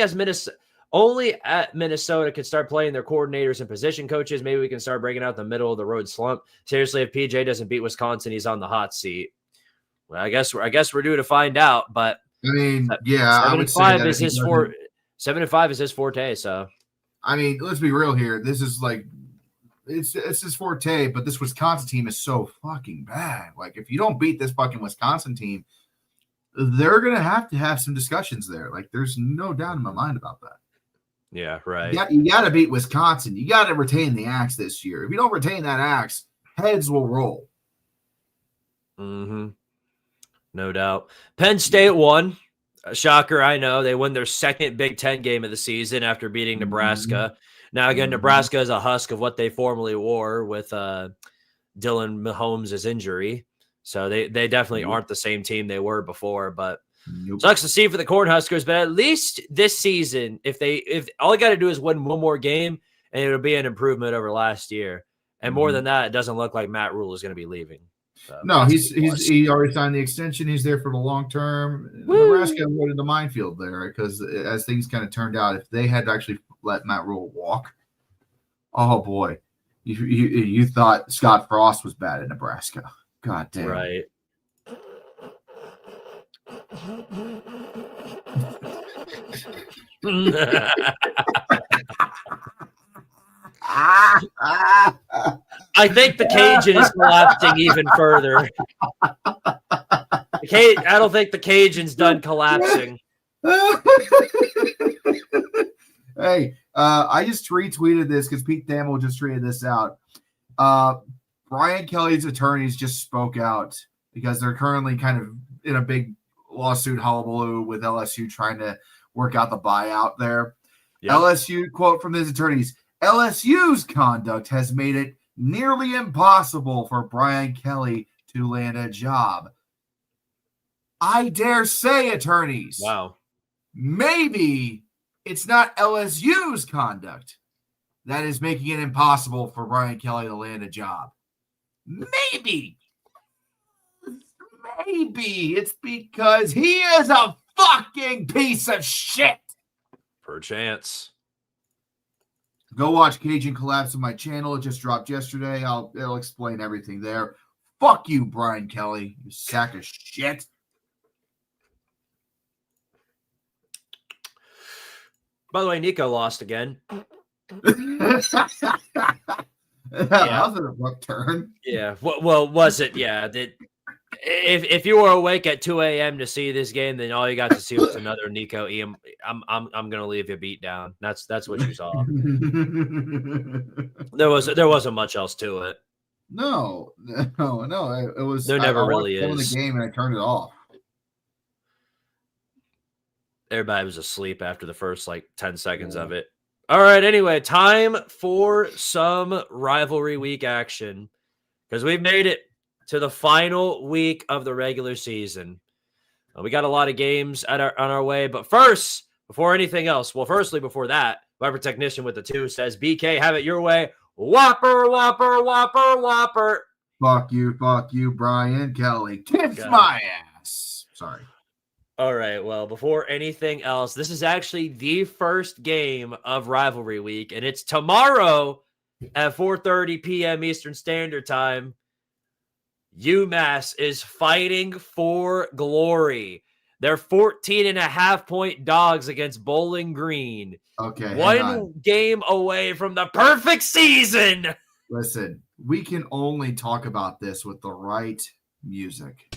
S2: at Minnesota can start playing their coordinators and position coaches. Maybe we can start breaking out the middle of the road slump. Seriously, if PJ doesn't beat Wisconsin, he's on the hot seat. Well, I guess we're due to find out. But
S3: I mean, I would say that
S2: is his 7-5 is his forte. So
S3: I mean, let's be real here. This is like it's his forte, but this Wisconsin team is so fucking bad. Like, if you don't beat this fucking Wisconsin team, they're gonna have some discussions there. Like, there's no doubt in my mind about that.
S2: Yeah, right.
S3: You got to beat Wisconsin. You got to retain the axe this year. If you don't retain that axe, heads will roll.
S2: No doubt. Penn State won. A shocker, I know. They won their second Big Ten game of the season after beating Nebraska. Now, again, Nebraska is a husk of what they formerly wore with Dylan Mahomes' injury. So they definitely aren't the same team they were before, but sucks to see for the Cornhuskers. But at least this season, if all you got to do is win one more game, and it'll be an improvement over last year. And more than that, it doesn't look like Matt Rule is going to be leaving. So
S3: No,
S2: that's a plus.
S3: he already signed the extension. He's there for the long term.
S2: Woo!
S3: Nebraska avoided the minefield there because as things kind of turned out, if they had actually let Matt Rule walk, oh boy, you thought Scott Frost was bad in Nebraska. God damn.
S2: Right. I think the Cajun is collapsing even further. I don't think the Cajun's done collapsing.
S3: Hey, I just retweeted this because Pete Thamel just tweeted this out. Brian Kelly's attorneys just spoke out because they're currently kind of in a big lawsuit hullabaloo with LSU trying to work out the buyout there. Yep. LSU, quote from his attorneys, LSU's conduct has made it nearly impossible for Brian Kelly to land a job. I dare say, attorneys.
S2: Wow.
S3: Maybe it's not LSU's conduct that is making it impossible for Brian Kelly to land a job. Maybe it's because he is a fucking piece of shit.
S2: Perchance.
S3: Go watch Cajun Collapse on my channel. It just dropped yesterday. It'll explain everything there. Fuck you, Brian Kelly, you sack of shit.
S2: By the way, Nico lost again.
S3: That was an abrupt turn.
S2: Yeah. Well, was it? Yeah. If you were awake at 2 a.m. to see this game, then all you got to see was another Nico. I'm gonna leave you beat down. That's what you saw. There wasn't much else to it.
S3: No. It was.
S2: There never really
S3: is. I watched
S2: is.
S3: the game and I turned it off.
S2: Everybody was asleep after the first 10 seconds of it. All right. Anyway, time for some rivalry week action because we've made it to the final week of the regular season. We got a lot of games on our way, but first, before anything else, before that, Viper Technician with the 2 says, BK, have it your way. Whopper, whopper, whopper, whopper.
S3: Fuck you, Brian Kelly. Kiss my ass. Sorry.
S2: All right, well, before anything else, this is actually the first game of Rivalry Week, and it's tomorrow at 4:30 p.m. Eastern Standard Time. UMass is fighting for glory. They're 14.5-point dogs against Bowling Green.
S3: Okay.
S2: One game away from the perfect season.
S3: Listen, we can only talk about this with the right music.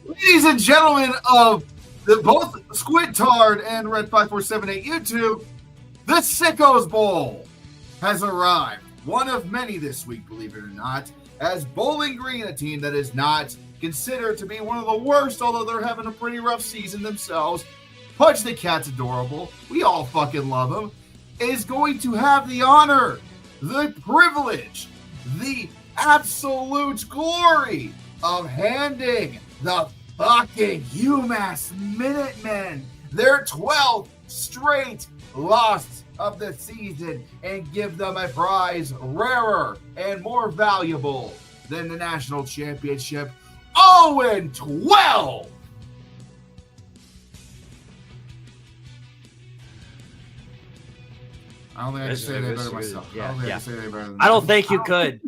S3: Ladies and gentlemen of both Squidtard and Red5478 YouTube, the Sickos Bowl has arrived. One of many this week, believe it or not, as Bowling Green, a team that is not considered to be one of the worst, although they're having a pretty rough season themselves. Punch the Cat's adorable. We all fucking love him. Is going to have the honor, the privilege, the absolute glory of handing the fucking UMass Minutemen their 12th straight loss of the season and give them a prize rarer and more valuable than the national championship. 0-12! I don't think I can say that better myself.
S2: I don't think you could.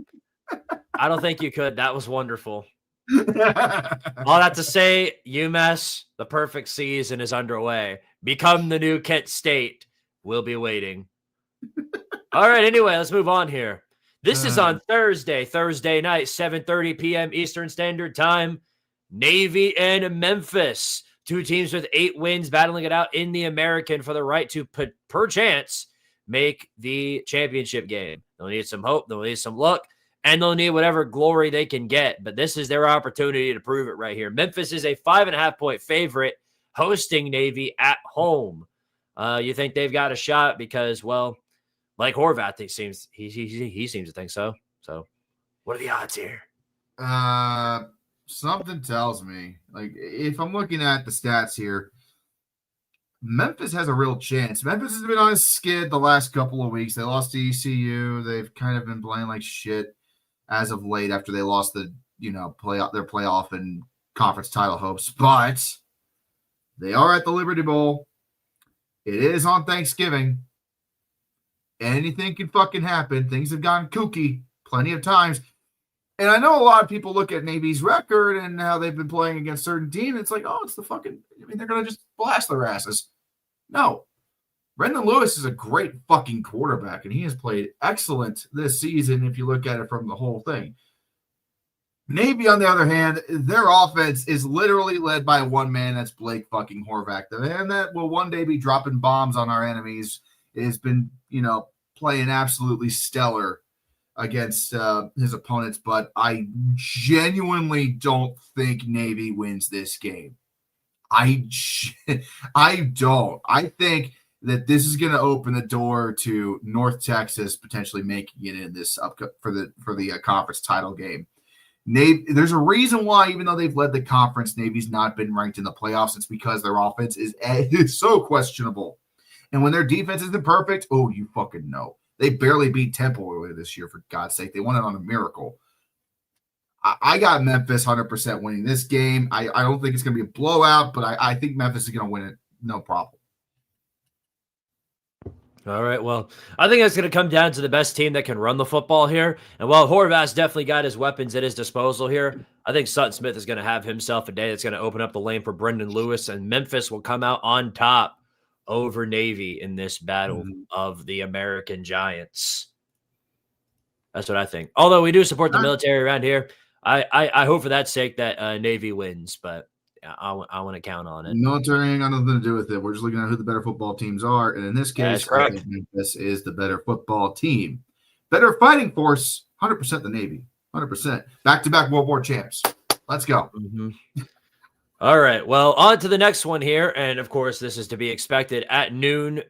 S2: I don't think you could. That was wonderful. All that to say, UMass, the perfect season is underway. Become the new Kent State. We'll be waiting. All right, anyway, let's move on here. This is on Thursday night, 7:30 p.m. Eastern Standard Time. Navy and Memphis, 2 teams with 8 wins battling it out in the American for the right to perchance make the championship game. They'll need some hope. They'll need some luck. And they'll need whatever glory they can get. But this is their opportunity to prove it right here. Memphis is a 5.5-point favorite hosting Navy at home. You think they've got a shot because, well, like Horvath, he seems to think so. So what are the odds here?
S3: Something tells me, if I'm looking at the stats here, Memphis has a real chance. Memphis has been on a skid the last couple of weeks. They lost to ECU. They've kind of been playing like shit as of late after they lost their playoff and conference title hopes. But they are at the Liberty Bowl. It is on Thanksgiving. Anything can fucking happen. Things have gone kooky plenty of times. And I know a lot of people look at Navy's record and how they've been playing against certain teams. It's like, oh, it's the fucking, they're going to just blast their asses. No. Brendan Lewis is a great fucking quarterback, and he has played excellent this season if you look at it from the whole thing. Navy, on the other hand, their offense is literally led by one man. That's Blake fucking Horvath. The man that will one day be dropping bombs on our enemies has been, playing absolutely stellar against his opponents, but I genuinely don't think Navy wins this game. I don't. I think that this is going to open the door to North Texas potentially making it in this for the conference title game. Navy, there's a reason why, even though they've led the conference, Navy's not been ranked in the playoffs. It's because their offense is so questionable. And when their defense isn't perfect, oh, you fucking know. They barely beat Temple earlier this year, for God's sake. They won it on a miracle. I got Memphis 100% winning this game. I don't think it's going to be a blowout, but I think Memphis is going to win it. No problem.
S2: All right, well, I think it's going to come down to the best team that can run the football here. And while Horvath's definitely got his weapons at his disposal here, I think Sutton Smith is going to have himself a day that's going to open up the lane for Brendan Lewis, and Memphis will come out on top over Navy in this battle of the American Giants. That's what I think. Although we do support the military around here, I hope for that sake that Navy wins, but I want to count on it.
S3: Military ain't got nothing to do with it. We're just looking at who the better football teams are, and in this case, I think Memphis is the better football team. Better fighting force, 100% the Navy, 100%. Back-to-back World War champs. Let's go.
S2: Mm-hmm. All right, well, on to the next one here, and of course, this is to be expected at noon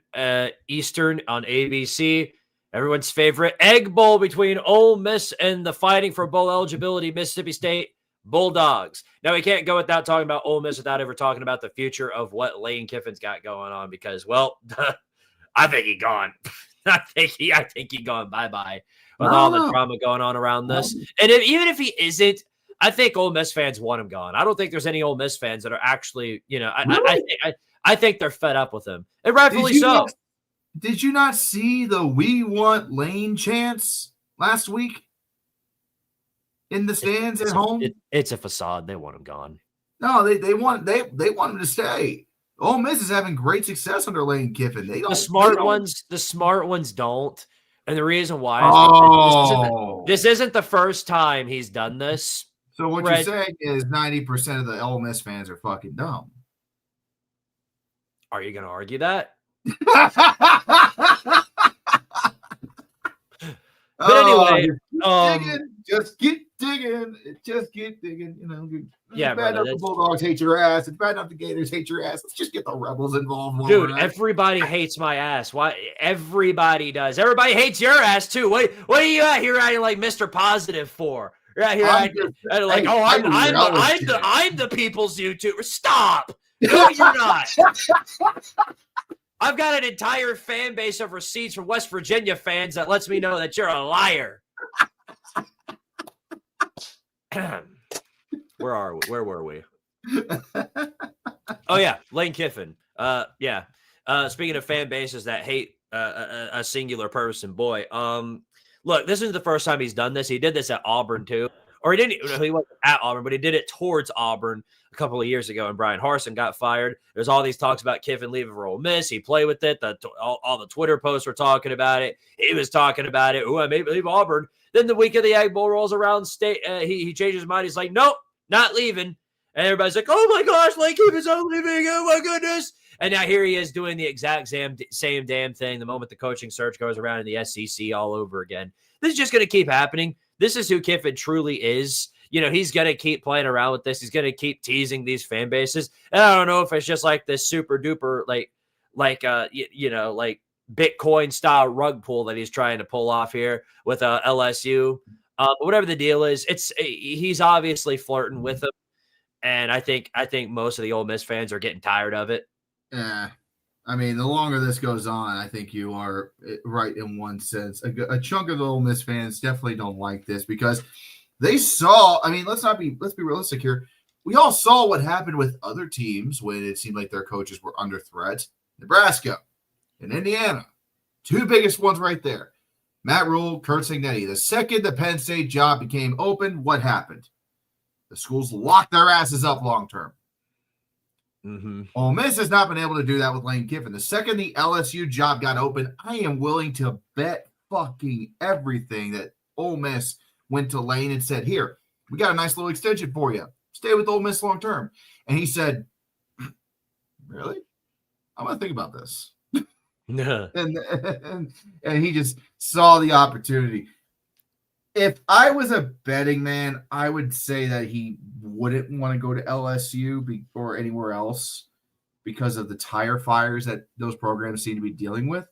S2: Eastern on ABC. Everyone's favorite Egg Bowl between Ole Miss and the fighting for bowl eligibility Mississippi State Bulldogs. Now, we can't go without talking about Ole Miss without ever talking about the future of what Lane Kiffin's got going on, because, well, I think he gone. I think he gone bye-bye with all the drama going on around this. And even if he isn't, I think Ole Miss fans want him gone. I don't think there's any Ole Miss fans that are actually, I think they're fed up with him, and rightfully so.
S3: Did you not see the "We Want Lane" chants last week in the stands at home?
S2: It's a facade. They want him gone.
S3: No, they want him to stay. Ole Miss is having great success under Lane Kiffin. The
S2: smart ones don't. And the reason why
S3: is
S2: this isn't the first time he's done this.
S3: So what you're saying is 90% of the Ole Miss fans are fucking dumb.
S2: Are you going to argue that? But anyway,
S3: just get digging.
S2: Yeah,
S3: bad enough the Bulldogs hate your ass. It's bad enough the Gators hate your ass. Let's just get the Rebels involved.
S2: Dude, everybody hates my ass. Why? Everybody does. Everybody hates your ass too. What are you out here acting like Mr. Positive for? You're out here acting like, I'm the people's YouTuber. Stop. No, you're not. I've got an entire fan base of receipts from West Virginia fans that lets me know that you're a liar. Where were we? Oh, yeah, Lane Kiffin. Speaking of fan bases that hate a singular person, boy. Look, this isn't the first time he's done this. He did this at Auburn, too. Or he wasn't at Auburn, but he did it towards Auburn a couple of years ago, and Brian Harsin got fired. There's all these talks about Kiffin leaving for Ole Miss. He played with it. All the Twitter posts were talking about it. He was talking about it. Oh, I may leave Auburn. Then the week of the Egg Bowl rolls around. He changes his mind. He's like, nope, not leaving. And everybody's like, oh, my gosh, Lane Kiffin's not leaving. Oh, my goodness. And now here he is doing the exact same damn thing the moment the coaching search goes around in the SEC all over again. This is just going to keep happening. This is who Kiffin truly is. He's going to keep playing around with this. He's going to keep teasing these fan bases. And I don't know if it's just like this super duper, like Bitcoin style rug pull that he's trying to pull off here with LSU. Whatever the deal is, he's obviously flirting with them. And I think most of the Ole Miss fans are getting tired of it.
S3: I mean, the longer this goes on, I think you are right in one sense. A chunk of the Ole Miss fans definitely don't like this because they saw. I mean, let's be realistic here. We all saw what happened with other teams when it seemed like their coaches were under threat. Nebraska and Indiana, two biggest ones right there. Matt Rule, Kurt Cignetti. The second the Penn State job became open, what happened? The schools locked their asses up long term.
S2: Mm-hmm.
S3: Ole Miss has not been able to do that with Lane Kiffin. The second the LSU job got open, I am willing to bet fucking everything that Ole Miss went to Lane and said, here, we got a nice little extension for you. Stay with Ole Miss long term. And he said, really? I'm going to think about this. and he just saw the opportunity. If I was a betting man, I would say that he wouldn't want to go to LSU or anywhere else because of the tire fires that those programs seem to be dealing with.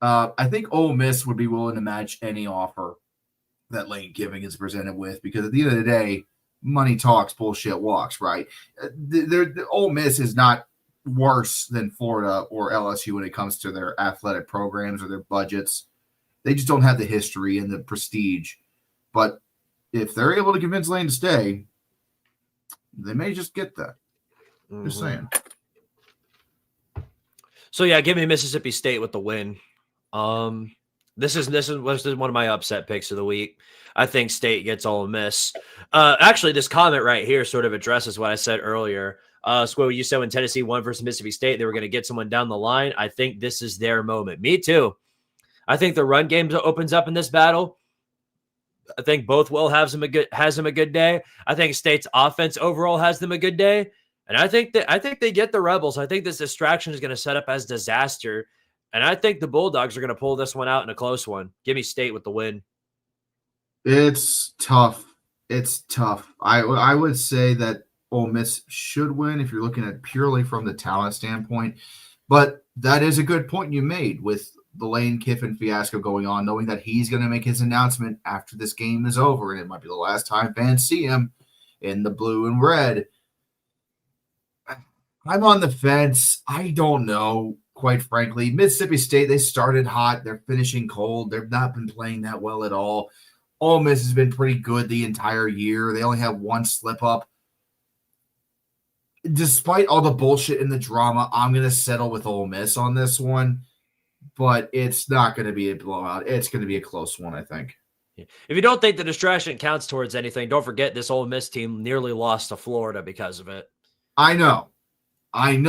S3: I think Ole Miss would be willing to match any offer that Lane Kiffin is presented with because at the end of the day, money talks, bullshit walks, right? The Ole Miss is not worse than Florida or LSU when it comes to their athletic programs or their budgets. They just don't have the history and the prestige. But if they're able to convince Lane to stay, they may just get that. Mm-hmm. Just saying.
S2: So yeah, give me Mississippi State with the win. This is one of my upset picks of the week. I think State gets Ole Miss. Actually, this comment right here sort of addresses what I said earlier. Squid, you said when Tennessee won versus Mississippi State, they were going to get someone down the line. I think this is their moment. Me too. I think the run game opens up in this battle. I think both will has them a good day. I think State's offense overall has them a good day, and I think they get the Rebels. I think this distraction is going to set up as disaster, and I think the Bulldogs are going to pull this one out in a close one. Give me State with the win.
S3: It's tough. I would say that Ole Miss should win if you're looking at purely from the talent standpoint, but that is a good point you made with the Lane Kiffin fiasco going on, knowing that he's going to make his announcement after this game is over, and it might be the last time fans see him in the blue and red. I'm on the fence. I don't know, quite frankly. Mississippi State, they started hot. They're finishing cold. They've not been playing that well at all. Ole Miss has been pretty good the entire year. They only have one slip-up. Despite all the bullshit and the drama, I'm going to settle with Ole Miss on this one. But it's not going to be a blowout. It's going to be a close one, I think.
S2: If you don't think the distraction counts towards anything, don't forget this Ole Miss team nearly lost to Florida because of it.
S3: I know. That's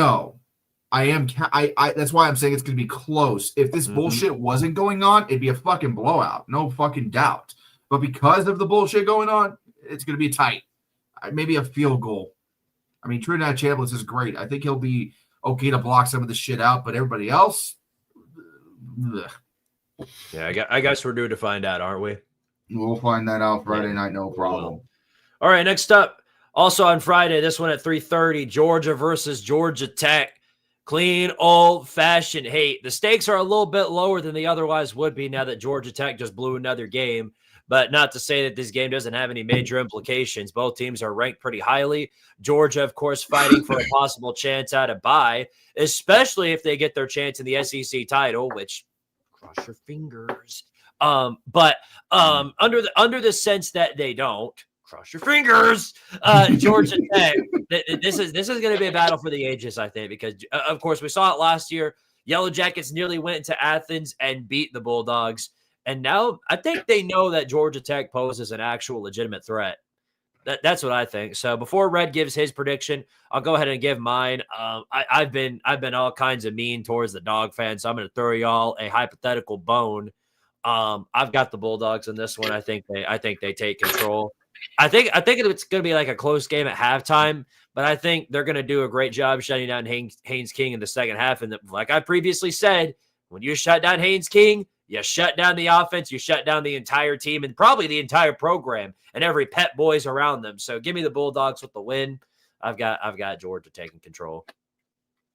S3: why I'm saying it's going to be close. If this bullshit wasn't going on, it'd be a fucking blowout. No fucking doubt. But because of the bullshit going on, it's going to be tight. Maybe a field goal. I mean, Trinidad Chambliss is great. I think he'll be okay to block some of the shit out, but everybody else... Ugh.
S2: Yeah, I guess we're due to find out, aren't we?
S3: We'll find that out Friday night, no problem.
S2: All right, next up, also on Friday, this one at 3:30, Georgia versus Georgia Tech. Clean, old-fashioned hate. The stakes are a little bit lower than they otherwise would be now that Georgia Tech just blew another game, but not to say that this game doesn't have any major implications. Both teams are ranked pretty highly. Georgia, of course, fighting for a possible chance at a bye, especially if they get their chance in the SEC title, which cross your fingers. But under the sense that they don't, cross your fingers, Georgia Tech, this is going to be a battle for the ages, I think, because, of course, we saw it last year. Yellow Jackets nearly went into Athens and beat the Bulldogs. And now I think they know that Georgia Tech poses an actual legitimate threat. That's what I think. So before Red gives his prediction, I'll go ahead and give mine. I've been all kinds of mean towards the Dog fans, so I'm going to throw y'all a hypothetical bone. I've got the Bulldogs in this one. I think they take control. I think it's going to be like a close game at halftime, but I think they're going to do a great job shutting down Haynes King in the second half. And like I previously said, when you shut down Haynes King, you shut down the offense, you shut down the entire team and probably the entire program and every pet boys around them. So give me the Bulldogs with the win. I've got Georgia taking control.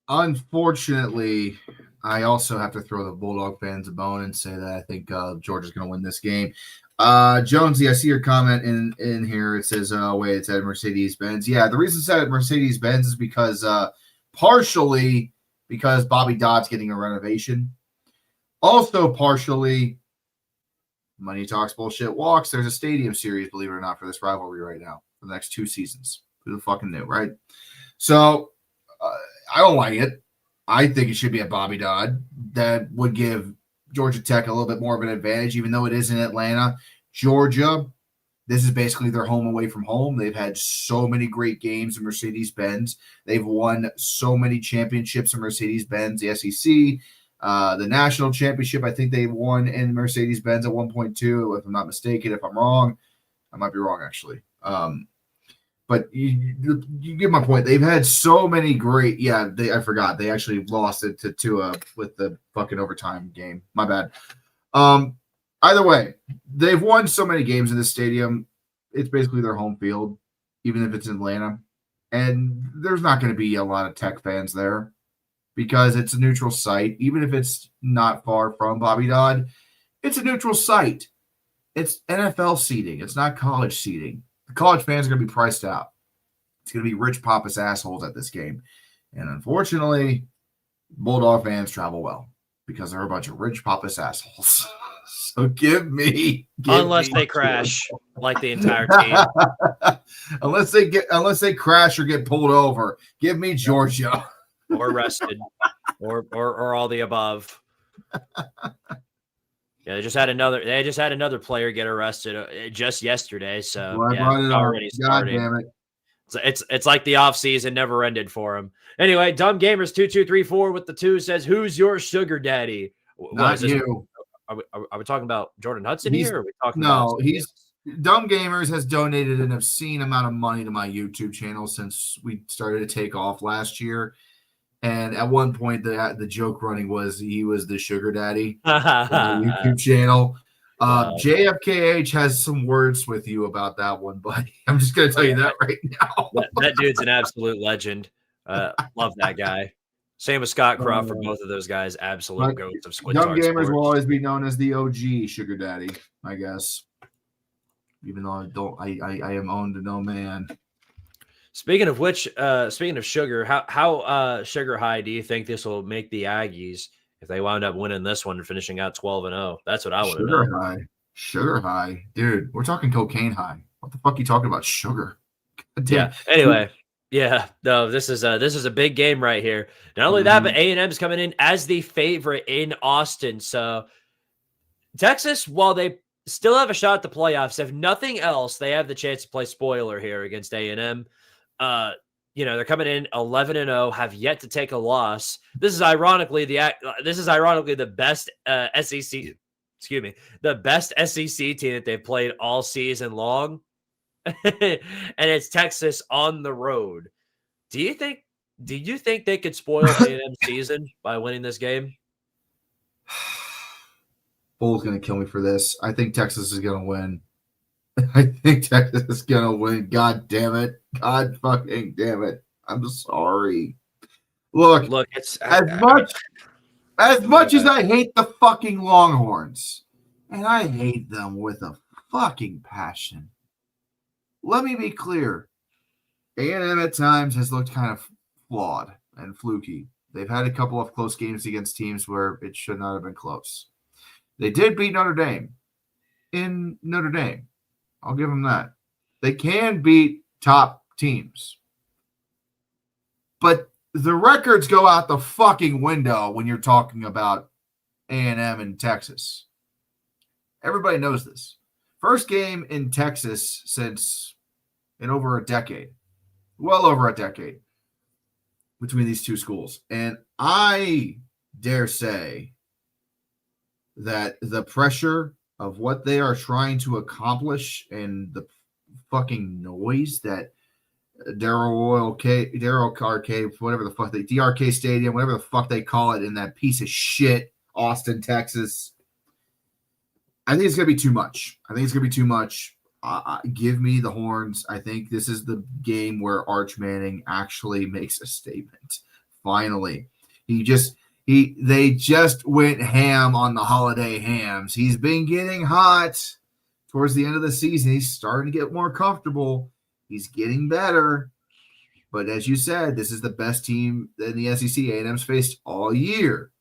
S3: Unfortunately, I also have to throw the Bulldog fans a bone and say that I think Georgia's going to win this game. Jonesy, I see your comment in here. It says, wait, it's at Mercedes-Benz. Yeah, the reason it's at Mercedes-Benz is because partially because Bobby Dodd's getting a renovation. Also, partially, Money Talks Bullshit Walks. There's a stadium series, believe it or not, for this rivalry right now for the next 2 seasons. Who the fucking knew, right? So, I don't like it. I think it should be a Bobby Dodd. That would give Georgia Tech a little bit more of an advantage, even though it is in Atlanta. Georgia, this is basically their home away from home. They've had so many great games in Mercedes-Benz. They've won so many championships in Mercedes-Benz, the SEC, the national championship. I think they won in Mercedes-Benz at 1.2, if I'm not mistaken. If I'm wrong, I might be wrong, actually. But you get my point. They've had so many great. Yeah, I forgot. They actually lost it to with the fucking overtime game. My bad. Either way, they've won so many games in this stadium. It's basically their home field, even if it's in Atlanta. And there's not going to be a lot of Tech fans there because it's a neutral site. Even if it's not far from Bobby Dodd, it's a neutral site. It's NFL seating. It's not college seating. The college fans are going to be priced out. It's going to be rich pompous assholes at this game. And unfortunately, Bulldog fans travel well because they're a bunch of rich pompous assholes. So give me
S2: unless they crash like the entire team.
S3: unless they crash or get pulled over. Give me Georgia.
S2: Or arrested. or all the above. Yeah, they just had another player get arrested just yesterday. So
S3: well,
S2: yeah, it's already started.
S3: God damn it.
S2: It's like the offseason never ended for him. Anyway, Dumb Gamers 2234 with the 2 says, "Who's your sugar daddy?"
S3: Not you.
S2: Are we talking about Jordan Hudson here? Or are we talking
S3: Dumb Gamers has donated an obscene amount of money to my YouTube channel since we started to take off last year. And at one point, the joke running was he was the sugar daddy on the YouTube channel. JFKH has some words with you about that one, buddy. I'm just going to tell you that right now.
S2: that dude's an absolute legend. Love that guy. Same with Scott Crawford. Both of those guys, absolute goats of Squidtard
S3: Dumb Gamers
S2: Sports.
S3: will always be known as the OG sugar daddy, I guess. Even though I am owned to no man.
S2: Speaking of which, speaking of sugar, how sugar high do you think this will make the Aggies if they wound up winning this one and finishing out 12-0? That's what I want to know.
S3: Sugar high, dude. We're talking cocaine high. What the fuck are you talking about? Sugar.
S2: Yeah. Anyway, yeah. No, this is a big game right here. Not only that, but A&M is coming in as the favorite in Austin. So Texas, while they still have a shot at the playoffs, if nothing else, they have the chance to play spoiler here against A&M. They're coming in 11-0, have yet to take a loss. This is ironically the best SEC. Excuse me, the best SEC team that they've played all season long, and it's Texas on the road. Do you think they could spoil A&M's season by winning this game?
S3: Bull's gonna kill me for this. I think Texas is gonna win. I think Texas is gonna win. God damn it. God fucking damn it. I'm sorry. Look,
S2: it's
S3: as much as I hate the fucking Longhorns, and I hate them with a fucking passion. Let me be clear. A&M at times has looked kind of flawed and fluky. They've had a couple of close games against teams where it should not have been close. They did beat Notre Dame in Notre Dame. I'll give them that. They can beat top teams. But the records go out the fucking window when you're talking about A&M and Texas. Everybody knows this. First game in Texas since in over a decade. Well over a decade between these two schools. And I dare say that the pressure of what they are trying to accomplish and the fucking noise that DRK, whatever the fuck DRK Stadium, whatever the fuck they call it in that piece of shit, Austin, Texas. I think it's going to be too much. Give me the horns. I think this is the game where Arch Manning actually makes a statement. Finally, they just went ham on the holiday hams. He's been getting hot towards the end of the season. He's starting to get more comfortable. He's getting better. But as you said, this is the best team that the SEC A&M's faced all year.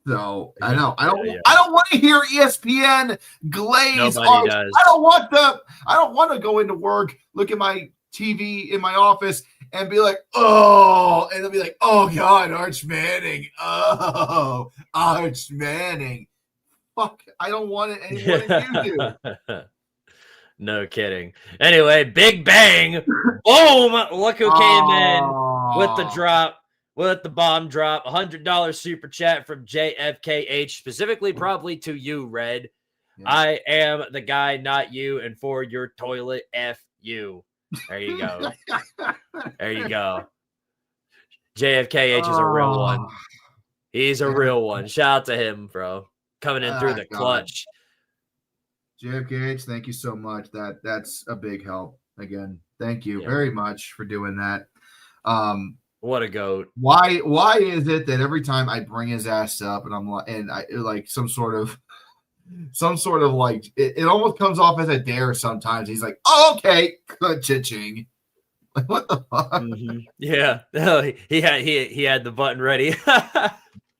S3: So I know I don't want to hear ESPN glaze.
S2: Nobody does.
S3: I don't want to go into work, look at my TV in my office, and be like, oh, and they'll be like, oh God, Arch Manning. Oh, Arch Manning. Fuck, I don't want it any more than you do.
S2: No kidding. Anyway, Big Bang. Boom. Look who came in with the drop. With the bomb drop, $100 super chat from JFKH, specifically probably to you, Red. Yeah. I am the guy, not you, and for your toilet, F you. There you go. There you go. JFKH is a real one. He's a real one. Shout out to him, bro. Coming in through the clutch.
S3: JFKH, thank you so much. That's a big help. Again, thank you very much for doing that.
S2: What a goat.
S3: Why is it that every time I bring his ass up and I like some sort of like it almost comes off as a dare sometimes. He's like, oh, okay, cha-ching. Like, what the fuck?
S2: Mm-hmm. Yeah. he had the button ready.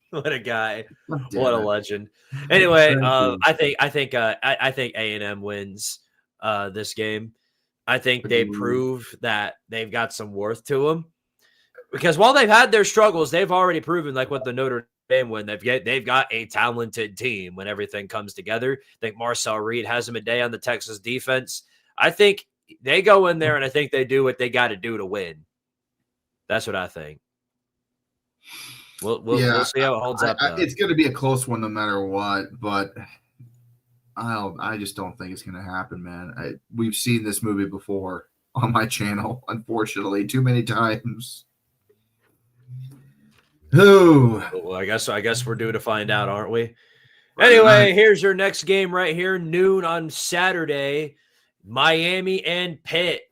S2: What a guy. What a legend. Anyway, I think A&M wins this game. I think they prove that they've got some worth to them. Because while they've had their struggles, they've already proven, like with the Notre Dame win, they've got a talented team when everything comes together. I think Marcel Reed has them a day on the Texas defense. I think they go in there, and I think they do what they got to do to win. That's what I think. We'll see how it holds up.
S3: It's going to be a close one no matter what, but I just don't think it's going to happen, man. We've seen this movie before on my channel, unfortunately, too many times.
S2: Well, I guess we're due to find out, aren't we? Anyway, here's your next game right here, noon on Saturday, Miami and Pitt.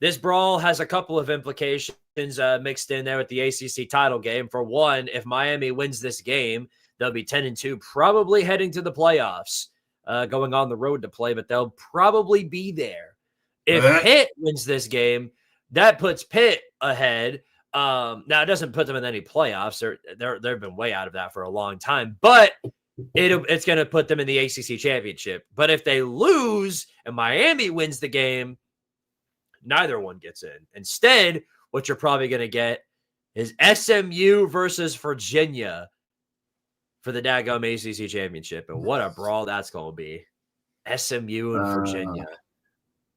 S2: This brawl has a couple of implications mixed in there with the ACC title game. For one, if Miami wins this game, they'll be 10-2, probably heading to the playoffs, going on the road to play, but they'll probably be there. If Pitt wins this game, that puts Pitt ahead. Now it doesn't put them in any playoffs. They've been way out of that for a long time, but it's going to put them in the ACC championship. But if they lose and Miami wins the game, neither one gets in. Instead, what you're probably going to get is SMU versus Virginia for the daggum ACC championship. And what a brawl that's going to be. SMU and Virginia.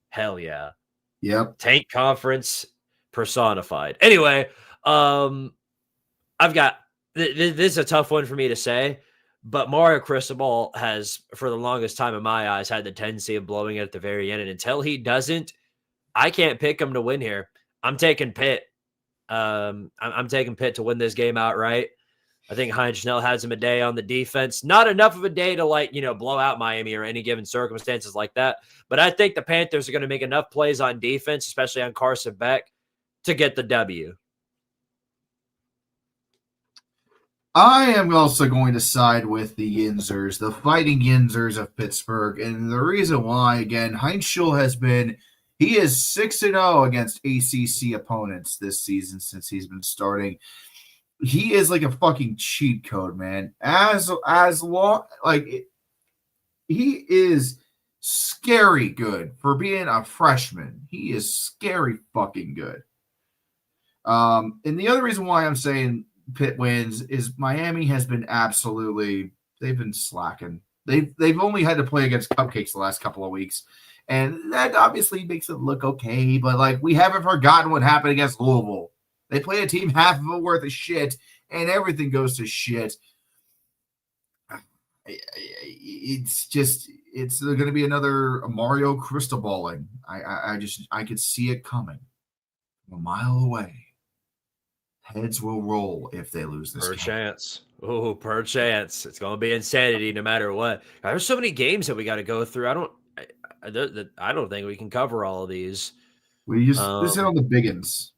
S2: Hell yeah.
S3: Yep.
S2: Tank conference personified. Anyway, I've got this is a tough one for me to say, but Mario Cristobal has, for the longest time in my eyes, had the tendency of blowing it at the very end. And until he doesn't, I can't pick him to win here. I'm taking Pitt. I'm taking Pitt to win this game outright. I think Heinz Schnell has him a day on the defense. Not enough of a day to blow out Miami or any given circumstances like that. But I think the Panthers are going to make enough plays on defense, especially on Carson Beck, to get the W.
S3: I am also going to side with the Yinzers, the Fighting Yinzers of Pittsburgh. And the reason why, again, Heinz Schnell he is 6-0 against ACC opponents this season since he's been starting. He is like a fucking cheat code, man. He is scary good for being a freshman. He is scary fucking good. And the other reason why I'm saying Pitt wins is Miami has been they've been slacking. They've only had to play against Cupcakes the last couple of weeks. And that obviously makes it look okay, but we haven't forgotten what happened against Louisville. They play a team half of it worth of shit, and everything goes to shit. It's going to be another Mario Cristobaling. I could see it coming from a mile away. Heads will roll if they lose this game.
S2: Chance. Oh, per chance. It's going to be insanity no matter what. There's so many games that we got to go through. I don't think we can cover all of these.
S3: We just hit on the biggins.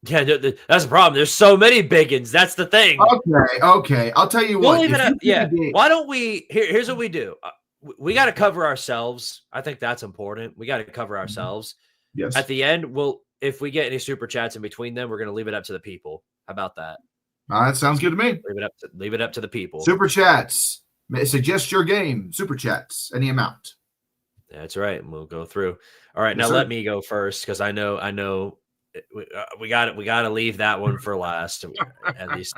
S2: Yeah, that's the problem. There's so many biggins. That's the thing.
S3: Okay. I'll tell you what.
S2: Why don't we? Here's what we do. We got to cover ourselves. I think that's important. We got to cover ourselves.
S3: Yes.
S2: At the end, if we get any super chats in between them, we're going to leave it up to the people. How about that?
S3: That sounds good to me.
S2: Leave it up to the people.
S3: Super chats. Suggest your game. Super chats. Any amount.
S2: That's right. And we'll go through. All right.
S3: Yes,
S2: now
S3: sir.
S2: let me go first because I know we got to leave that one for last, at least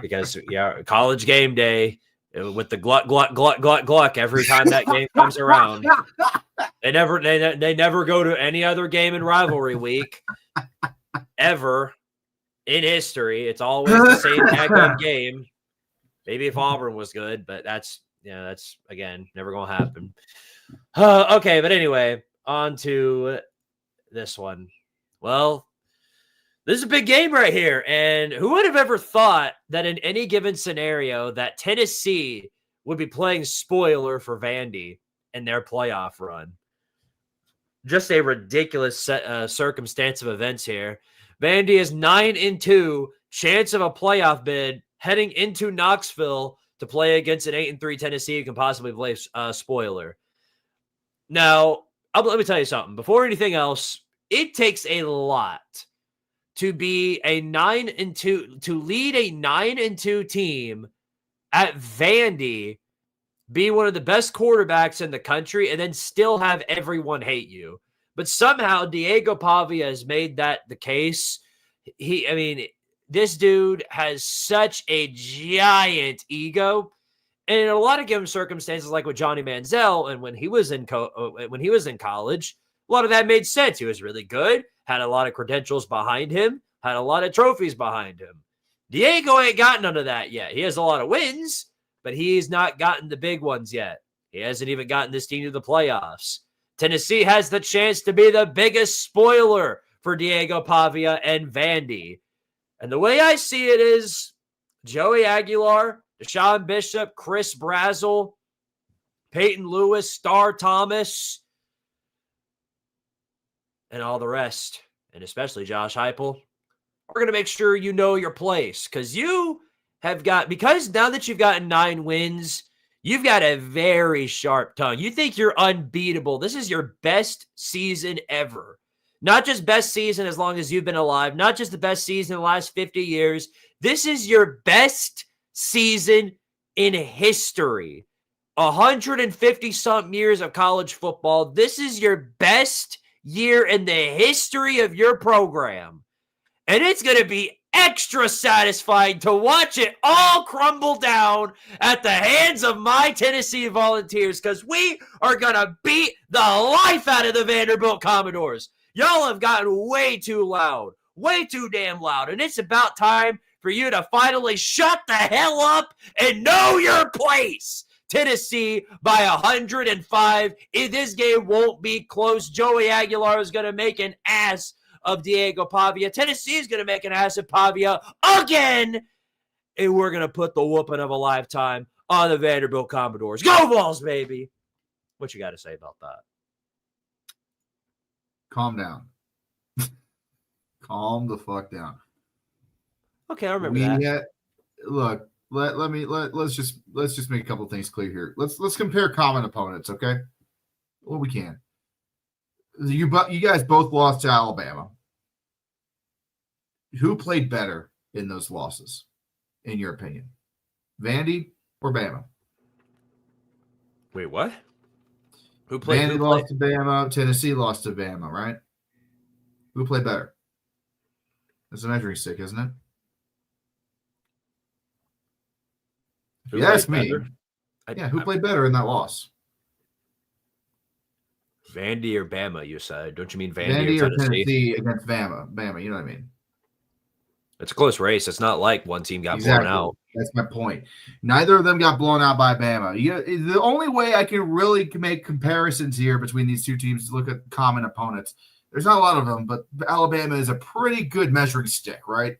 S2: because college game day with the gluck every time that game comes around. They never go to any other game in rivalry week ever in history. It's always the same daggum game. Maybe if Auburn was good, but that's again never gonna happen. Okay, but anyway, on to this one. Well, this is a big game right here, and who would have ever thought that in any given scenario that Tennessee would be playing spoiler for Vandy in their playoff run? Just a ridiculous circumstance of events here. Vandy is 9-2, chance of a playoff bid heading into Knoxville to play against an 8-3 Tennessee who can possibly play spoiler. Now, let me tell you something. Before anything else, it takes a lot to be a 9-2, to lead a 9-2 team at Vandy, be one of the best quarterbacks in the country, and then still have everyone hate you. But somehow Diego Pavia has made that the case. This dude has such a giant ego. And in a lot of given circumstances, like with Johnny Manziel, and when he was in college, a lot of that made sense. He was really good, had a lot of credentials behind him, had a lot of trophies behind him. Diego ain't got none of that yet. He has a lot of wins, but he's not gotten the big ones yet. He hasn't even gotten this team to the playoffs. Tennessee has the chance to be the biggest spoiler for Diego Pavia and Vandy. And the way I see it is Joey Aguilar, Deshaun Bishop, Chris Brazzell, Peyton Lewis, Star Thomas, and all the rest, and especially Josh Heupel, are going to make sure you know your place because because now that you've gotten 9 wins, you've got a very sharp tongue. You think you're unbeatable. This is your best season ever. Not just best season as long as you've been alive, not just the best season in the last 50 years. This is your best season in history. 150-something years of college football. This is your best year in the history of your program. And it's going to be extra satisfying to watch it all crumble down at the hands of my Tennessee Volunteers because we are going to beat the life out of the Vanderbilt Commodores. Y'all have gotten way too loud, way too damn loud, and it's about time for you to finally shut the hell up and know your place. Tennessee by 105. This game won't be close. Joey Aguilar is going to make an ass of Diego Pavia. Tennessee is going to make an ass of Pavia again. And we're going to put the whooping of a lifetime on the Vanderbilt Commodores. Go Vols, baby. What you got to say about that?
S3: Calm down. Calm the fuck down.
S2: Okay, I remember that.
S3: Look, let's just make a couple things clear here. Let's compare common opponents, okay? Well, we can. You guys both lost to Alabama. Who played better in those losses, in your opinion? Vandy or Bama?
S2: Wait, what? Who played?
S3: Vandy lost to Bama. Tennessee lost to Bama, right? Who played better? It's a measuring stick, isn't it? If you ask me, who played better in that loss?
S2: Vandy or Bama, you said. Don't you mean Vandy
S3: or Tennessee against Bama? Bama, you know what I mean?
S2: It's a close race. It's not like one team got blown out.
S3: That's my point. Neither of them got blown out by Bama. The only way I can really make comparisons here between these two teams is to look at common opponents. There's not a lot of them, but Alabama is a pretty good measuring stick, right?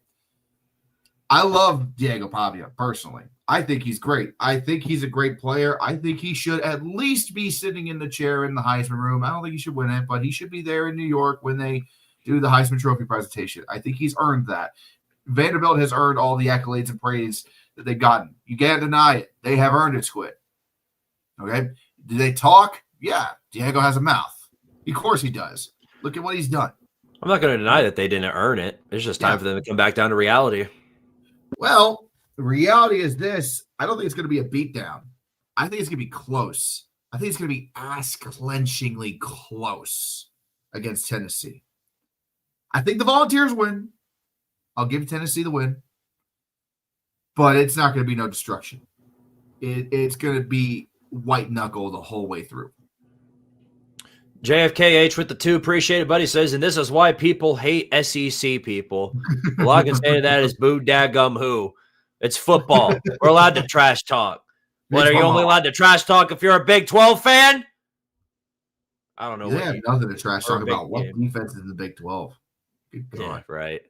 S3: I love Diego Pavia personally. I think he's great. I think he's a great player. I think he should at least be sitting in the chair in the Heisman room. I don't think he should win it, but he should be there in New York when they do the Heisman Trophy presentation. I think he's earned that. Vanderbilt has earned all the accolades and praise that they've gotten. You can't deny it. They have earned it, Squid. Okay? Do they talk? Yeah. Diego has a mouth. Of course he does. Look at what he's done.
S2: I'm not going to deny that they didn't earn it. It's just time for them to come back down to reality.
S3: Well, the reality is this. I don't think it's going to be a beatdown. I think it's going to be close. I think it's going to be ass-clenchingly close against Tennessee. I think the Volunteers win. I'll give Tennessee the win. But it's not going to be no destruction. It's going to be white knuckle the whole way through.
S2: JFKH with the 2, appreciate it, buddy. Says, and this is why people hate SEC people. All I can say to that is boo daggum who. It's football. We're allowed to trash talk. What, are you only allowed to trash talk if you're a Big 12 fan? I don't know.
S3: They have nothing to trash talk about. What
S2: game.
S3: defense is in the Big 12? Good God.
S2: Yeah, right.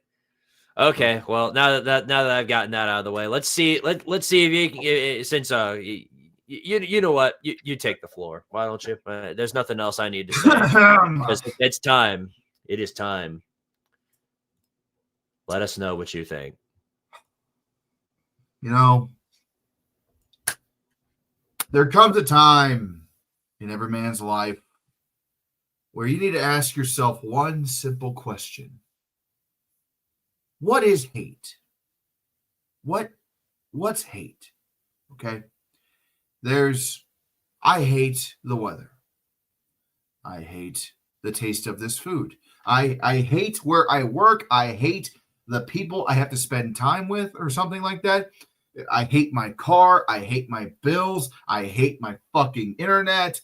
S2: Okay, well, now that I've gotten that out of the way, let's see if you can, since you know what, you take the floor. Why don't you? There's nothing else I need to say. Because it's time. It is time. Let us know what you think.
S3: You know, there comes a time in every man's life where you need to ask yourself one simple question. What is hate? What's hate? Okay. I hate the weather. I hate the taste of this food. I hate where I work. I hate the people I have to spend time with or something like that. I hate my car. I hate my bills. I hate my fucking internet.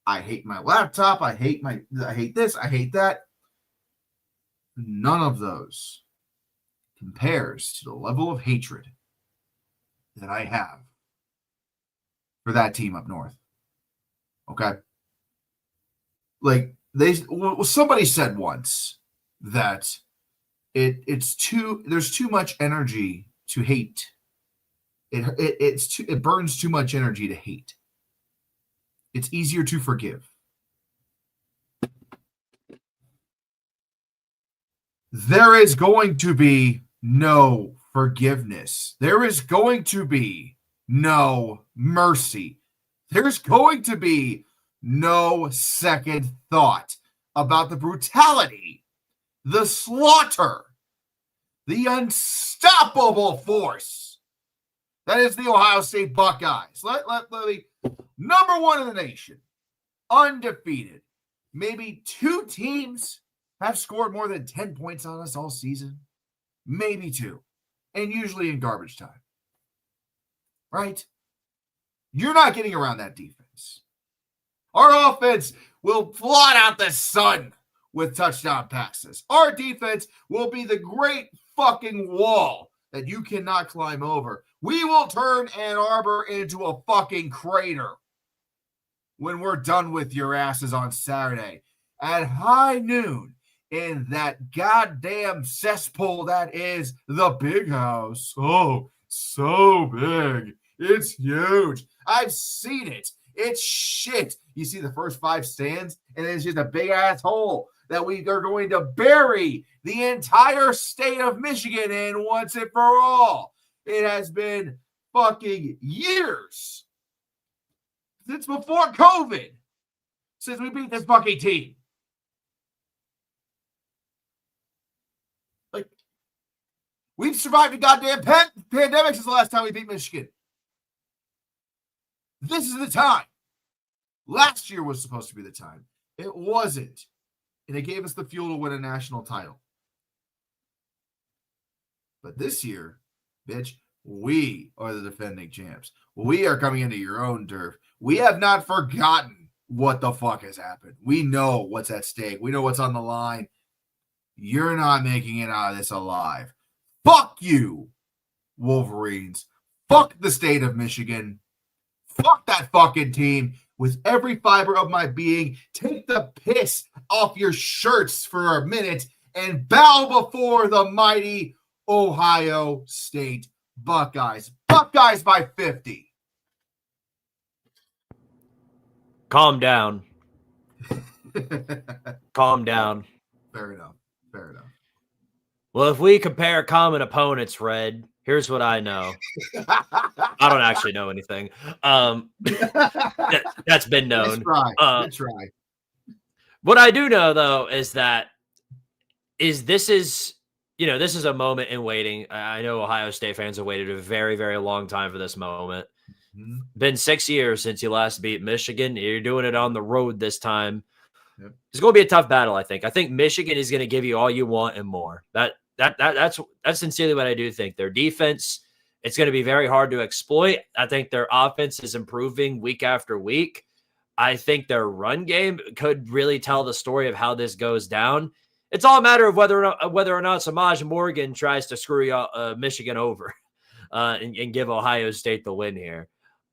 S3: I hate my laptop. I hate this. I hate that. None of those compares to the level of hatred that I have for that team up north. Okay? Like somebody said once that there's too much energy to hate. It burns too much energy to hate. It's easier to forgive. There is going to be no forgiveness. There is going to be no mercy. There's going to be no second thought about the brutality, the slaughter, the unstoppable force that is the Ohio State Buckeyes. Let me, number 1 in the nation, undefeated. Maybe 2 teams have scored more than 10 points on us all season. Maybe 2. And usually in garbage time. Right? You're not getting around that defense. Our offense will blot out the sun with touchdown passes. Our defense will be the great fucking wall that you cannot climb over. We will turn Ann Arbor into a fucking crater when we're done with your asses on Saturday at high noon in that goddamn cesspool that is the Big House. Oh, so big. It's huge. I've seen it. It's shit. You see the first 5 stands, and it's just a big ass hole that we are going to bury the entire state of Michigan in once and for all. It has been fucking years since before COVID since we beat this fucking team. Like, we've survived a goddamn pandemic since the last time we beat Michigan. This is the time. Last year was supposed to be the time. It wasn't. And it gave us the fuel to win a national title. But this year, bitch, we are the defending champs. We are coming into your own turf. We have not forgotten what the fuck has happened. We know what's at stake. We know what's on the line. You're not making it out of this alive. Fuck you, Wolverines. Fuck the state of Michigan. Fuck that fucking team with every fiber of my being. Take the piss off your shirts for a minute and bow before the mighty Ohio State Buckeyes. Buckeyes by 50.
S2: Calm down. Calm down.
S3: Fair enough. Fair enough.
S2: Well, if we compare common opponents, Red, here's what I know. I don't actually know anything. That's been known.
S3: Let's try.
S2: What I do know, though, is this is a moment in waiting. I know Ohio State fans have waited a very, very long time for this moment.
S3: Mhm.
S2: Been 6 years since you last beat Michigan. You're doing it on the road this time.
S3: Yep.
S2: It's going to be a tough battle, I think. I think Michigan is going to give you all you want and more. That's sincerely what I do think. Their defense, it's going to be very hard to exploit. I think their offense is improving week after week. I think their run game could really tell the story of how this goes down. It's all a matter of whether or not Samaj Morgan tries to screw Michigan over and give Ohio State the win here.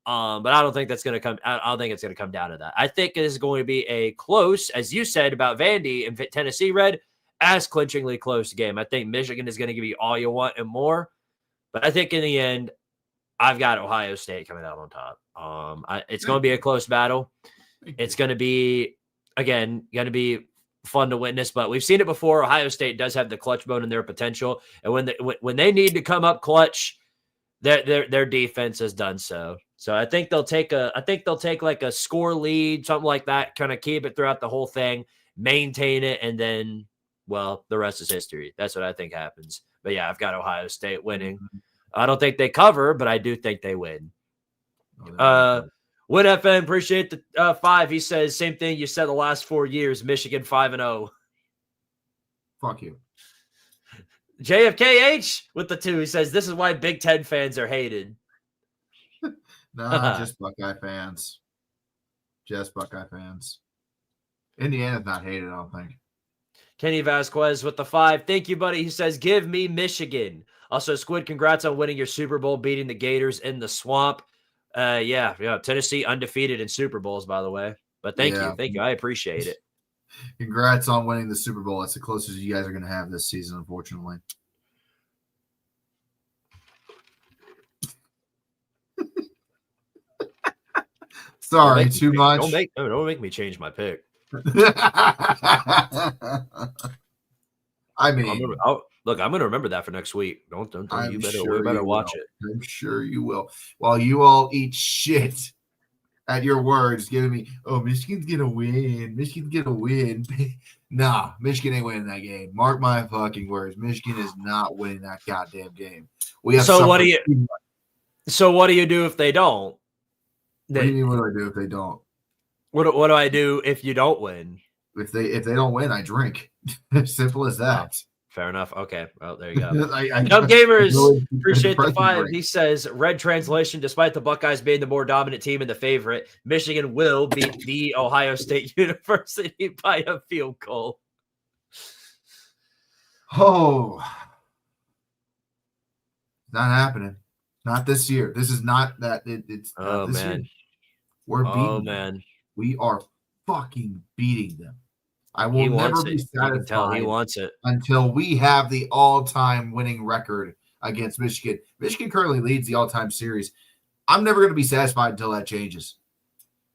S2: But I don't think that's going to come. I don't think it's going to come down to that. I think it is going to be a close, as you said about Vandy and Tennessee, Red, as clinchingly close game. I think Michigan is going to give you all you want and more. But I think in the end, I've got Ohio State coming out on top. It's going to be a close battle. It's going to be, again, fun to witness, but we've seen it before. Ohio State does have the clutch mode and their potential. And when they need to come up clutch, their defense has done so. So I think they'll take like a score lead, something like that, kind of keep it throughout the whole thing, maintain it, and then, well, the rest is history. That's what I think happens. But yeah, I've got Ohio State winning. I don't think they cover, but I do think they win. Win FM, appreciate the 5. He says, same thing you said the last 4 years, Michigan 5-0.
S3: Fuck you.
S2: JFKH with the 2. He says, this is why Big Ten fans are hated.
S3: Nah, just Buckeye fans. Just Buckeye fans. Indiana's not hated, I don't think.
S2: Kenny Vasquez with the 5. Thank you, buddy. He says, give me Michigan. Also, Squid, congrats on winning your Super Bowl, beating the Gators in the swamp. Yeah. Tennessee undefeated in Super Bowls, by the way. But thank you. I appreciate it.
S3: Congrats on winning the Super Bowl. That's the closest you guys are going to have this season, unfortunately. Sorry, too much.
S2: Don't make me change my pick.
S3: I mean,
S2: look, I'm going to remember that for next week. Don't you better watch it.
S3: I'm sure you will. While you all eat shit at your words, giving me, oh, Michigan's going to win. Michigan's going to win. Nah, Michigan ain't winning that game. Mark my fucking words. Michigan is not winning that goddamn game.
S2: So what do you do if they don't?
S3: What do you mean, what do I do if they don't?
S2: What do I do if you don't win?
S3: If they don't win, I drink. Simple as that.
S2: Oh, fair enough. Okay. Well, there you go. Young Gamers, really appreciate the 5. He says, red translation, despite the Buckeyes being the more dominant team and the favorite, Michigan will beat the Ohio State University by a field goal.
S3: Oh. Not happening. Not this year. This is not that. It's not this year. We're beating them. We are fucking beating them. I will never be satisfied.
S2: He wants it
S3: until we have the all-time winning record against Michigan. Michigan currently leads the all-time series. I'm never going to be satisfied until that changes.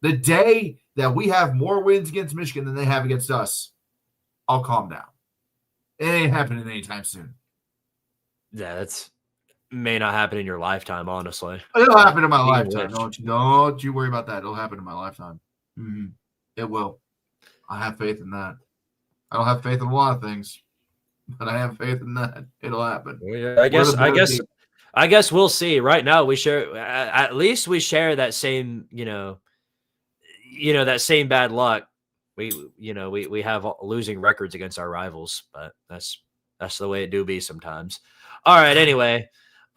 S3: The day that we have more wins against Michigan than they have against us, I'll calm down. It ain't happening anytime soon.
S2: Yeah, that's may not happen in your lifetime, honestly.
S3: It'll happen in my lifetime. Don't you worry about that. It'll happen in my lifetime. Mm-hmm. It will. I have faith in that. I don't have faith in a lot of things, but I have faith in that. It'll happen.
S2: Well, yeah, I guess we'll see. Right now, we share. At least we share that same, that same bad luck. We have losing records against our rivals, but that's the way it do be sometimes. All right. Anyway,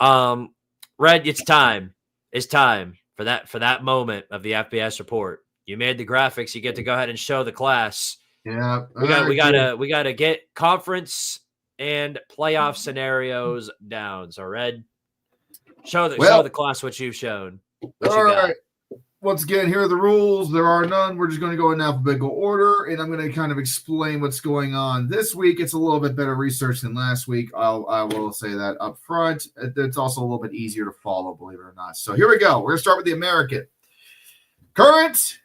S2: Red, it's time. It's time for that moment of the FBS report. You made the graphics. You get to go ahead and show the class.
S3: Yeah,
S2: we gotta get conference and playoff scenarios down. So, Red, show the class what you've shown.
S3: All right. Once again, here are the rules. There are none. We're just going to go in alphabetical order, and I'm going to kind of explain what's going on this week. It's a little bit better research than last week. I will say that up front. It's also a little bit easier to follow, believe it or not. So here we go. We're going to start with the American. Current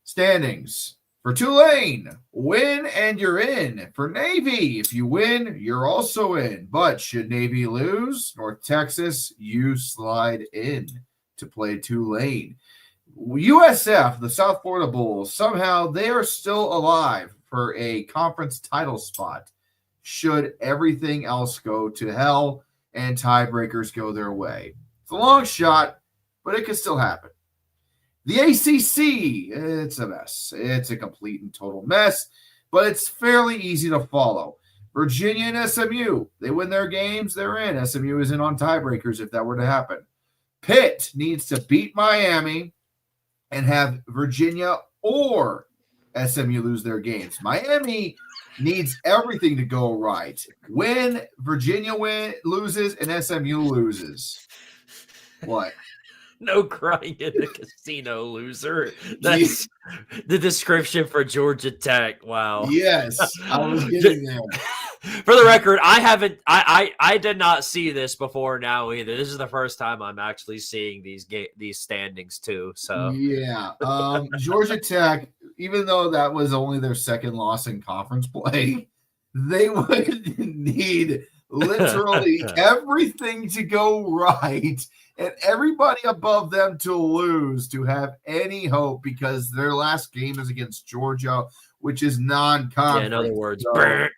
S3: standings. For Tulane, win and you're in. For Navy, if you win, you're also in. But should Navy lose, North Texas, you slide in to play Tulane. USF, the South Florida Bulls, somehow they are still alive for a conference title spot should everything else go to hell and tiebreakers go their way. It's a long shot, but it could still happen. The ACC, it's a mess. It's a complete and total mess, but it's fairly easy to follow. Virginia and SMU, they win their games, they're in. SMU is in on tiebreakers if that were to happen. Pitt needs to beat Miami and have Virginia or SMU lose their games. Miami needs everything to go right. When Virginia loses and SMU loses. What?
S2: No crying in the casino, loser. That's the description for Georgia Tech. Wow.
S3: Yes, I was getting there.
S2: For the record, I did not see this before now either. This is the first time I'm actually seeing these standings too. So
S3: yeah, Georgia Tech, even though that was only their second loss in conference play, they would need literally everything to go right and everybody above them to lose to have any hope, because their last game is against Georgia, which is non-conference.
S2: Yeah,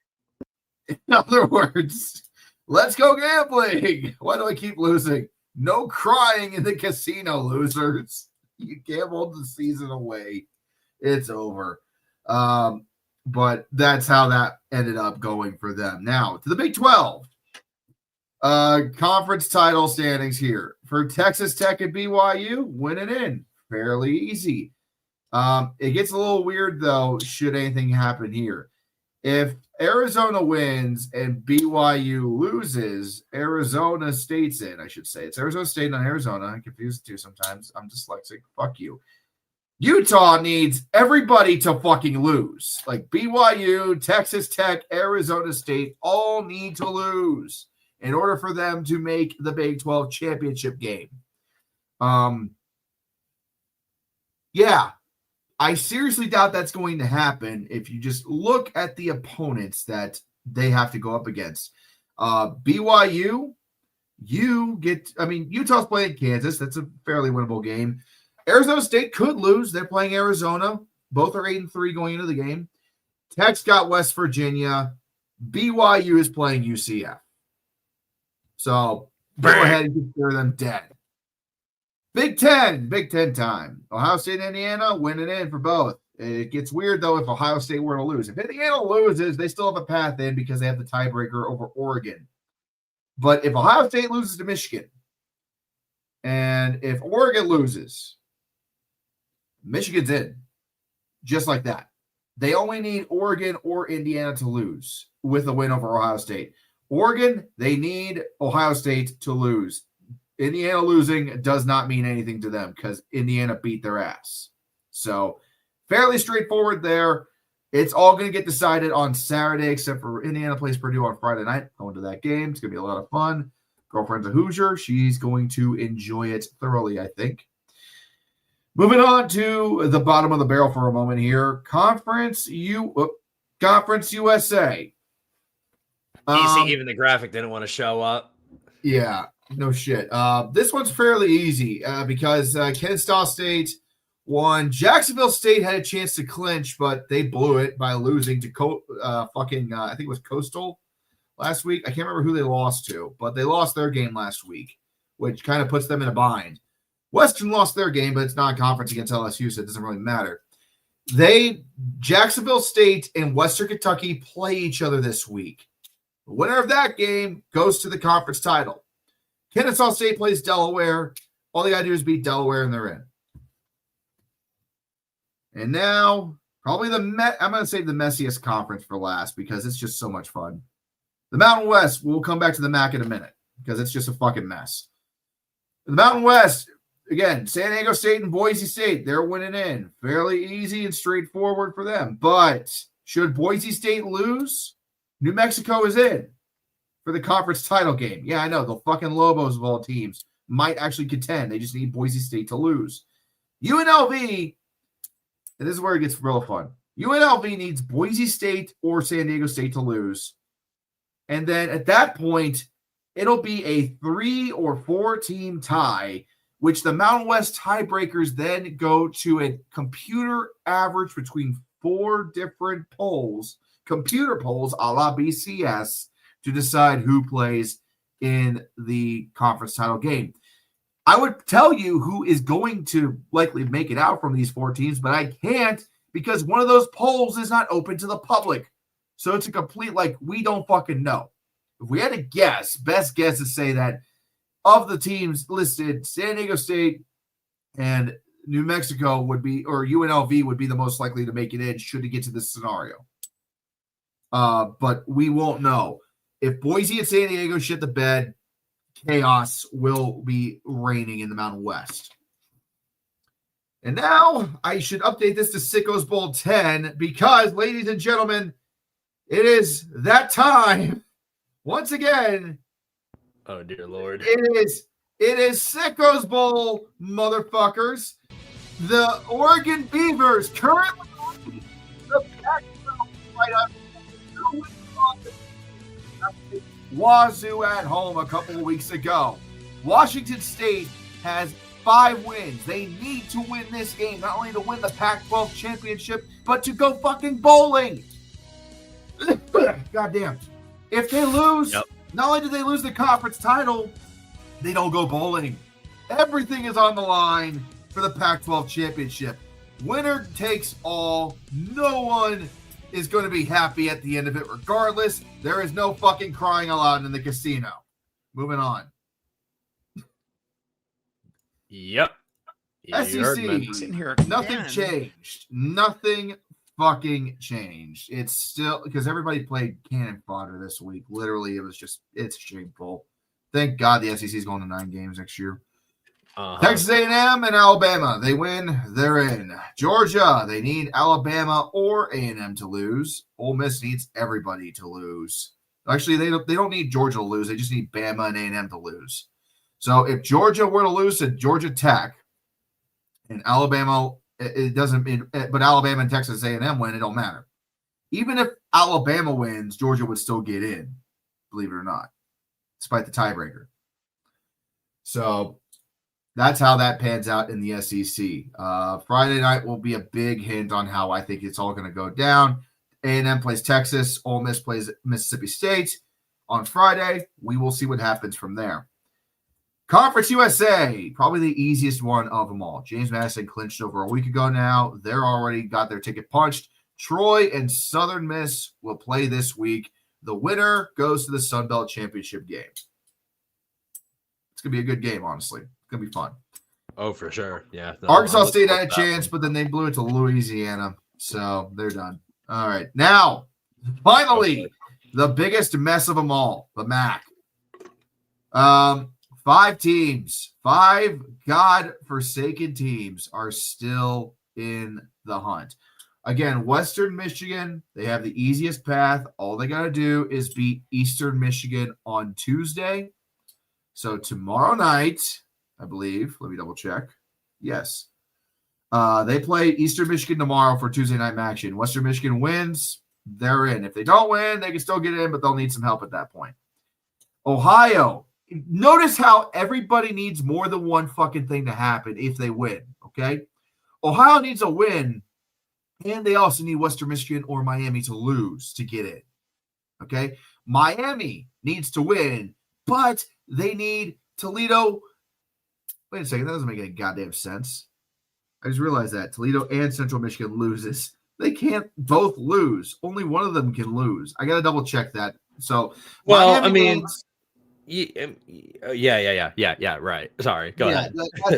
S2: in other words,
S3: let's go gambling. Why do I keep losing? No crying in the casino, losers. You gambled the season away. It's over. But that's how that ended up going for them. Now, to the Big 12. Conference title standings here. For Texas Tech and BYU, winning in. Fairly easy. It gets a little weird, though, should anything happen here. If Arizona wins and BYU loses, Arizona State's in, I should say. It's Arizona State, not Arizona. I confuse the two sometimes. I'm dyslexic. Fuck you. Utah needs everybody to fucking lose. Like BYU, Texas Tech, Arizona State all need to lose in order for them to make the Big 12 championship game. Yeah, I seriously doubt that's going to happen if you just look at the opponents that they have to go up against. BYU, Utah's playing Kansas. That's a fairly winnable game. Arizona State could lose. They're playing Arizona. Both are 8-3 going into the game. Tech's got West Virginia. BYU is playing UCF. So go ahead and consider them dead. Big Ten time. Ohio State and Indiana winning in for both. It gets weird, though, if Ohio State were to lose. If Indiana loses, they still have a path in because they have the tiebreaker over Oregon. But if Ohio State loses to Michigan, and if Oregon loses, Michigan's in. Just like that. They only need Oregon or Indiana to lose with a win over Ohio State. Oregon, they need Ohio State to lose. Indiana losing does not mean anything to them because Indiana beat their ass. So fairly straightforward there. It's all going to get decided on Saturday, except for Indiana plays Purdue on Friday night. Going to that game. It's going to be a lot of fun. Girlfriend's a Hoosier. She's going to enjoy it thoroughly, I think. Moving on to the bottom of the barrel for a moment here. Conference USA.
S2: Even the graphic didn't want to show up.
S3: Yeah, no shit. This one's fairly easy because Kennesaw State won. Jacksonville State had a chance to clinch, but they blew it by losing to I think it was Coastal last week. I can't remember who they lost to, but they lost their game last week, which kind of puts them in a bind. Western lost their game, but it's non-conference against LSU, so it doesn't really matter. Jacksonville State and Western Kentucky play each other this week. The winner of that game goes to the conference title. Kennesaw State plays Delaware. All they got to do is beat Delaware, and they're in. And now, probably I'm going to save the messiest conference for last because it's just so much fun. The Mountain West, we'll come back to the MAC in a minute because it's just a fucking mess. The Mountain West, again, San Diego State and Boise State, they're winning in. Fairly easy and straightforward for them. But should Boise State lose, New Mexico is in for the conference title game. Yeah, I know. The fucking Lobos of all teams might actually contend. They just need Boise State to lose. UNLV, and this is where it gets real fun. UNLV needs Boise State or San Diego State to lose. And then at that point, it'll be a 3 or 4 team tie, which the Mountain West tiebreakers then go to a computer average between 4 different polls, computer polls a la BCS, to decide who plays in the conference title game. I would tell you who is going to likely make it out from these 4 teams, but I can't because one of those polls is not open to the public. So it's a complete, we don't fucking know. If we had to guess, best guess is say that of the teams listed, San Diego State and New Mexico would be, or UNLV would be the most likely to make it in should it get to this scenario. But we won't know. If Boise and San Diego shit the bed, chaos will be reigning in the Mountain West. And now I should update this to Sickos Bowl 10 because, ladies and gentlemen, it is that time once again.
S2: Oh, dear Lord.
S3: It is Sickos Bowl, motherfuckers. The Oregon Beavers currently the Pac-12 right up Wazoo at home a couple of weeks ago. Washington State has 5 wins. They need to win this game, not only to win the Pac-12 championship, but to go fucking bowling. Goddamn. If they lose, not only do they lose the conference title, they don't go bowling. Everything is on the line for the Pac-12 championship. Winner takes all. No one is going to be happy at the end of it regardless. There is no fucking crying allowed in the casino. Moving on.
S2: Yep.
S3: SEC.
S1: Sitting here
S3: Nothing
S1: again.
S3: changed. Nothing fucking changed. It's still because everybody played cannon fodder this week. Literally, it's shameful. Thank God the SEC is going to 9 games next year. Texas A&M and Alabama, they win, they're in. Georgia, they need Alabama or A&M to lose. Ole Miss needs everybody to lose. Actually, they don't need Georgia to lose. They just need Bama and A&M to lose. So if Georgia were to lose to Georgia Tech and Alabama, it doesn't mean, but Alabama and Texas A&M win, it don't matter. Even if Alabama wins, Georgia would still get in, believe it or not, despite the tiebreaker. So that's how that pans out in the SEC. Friday night will be a big hint on how I think it's all going to go down. A&M plays Texas. Ole Miss plays Mississippi State on Friday. We will see what happens from there. Conference USA, probably the easiest one of them all. James Madison clinched over a week ago now. They're already got their ticket punched. Troy and Southern Miss will play this week. The winner goes to the Sun Belt Championship game. It's going to be a good game, honestly. It's going to be fun.
S2: Oh, for sure. Yeah. No,
S3: Arkansas State had a chance, but then they blew it to Louisiana. So they're done. All right. Now, finally, the biggest mess of them all, the MAC. 5 teams, 5 God-forsaken teams are still in the hunt. Again, Western Michigan, they have the easiest path. All they got to do is beat Eastern Michigan on Tuesday. So tomorrow night, I believe, let me double check. Yes. They play Eastern Michigan tomorrow for Tuesday night action. Western Michigan wins, they're in. If they don't win, they can still get in, but they'll need some help at that point. Ohio. Notice how everybody needs more than one fucking thing to happen if they win, okay? Ohio needs a win, and they also need Western Michigan or Miami to lose to get in, okay? Miami needs to win, but they need Toledo. Wait a second, that doesn't make any goddamn sense. I just realized that. Toledo and Central Michigan loses. They can't both lose. Only one of them can lose. I got to double check that. So,
S2: well,
S3: Miami
S2: I mean,
S3: wins.
S2: Yeah. Right. Sorry. Go ahead.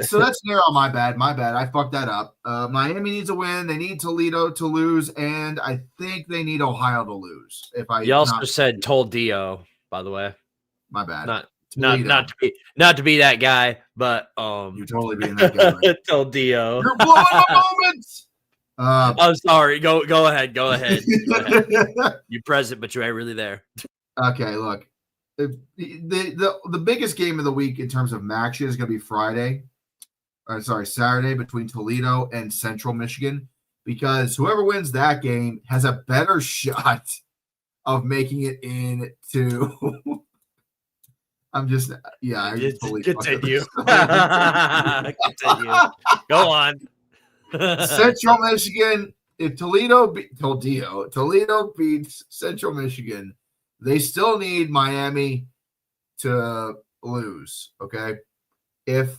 S3: So that's narrow. My bad. I fucked that up. Miami needs a win. They need Toledo to lose, and I think they need Ohio to lose.
S2: You also said Toledo, by the way.
S3: My bad.
S2: Not to be that guy, but
S3: you're totally being that guy. Right?
S2: Toledo.
S3: You're blowing my moments.
S2: I'm sorry. Go ahead. Go ahead. You're present, but you ain't really there.
S3: Okay, look. The biggest game of the week in terms of matches is going to be Saturday between Toledo and Central Michigan, because whoever wins that game has a better shot of making it into. I just
S2: continue. Continue. Go on.
S3: Central Michigan if Toledo beats Central Michigan, they still need Miami to lose. Okay, if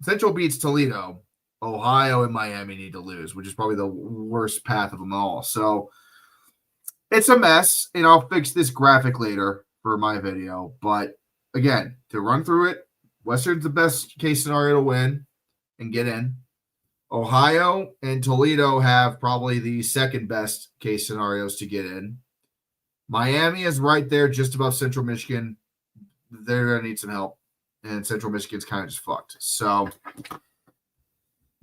S3: Central beats Toledo, Ohio and Miami need to lose, which is probably the worst path of them all. So it's a mess, and I'll fix this graphic later for my video. But again, to run through it, Western's the best case scenario to win and get in. Ohio and Toledo have probably the second best case scenarios to get in. Miami is right there just above Central Michigan. They're going to need some help, and Central Michigan's kind of just fucked. So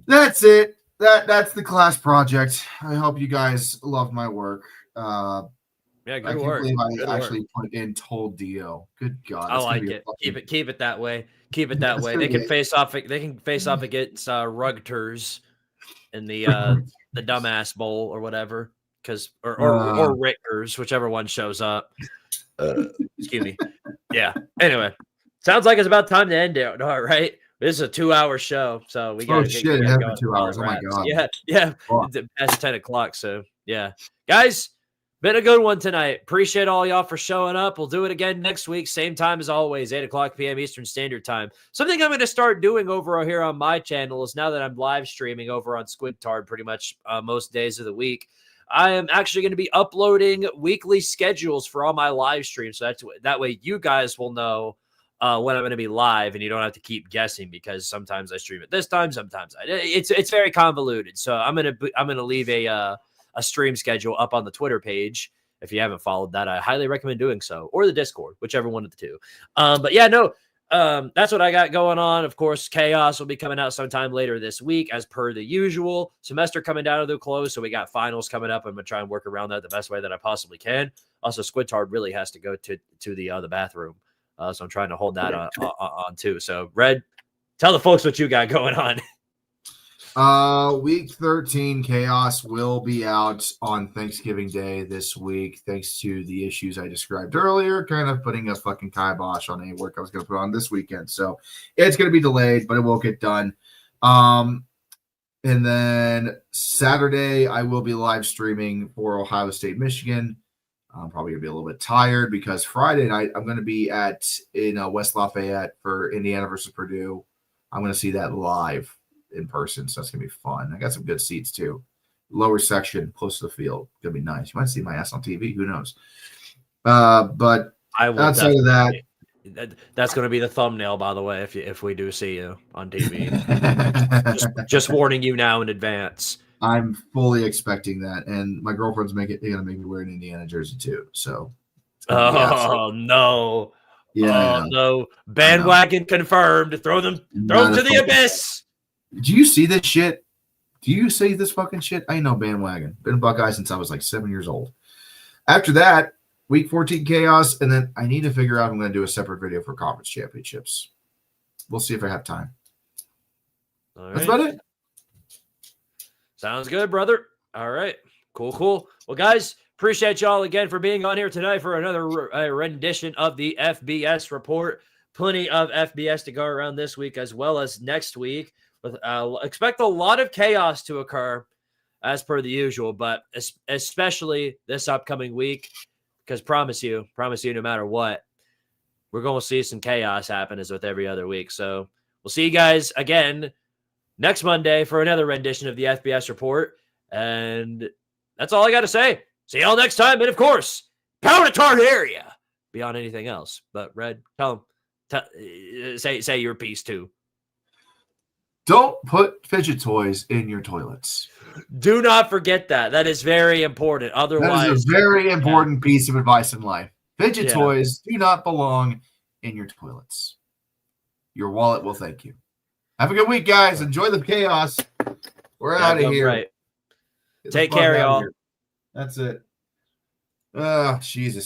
S3: that's it. That's the class project. I hope you guys love my work.
S2: Yeah, good
S3: I can't
S2: work.
S3: believe I
S2: Good
S3: actually
S2: work.
S3: put in Toledo. Good God.
S2: I like it. Keep it that way. Keep it that way. They can face off. They can face off against Rugters in the dumbass bowl or whatever, or Rickers, whichever one shows up. Excuse me. Yeah. Anyway, sounds like it's about time to end it. All right. This is a 2-hour show, so we got.
S3: Oh shit! It happened 2 hours. Oh my God.
S2: Yeah.
S3: Oh.
S2: It's past 10 o'clock. So yeah, guys. Been a good one tonight. Appreciate all y'all for showing up. We'll do it again next week. Same time as always, 8 o'clock p.m. Eastern Standard Time. Something I'm going to start doing over here on my channel is now that I'm live streaming over on Squidtard pretty much most days of the week, I am actually going to be uploading weekly schedules for all my live streams. So that way you guys will know when I'm going to be live, and you don't have to keep guessing, because sometimes I stream at this time, sometimes it's very convoluted. So I'm going to leave a stream schedule up on the Twitter page. If you haven't followed that, I highly recommend doing so, or the Discord, whichever one of the two. But yeah, no, that's what I got going on. Of course, Chaos will be coming out sometime later this week, as per the usual. Semester coming down to the close, so we got finals coming up. I'm gonna try and work around that the best way that I possibly can. Also, Squidtard really has to go to the bathroom, so I'm trying to hold that on too. So, Red, tell the folks what you got going on.
S3: Week 13 Chaos will be out on Thanksgiving Day this week, thanks to the issues I described earlier, kind of putting a fucking kibosh on any work I was going to put on this weekend. So it's going to be delayed, but it will get done. And then Saturday, I will be live streaming for Ohio State, Michigan. I'm probably going to be a little bit tired because Friday night, I'm going to be in West Lafayette for Indiana versus Purdue. I'm going to see that live in person, so that's gonna be fun. I got some good seats too, lower section, close to the field. Gonna be nice. You might see my ass on TV, who knows? But
S2: I will.
S3: Outside of that,
S2: that's gonna be the thumbnail, by the way, if we do see you on TV. just warning you now in advance.
S3: I'm fully expecting that, and my girlfriend's gonna make me wear an Indiana jersey too. So
S2: no.
S3: Yeah,
S2: no, bandwagon confirmed. Throw them to the abyss.
S3: Do you see this shit? Do you see this fucking shit? I know bandwagon. Been a Buckeye since I was like 7 years old. After that, week 14 Chaos, and then I need to figure out if I'm going to do a separate video for conference championships. We'll see if I have time.
S2: All right.
S3: That's about it.
S2: Sounds good, brother. All right. Cool. Well, guys, appreciate y'all again for being on here tonight for another rendition of the FBS Report. Plenty of FBS to go around this week as well as next week. Expect a lot of chaos to occur as per the usual, but especially this upcoming week, because promise you, no matter what, we're going to see some chaos happen as with every other week. So we'll see you guys again next Monday for another rendition of the FBS Report. And that's all I got to say. See y'all next time. And of course, power to Tartaria beyond anything else. But Red, tell them, say your piece too.
S3: Don't put fidget toys in your toilets.
S2: Do not forget that. That is very important. Otherwise,
S3: that is a very important piece of advice in life. Fidget toys do not belong in your toilets. Your wallet will thank you. Have a good week, guys. Enjoy the chaos. We're out of here.
S2: Right. Take care, y'all.
S3: That's it. Jesus.